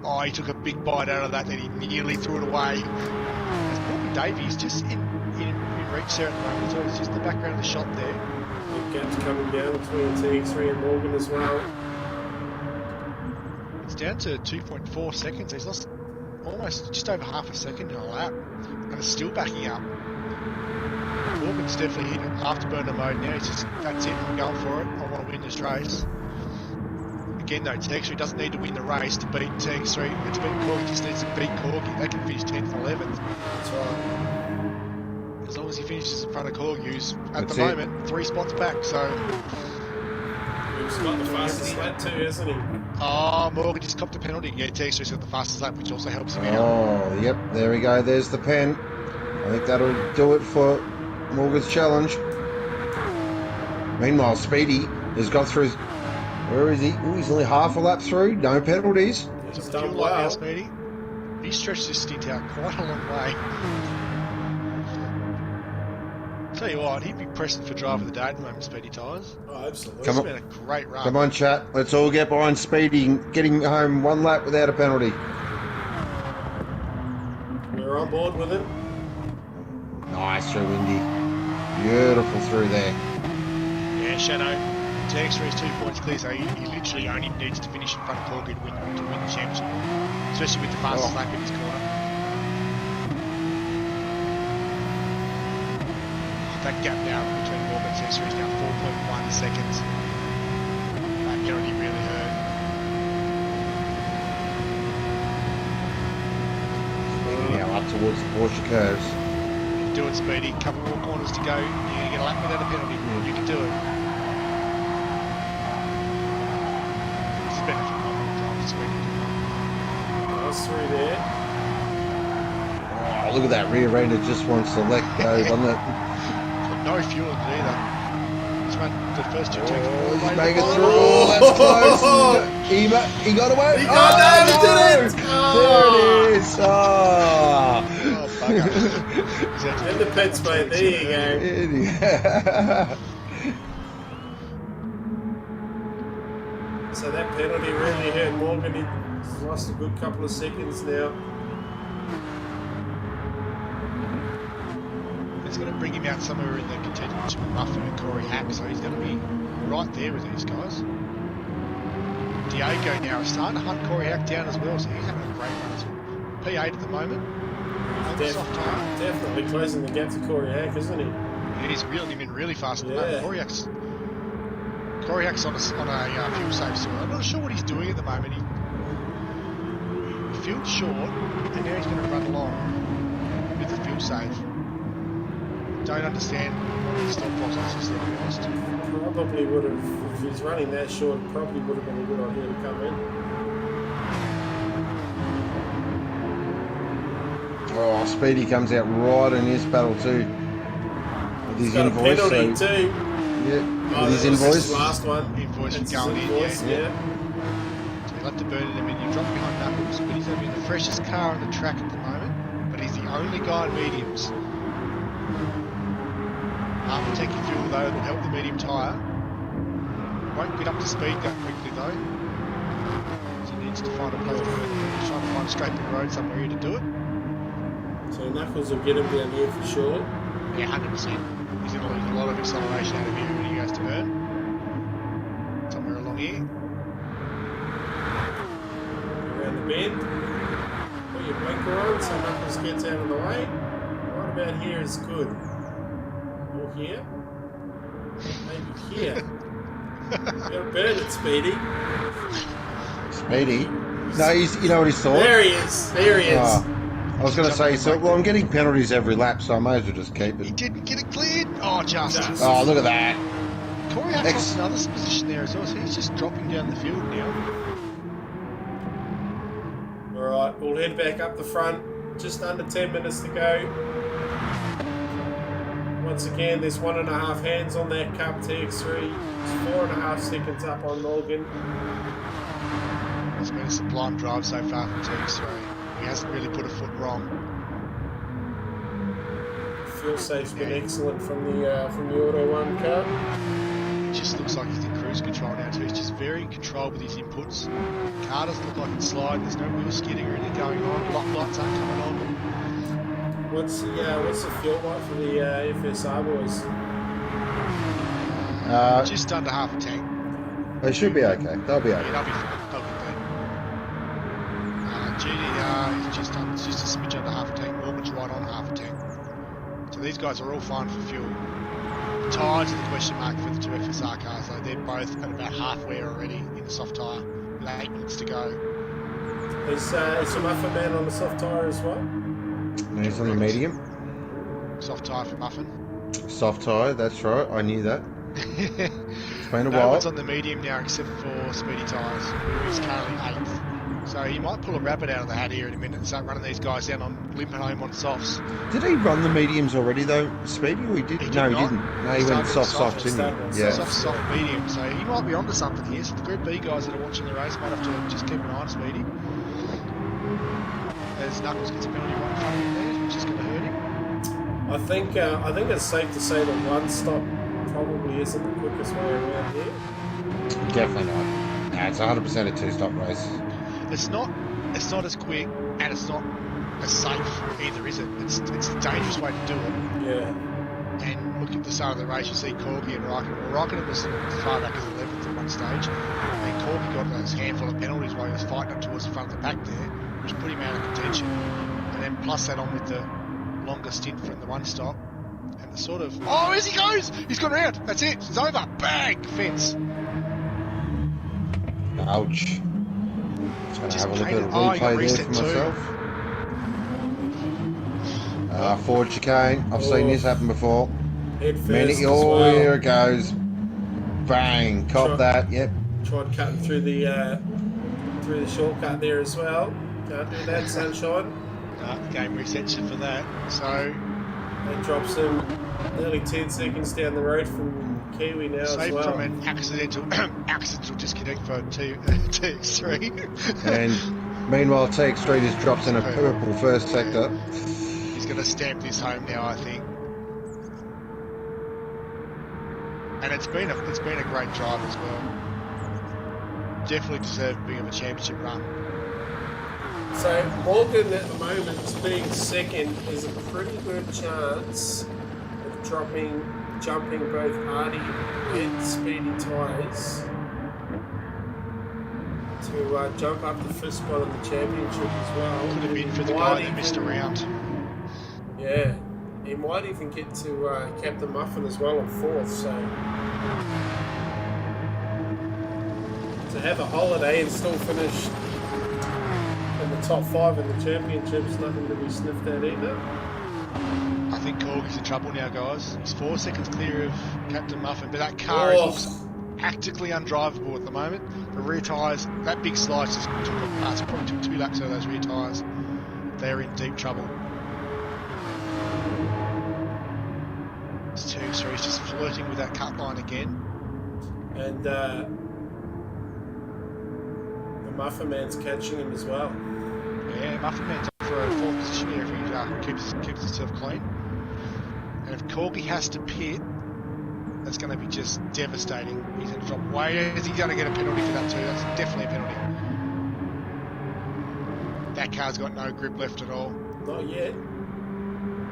Oh, he took a big bite out of that, then he nearly threw it away. As Morgan Davies just in reach there at the moment, so it's just the background of the shot there. Big gap's coming down between TX3 and Morgan as well. It's down to 2.4 seconds. He's lost almost just over half a second in a lap, and it's still backing up. Morgan's definitely in afterburner mode now. He's just, that's it, I'm going for it. I want to win this race. Again though, TX3 doesn't need to win the race to beat TX3. To beat Corky, just needs to beat Corky. They can finish 10th and 11th. That's right. As long as he finishes in front of Corky, who's at That's the it. moment 3 spots back. So, He's got the fastest lap too, hasn't he? Morgan just copped a penalty. Yeah, TX3's got the fastest lap, which also helps him out. Oh, yep, there we go. There's the pen. I think that'll do it for Morgan's challenge. Meanwhile, Speedy has got through. Where is he? Oh, he's only half a lap through. No penalties. He's So done feel like now, well. Speedy. He stretched his stint out quite a long way. Tell you what, he'd be pressing for driver of the day at the moment, Speedy Tyres. Oh, absolutely. Come It's on. been a great run. Come on, chat. Let's all get behind Speedy and get him home 1 lap without a penalty. We're on board with him. Nice through Indy. Beautiful through there. Yeah, Shadow. TX3 is 2 points clear, so he literally only needs to finish in front of Corky to win the championship. Especially with the fastest lap in his corner. That gap now between Morgan and TX3 is now 4.1 seconds. That penalty really hurt. Speedy now up towards the Porsche curves. Do it, Speedy. Couple more corners to go. You're going to get a lap without a penalty. You can do it. This has been a phenomenal drive, Speedy. Nice through there. Oh, look at that rear end. It just wants to let go, doesn't it? Got no fuel in it either. He's run the first 2 tanks. Oh, he's making through. Oh, that's close. He got away. He got down, he did it! There it is. Oh. Oh, bugger. In the pits, mate. There you go. So that penalty really hurt Morgan. He's lost a good couple of seconds now. It's going to bring him out somewhere in the contention with Muffin and Corey Hack, so he's going to be right there with these guys. Diego now is starting to hunt Corey Hack down as well, so he's having a great run as well. P8 at the moment. Soft tire. Definitely closing the gap to Corey Hack, isn't he? He's reeling him in really fast at the moment. Corey Hack's on a fuel save soil. I'm not sure what he's doing at the moment. He fueled short, and now he's going to run along with the fuel save. Don't understand what the stop process is there, to be honest. Probably would have, if he's running that short, probably would have been a good idea to come in. Oh, Speedy comes out right in this battle too. With his Got invoice. a penalty too. Yeah, with his invoice. This last one. Invoice It's going his in, invoice, yeah. So you'll have to burn him in. You drop behind Knuckles, but he's going to be the freshest car on the track at the moment. But he's the only guy in mediums. After taking fuel though, it'll help the medium tyre. Won't get up to speed that quickly though. So he needs to find a place to burn. He's trying to find a straight road somewhere here to do it. So Knuckles will get him down here for sure. Yeah, 100%. He's going to lose a lot of acceleration out of here when he goes to burn. Somewhere along here. Around the bend. Put your blinker on so Knuckles gets out of the way. Right about here is good. Or here. Maybe here. You gotta burn it, Speedy. Speedy? No, you know what he thought? There he is. There he is. Oh, I was going to say, so well, I'm getting penalties every lap, so I may as well just keep He it. didn't get it cleared. Oh, just. Oh, look at that. Corey Hack's lost another position there as well, so he's just dropping down the field now. Alright, we'll head back up the front. Just under 10 minutes to go. Once again, there's 1.5 hands on that Cup TX3. It's 4.5 seconds up on Morgan. It's been a sublime drive so far from TX3. He hasn't really put a foot wrong. Fuel safe's been excellent from the Auto 1 car. It just looks like he's in cruise control now too. He's just very in control with his inputs. Car doesn't look like it's sliding. There's no wheel skidding or anything going on. Lock lights aren't coming on. What's the fuel like for the FSR boys? Just under half a tank. They should be okay. They'll be Yeah, okay. they'll be fine. They'll be good. GDR is just a smidge under half a tank. Morgan's right on half a tank. So these guys are all fine for fuel. The tyres are the question mark for the two FSR cars though. They're both at about halfway already in the soft tyre. With 8 minutes to go. Is the Muffin Man on the soft tyre as well? And he's on the medium. Soft tyre for Muffin. Soft tyre, that's right. I knew that. It's been a No while. one's on the medium now except for Speedy Tyres, who is currently 8th. So he might pull a rabbit out of the hat here in a minute and start running these guys down on limping home on softs. Did he run the mediums already though, Speedy? Or he did? He did No, he not. didn't. No, he He went started soft, soft, didn't he? Yeah. Soft medium. So he might be onto something here. So the Group B guys that are watching the race might have to just keep an eye on Speedy. As Knuckles gets a penalty right in front of him there, which is going to hurt him. I think it's safe to say that one stop probably isn't the quickest way around here. Definitely not. Nah, it's 100% a two-stop race. It's not as quick and it's not as safe either, is it? It's a dangerous way to do it. Yeah. And look at the start of the race, you see Corky and Raikkonen. Well, Raikkonen was as far back as 11th at one stage, and Corky got those handful of penalties while he was fighting up towards the front of the pack there, which put him out of contention. And then plus that on with the longer stint from the one stop, and the sort of... Oh, as he goes! He's gone round! That's it! It's over! Bang! Fence! Ouch. Just Just have a look at painted- the oh, he got replay there reset for too. myself. Forward chicane. I've seen this happen before. Head first Many, as oh, well. here it goes. Bang. Cop Sure. that. Yep. Tried cutting through the shortcut there as well. Can't do that, sunshine. The game resets you for that. So That drops him nearly 10 seconds down the road from Kiwi now as safe well. from an accidental disconnect for TX3. And meanwhile, TX3 just drops in a purple first sector. He's going to stamp this home now, I think. And it's been a great drive as well. Definitely deserved a bit of a championship run. So Morgan at the moment, being second, is a pretty good chance of jumping both Artie and Speedy Tyres to jump up the first spot in the championship as well. Could have been for the guy that missed a round. Yeah, he might even get to Captain Muffin as well on fourth. So to have a holiday and still finish in the top 5 in the championship's nothing to be sniffed at either. I think Corgie's in trouble now, guys. He's 4 seconds clear of Captain Muffin, but that car looks practically undrivable at the moment. The rear tyres, that big slice just probably took 2 laps out of those rear tyres. They're in deep trouble. It's 2-3, he's just flirting with that cut line again. And the Muffin Man's catching him as well. Yeah, Muffin Man's up for a 4th position here if he keeps himself clean. And if Corgi has to pit, that's going to be just devastating. He's going to drop way. Is he going to get a penalty for that too? That's definitely a penalty. That car's got no grip left at all. Not yet. I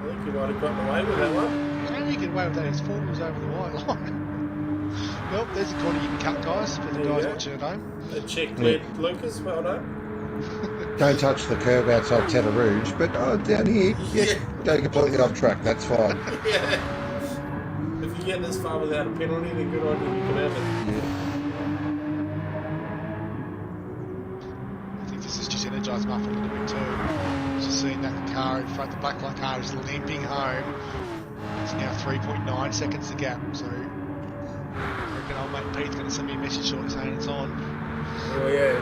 think he might have gotten away with that one. I don't think he can away with that. His fork was over the white line. Well, there's a corner you can cut, guys, for the guys watching at home. A check cleared, Lucas. Well done. Don't touch the curb outside Teta Rouge, but down here, go completely off track. That's fine. Yeah. If you get this far without a penalty, then good on you. You can have it. I think this has just energised Muffin a little bit too. Just seeing that car in front, the black light car is limping home. It's now 3.9 seconds the gap, so I reckon old mate Pete's going to send me a message shortly saying it's on. Oh yeah.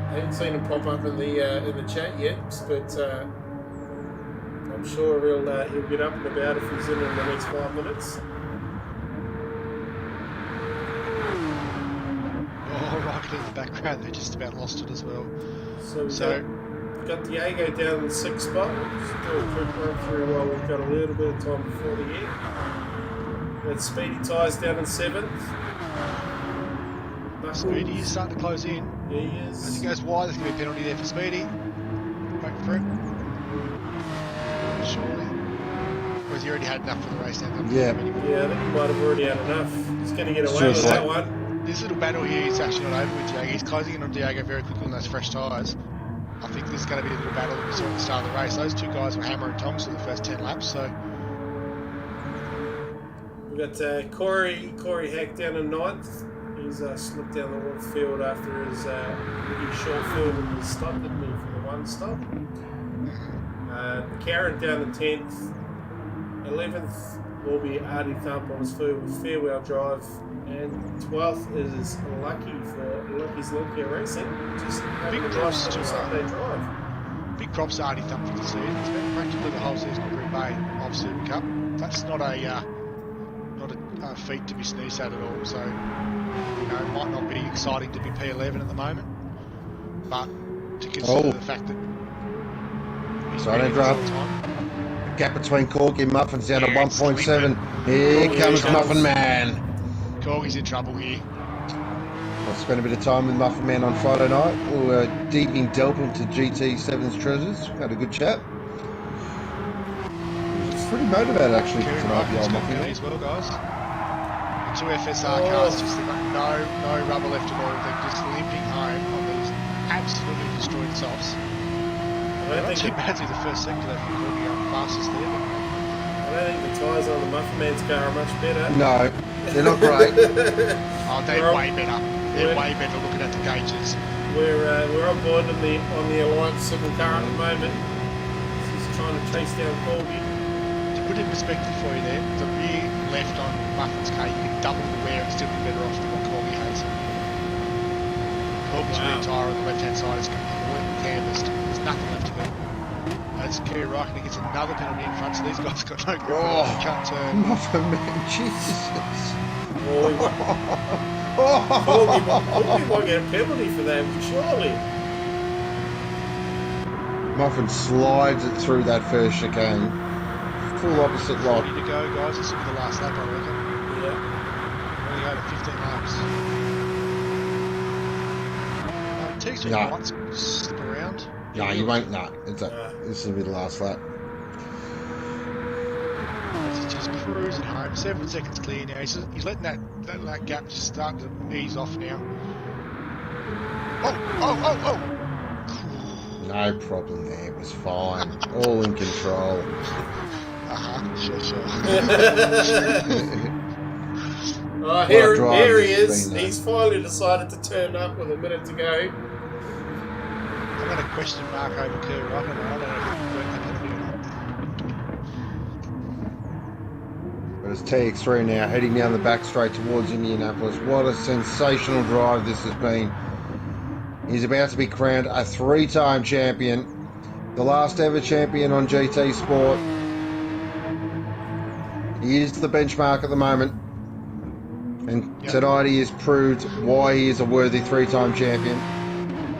I haven't seen him pop up in the chat yet, but I'm sure he'll get up and about if he's in the next 5 minutes. Oh, right in the background, they just about lost it as well. So we've got Diego down in the 6th spot. Just do a quick run through while we've got a little bit of time before the end. Got Speedy Tyres down in 7th. Speedy is starting to close in. Yeah, he is. As he goes wide, there's going to be a penalty there for Speedy. Wait for it. Surely. Or has he already had enough for the race now? Yeah. Yeah, I think he might have already had enough. He's going to get away with that one. This little battle here is actually not over with Diego. He's closing in on Diego very quickly on those fresh tyres. I think this is going to be a little battle that we saw at the start of the race. Those two guys were hammer and tongs for the first 10 laps, so... We've got Corey Hack down in 9th. He's slipped down the field after his really short field and was stopped at me for the one stop. Karen down in 10th. 11th will be Artie Thump on his farewell drive. And 12th is Lucky's Nokia Racing. Just big props to Sunday drive. Big props to Artie Thump for the season. It's been practically the whole season of Green Bay of Supercup. That's not a feat to be sneezed at all. So, it might not be exciting to be P11 at the moment, but to consider the fact that he's Sorry, time. Gap between Corgi and Muffin's down to 1.7. Here comes Muffin Man. Corgi's in trouble here. I spent a bit of time with Muffin Man on Friday night. We were deep in delve into GT7's treasures. Had a good chat. It's pretty motivated actually tonight, the old Muffin Man. As well, guys. The two FSR cars just got no rubber left at all. They're just limping home on these absolutely destroyed softs. Not too bad through the first sector. They think Corgi are fastest there. I don't think the tyres on the Muffin Man's car are much better. No, they're not great. They're way better. They're way better looking at the gauges. We're on board on the Alliance 7 car at the moment. He's trying to chase down Corgi. To put it in perspective for you there, the rear left on Muffin's car, you can double the wear and still be better off than what Corgi has. Corgi's rear tyre on the left hand side is completely canvassed. There's nothing left of it. As Kerry Ryken gets another penalty in front, so these guys got no grip. Oh. They can't turn. Muffin man, Jesus. Corgi might get a penalty for that, surely. Muffin slides it through that first chicane. Full opposite lock. 40 to go, guys. This will be the last lap, I reckon. Yeah. Only over 15 laps. Text No. might slip around. No, you won't. No, this will be the last lap. He's just cruising home. 7 seconds clear now. He's letting that gap just start to ease off now. Oh! No problem there. It was fine. All in control. Sure. Oh, here drive he has is. been, He's finally decided to turn up with a minute to go. I've got a question mark over Kerry Ryken. I don't know if he went that penalty or not. But it's TX3 now, heading down the back straight towards Indianapolis. What a sensational drive this has been. He's about to be crowned a 3-time champion. The last ever champion on GT Sport. He is the benchmark at the moment. And tonight he has proved why he is a worthy 3-time champion.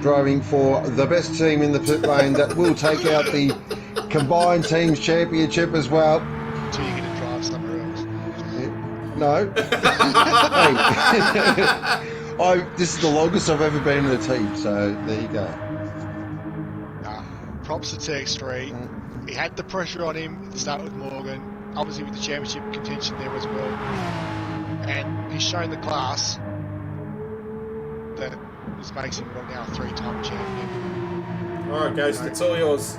Driving for the best team in the pit lane that will take out the combined teams championship as well. Until you get to drive somewhere else. No. Hey. This is the longest I've ever been in a team, so there you go. Props to TX3. He had the pressure on him to start with Morgan, obviously with the championship contention there as well. And he's shown the class that this makes him right now a 3-time champion. Alright, Ghost, it's all yours.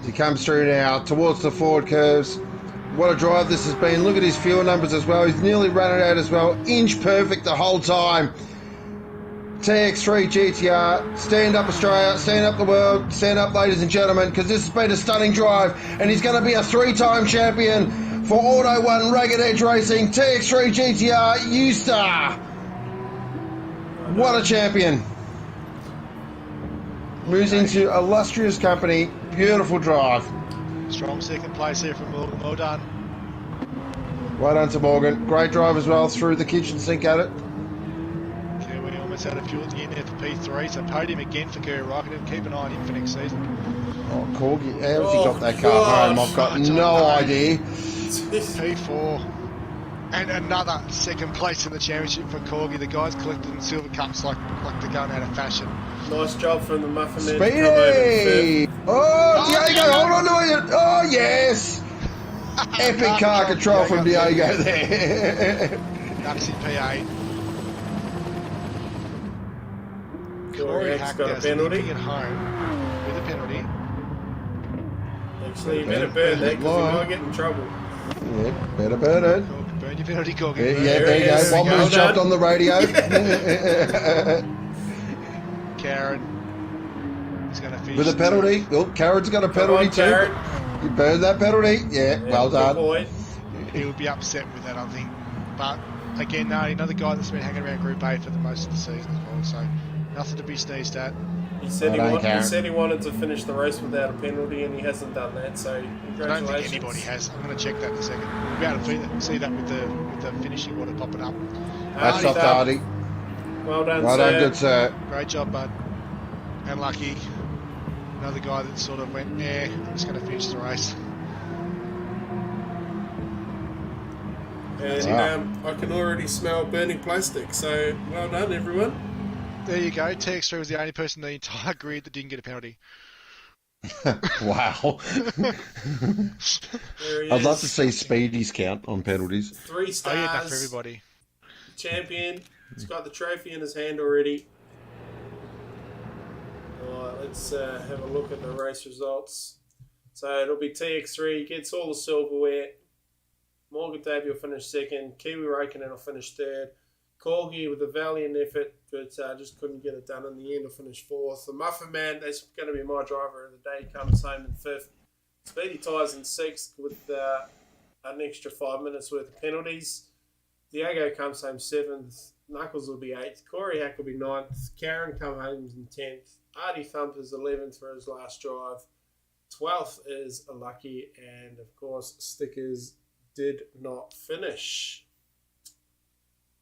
He comes through now towards the forward curves. What a drive this has been. Look at his fuel numbers as well. He's nearly run it out as well. Inch perfect the whole time. TX3 GTR. Stand up Australia. Stand up the world. Stand up, ladies and gentlemen, because this has been a stunning drive. And he's going to be a 3-time champion for Auto 1 Ragged Edge Racing. TX3 GTR U-Star. What a champion. Moves into illustrious company. Beautiful drive. Strong second place here from Morgan. Well done. Well done to Morgan. Great drive as well through the kitchen sink at it. Okay, we almost out of fuel at the end there for P3, so podium again for Kerry Ryken. Keep an eye on him for next season. Oh, Corgi, how's he got that car home? I've got no idea. P4. And another second place in the championship for Corgi. The guys collecting silver cups like they're going out of fashion. Nice job from the Muffin Man. Speedy! Oh, Diego, hold on to it! Oh, yes! Epic car control from Diego there. Nuxie P8. Corey Hack's got a penalty. At home with a penalty. Actually, you better burn that because you might get in trouble. Yeah, better burn it. Burn your penalty, Corgi. Yeah, there you go. One was jumped on the radio. Karen is going to finish With a penalty. Oh, Karen's got a penalty too. Karen. You burned that penalty. Yeah, well done. Boy. He would be upset with that, I think. But again, no, another guy that's been hanging around Group A for the most of the season as well. So nothing to be sneezed at. He said, Well done, he said he wanted to finish the race without a penalty, and he hasn't done that. So I don't congratulations. think anybody has. I'm going to check that in a second. We'll be able to see that with the finishing order popping up. That's off Hardy. Well done, Well sir. done, good sir. Great job, bud. And lucky. Another guy that sort of went, I'm just going to finish the race. And I can already smell burning plastic. So well done, everyone. There you go. TX3 was the only person in the entire grid that didn't get a penalty. Wow. I'd love to see Speedy's count on penalties. 3 stars. Oh, yeah, enough for everybody. Champion. He's got the trophy in his hand already. Alright, let's have a look at the race results. So it'll be TX3 gets all the silverware. Morgan Davey will finish second. Kiwi Raikkonen will finish third. Corgi with a valiant effort, but just couldn't get it done in the end. Will finish fourth. The Muffin Man, that's going to be my driver of the day, comes home in fifth. Speedy Tyres in sixth with an extra 5 minutes worth of penalties. Diego comes home seventh. Knuckles will be eighth. Corey Hack will be ninth. Karen comes home in 10th. Artie Thumper's 11th for his last drive. 12th is Lucky, and of course, Stickers did not finish.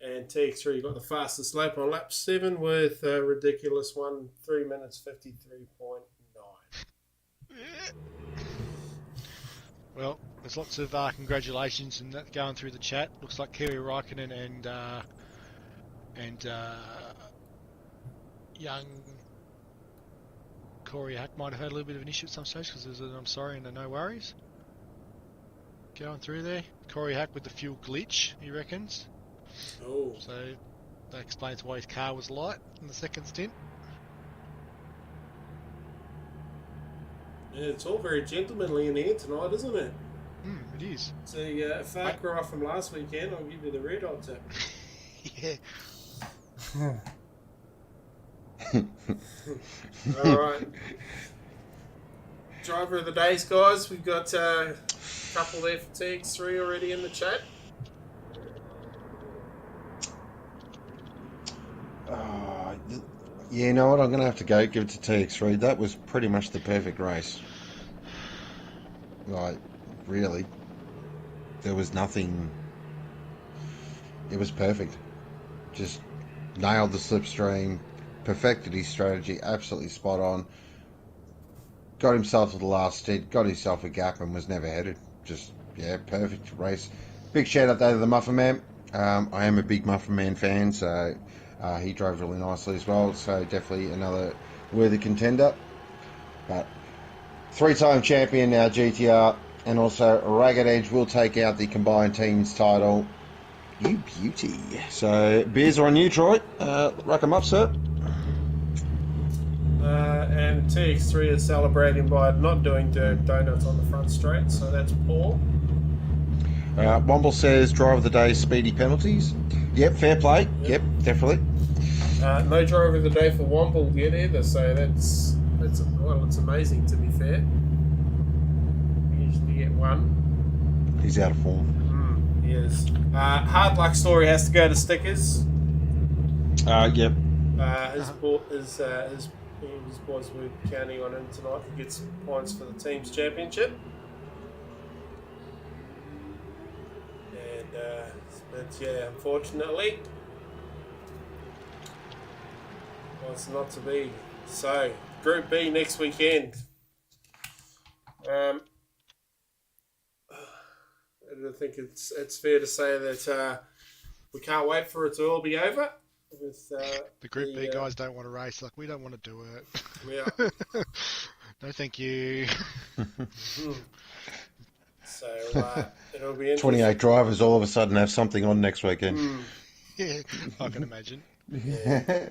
And TX3 got the fastest lap on lap 7 with a ridiculous 3 minutes 53.9. Well, there's lots of congratulations and that going through the chat. Looks like Kiwi Raikkonen and young Corey Hack might have had a little bit of an issue at some stage because there's an I'm sorry and a no worries going through there. Corey Hack with the fuel glitch, he reckons. Oh. So that explains why his car was light in the second stint. Yeah, it's all very gentlemanly in here tonight, isn't it? It is. So, a far cry from last weekend, I'll give you the red hot tip. Yeah. Alright. Driver of the days, guys. We've got a couple there for TX3 already in the chat. Yeah, you know what? I'm going to have to go give it to TX3. That was pretty much the perfect race. Like, really. There was nothing. It was perfect. Just nailed the slipstream, perfected his strategy, absolutely spot on. Got himself to the last stint, got himself a gap and was never headed. Just, yeah, perfect race. Big shout out there to the Muffin Man. I am a big Muffin Man fan, so he drove really nicely as well. So definitely another worthy contender. But 3-time champion now, GTR, and also Ragged Edge will take out the combined teams title. You beauty. So beers are on you, Troy. Rack 'em up, sir. And TX3 is celebrating by not doing donuts on the front straight, so that's poor. Womble says driver of the day, speedy penalties. Yep, fair play. Yep, definitely. No driver of the day for Womble yet either, so it's amazing to be fair. We usually get one. He's out of form. He is. Hard luck story has to go to Stickers. Yep. His boys were counting on him tonight to get some points for the team's championship. But yeah, unfortunately, it's not to be. So, Group B next weekend. I think it's fair to say that we can't wait for it to all be over. With, the Group B guys don't want to race. Like, we don't want to do it. Yeah. No, thank you. So it'll be interesting. 28 drivers all of a sudden have something on next weekend. Yeah, I can imagine. Yeah.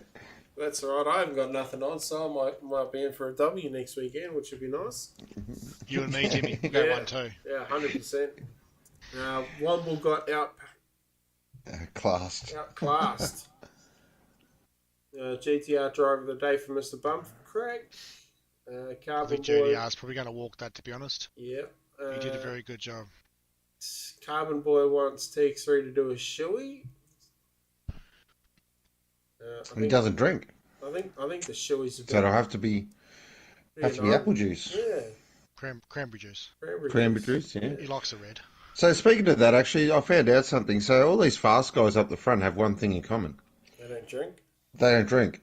That's all right. I haven't got nothing on, so I might be in for a W next weekend, which would be nice. You and me, Jimmy. We'll go 1-2. Yeah, 100%. Womble got Classed. outclassed. GTR driver of the day for Mr. Bump, Craig. I Carbon think Boy. JDR's probably going to walk that, to be honest. Yeah. He did a very good job. Carbon Boy wants TX3 to do a shoey. And he doesn't drink. I think the shoey's a bit. So it'll have to be apple juice. Yeah. Cranberry juice. Cranberry juice, yeah. He likes the red. So speaking of that, actually, I found out something. So all these fast guys up the front have one thing in common. They don't drink. They don't drink.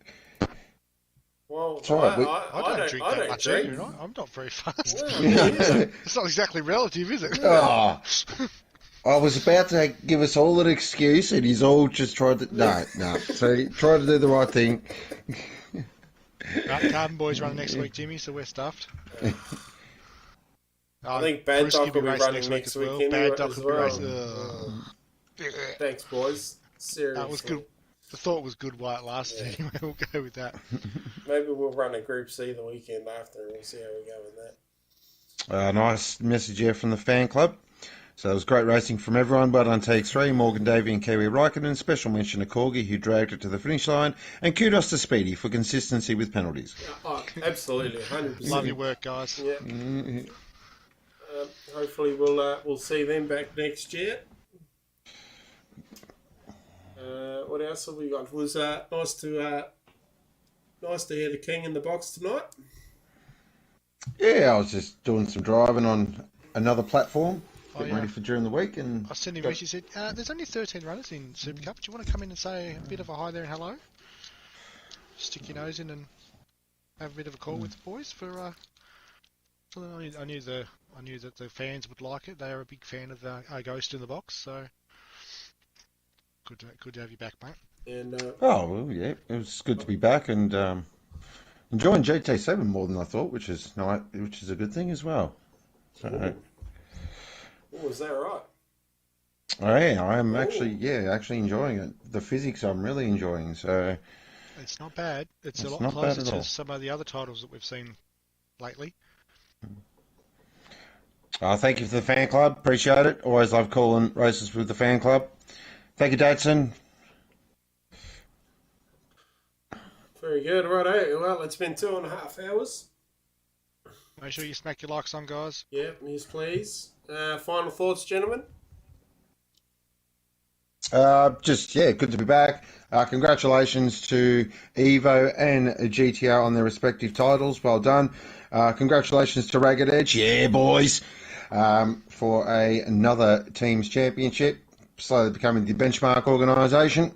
Well, It's all right. I don't drink that much drink. either, right? I'm not very fast. Well, It's not exactly relative, is it? Oh, I was about to give us all an excuse, and he's all just tried to... No. So he tried to do the right thing. Right, Carbon Boys run next week, Jimmy, so we're stuffed. I think Bad Dog will be running next week anyway Bad Dog as will be well. racing. Thanks, boys. Seriously. That was good. The thought was good while it lasted. Anyway, we'll go with that. Maybe we'll run a Group C the weekend after, and we'll see how we go with that. Nice message here from the fan club. So it was great racing from everyone. Well done, TX3, Morgan Davey and Kiwi Raikkonen. Special mention to Corgi, who dragged it to the finish line. And kudos to Speedy for consistency with penalties. Absolutely, 100%. Love your work, guys. Yeah. Hopefully we'll see them back next year. What else have we got? It was nice to hear the King in the box tonight. Yeah, I was just doing some driving on another platform, Oh getting yeah. ready for during the week, and I was sending got, Rich. He said, "There's only 13 runners in Supercup. Do you want to come in and say a bit of a hi there and hello? Stick your nose in and have a bit of a call with the boys for." So I knew that the fans would like it. They are a big fan of our Ghost in the Box. So good to have you back, mate. And oh well, yeah, it was good to be back and enjoying GT7 more than I thought, which is nice, which is a good thing as well. So, is that right? I am Oh, actually enjoying it. The physics I'm really enjoying, so It's not bad. It's a it's lot not bad closer at to all. some of the other titles that we've seen lately. Thank you for the fan club, appreciate it. Always love calling races with the fan club. Thank you, Datsun. very good. Right, well, it's been 2.5 hours. Make sure you smack your likes on, guys. Yep, yes, please. Final thoughts, gentlemen? Just yeah, good to be back. Congratulations to Evo and GTR on their respective titles. Well done. Congratulations to Ragged Edge, yeah, boys, for another teams championship, slowly becoming the benchmark organisation.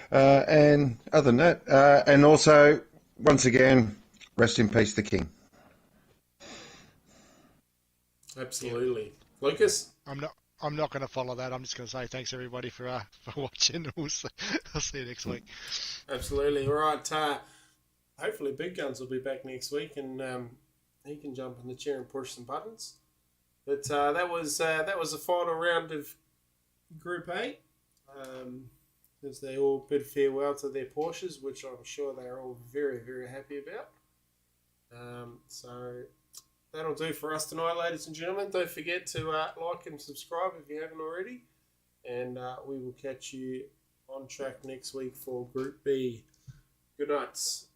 And other than that, and also once again, rest in peace, the king. Absolutely. Lucas? I'm not. I'm not going to follow that. I'm just going to say thanks everybody for watching. I'll see you next week. Absolutely. All right. Hopefully, Big Guns will be back next week and he can jump in the chair and push some buttons. But that was the final round of Group A. As they all bid farewell to their Porsches, which I'm sure they are all very, very happy about. So that'll do for us tonight, ladies and gentlemen. Don't forget to like and subscribe if you haven't already. And we will catch you on track next week for Group B. Good nights.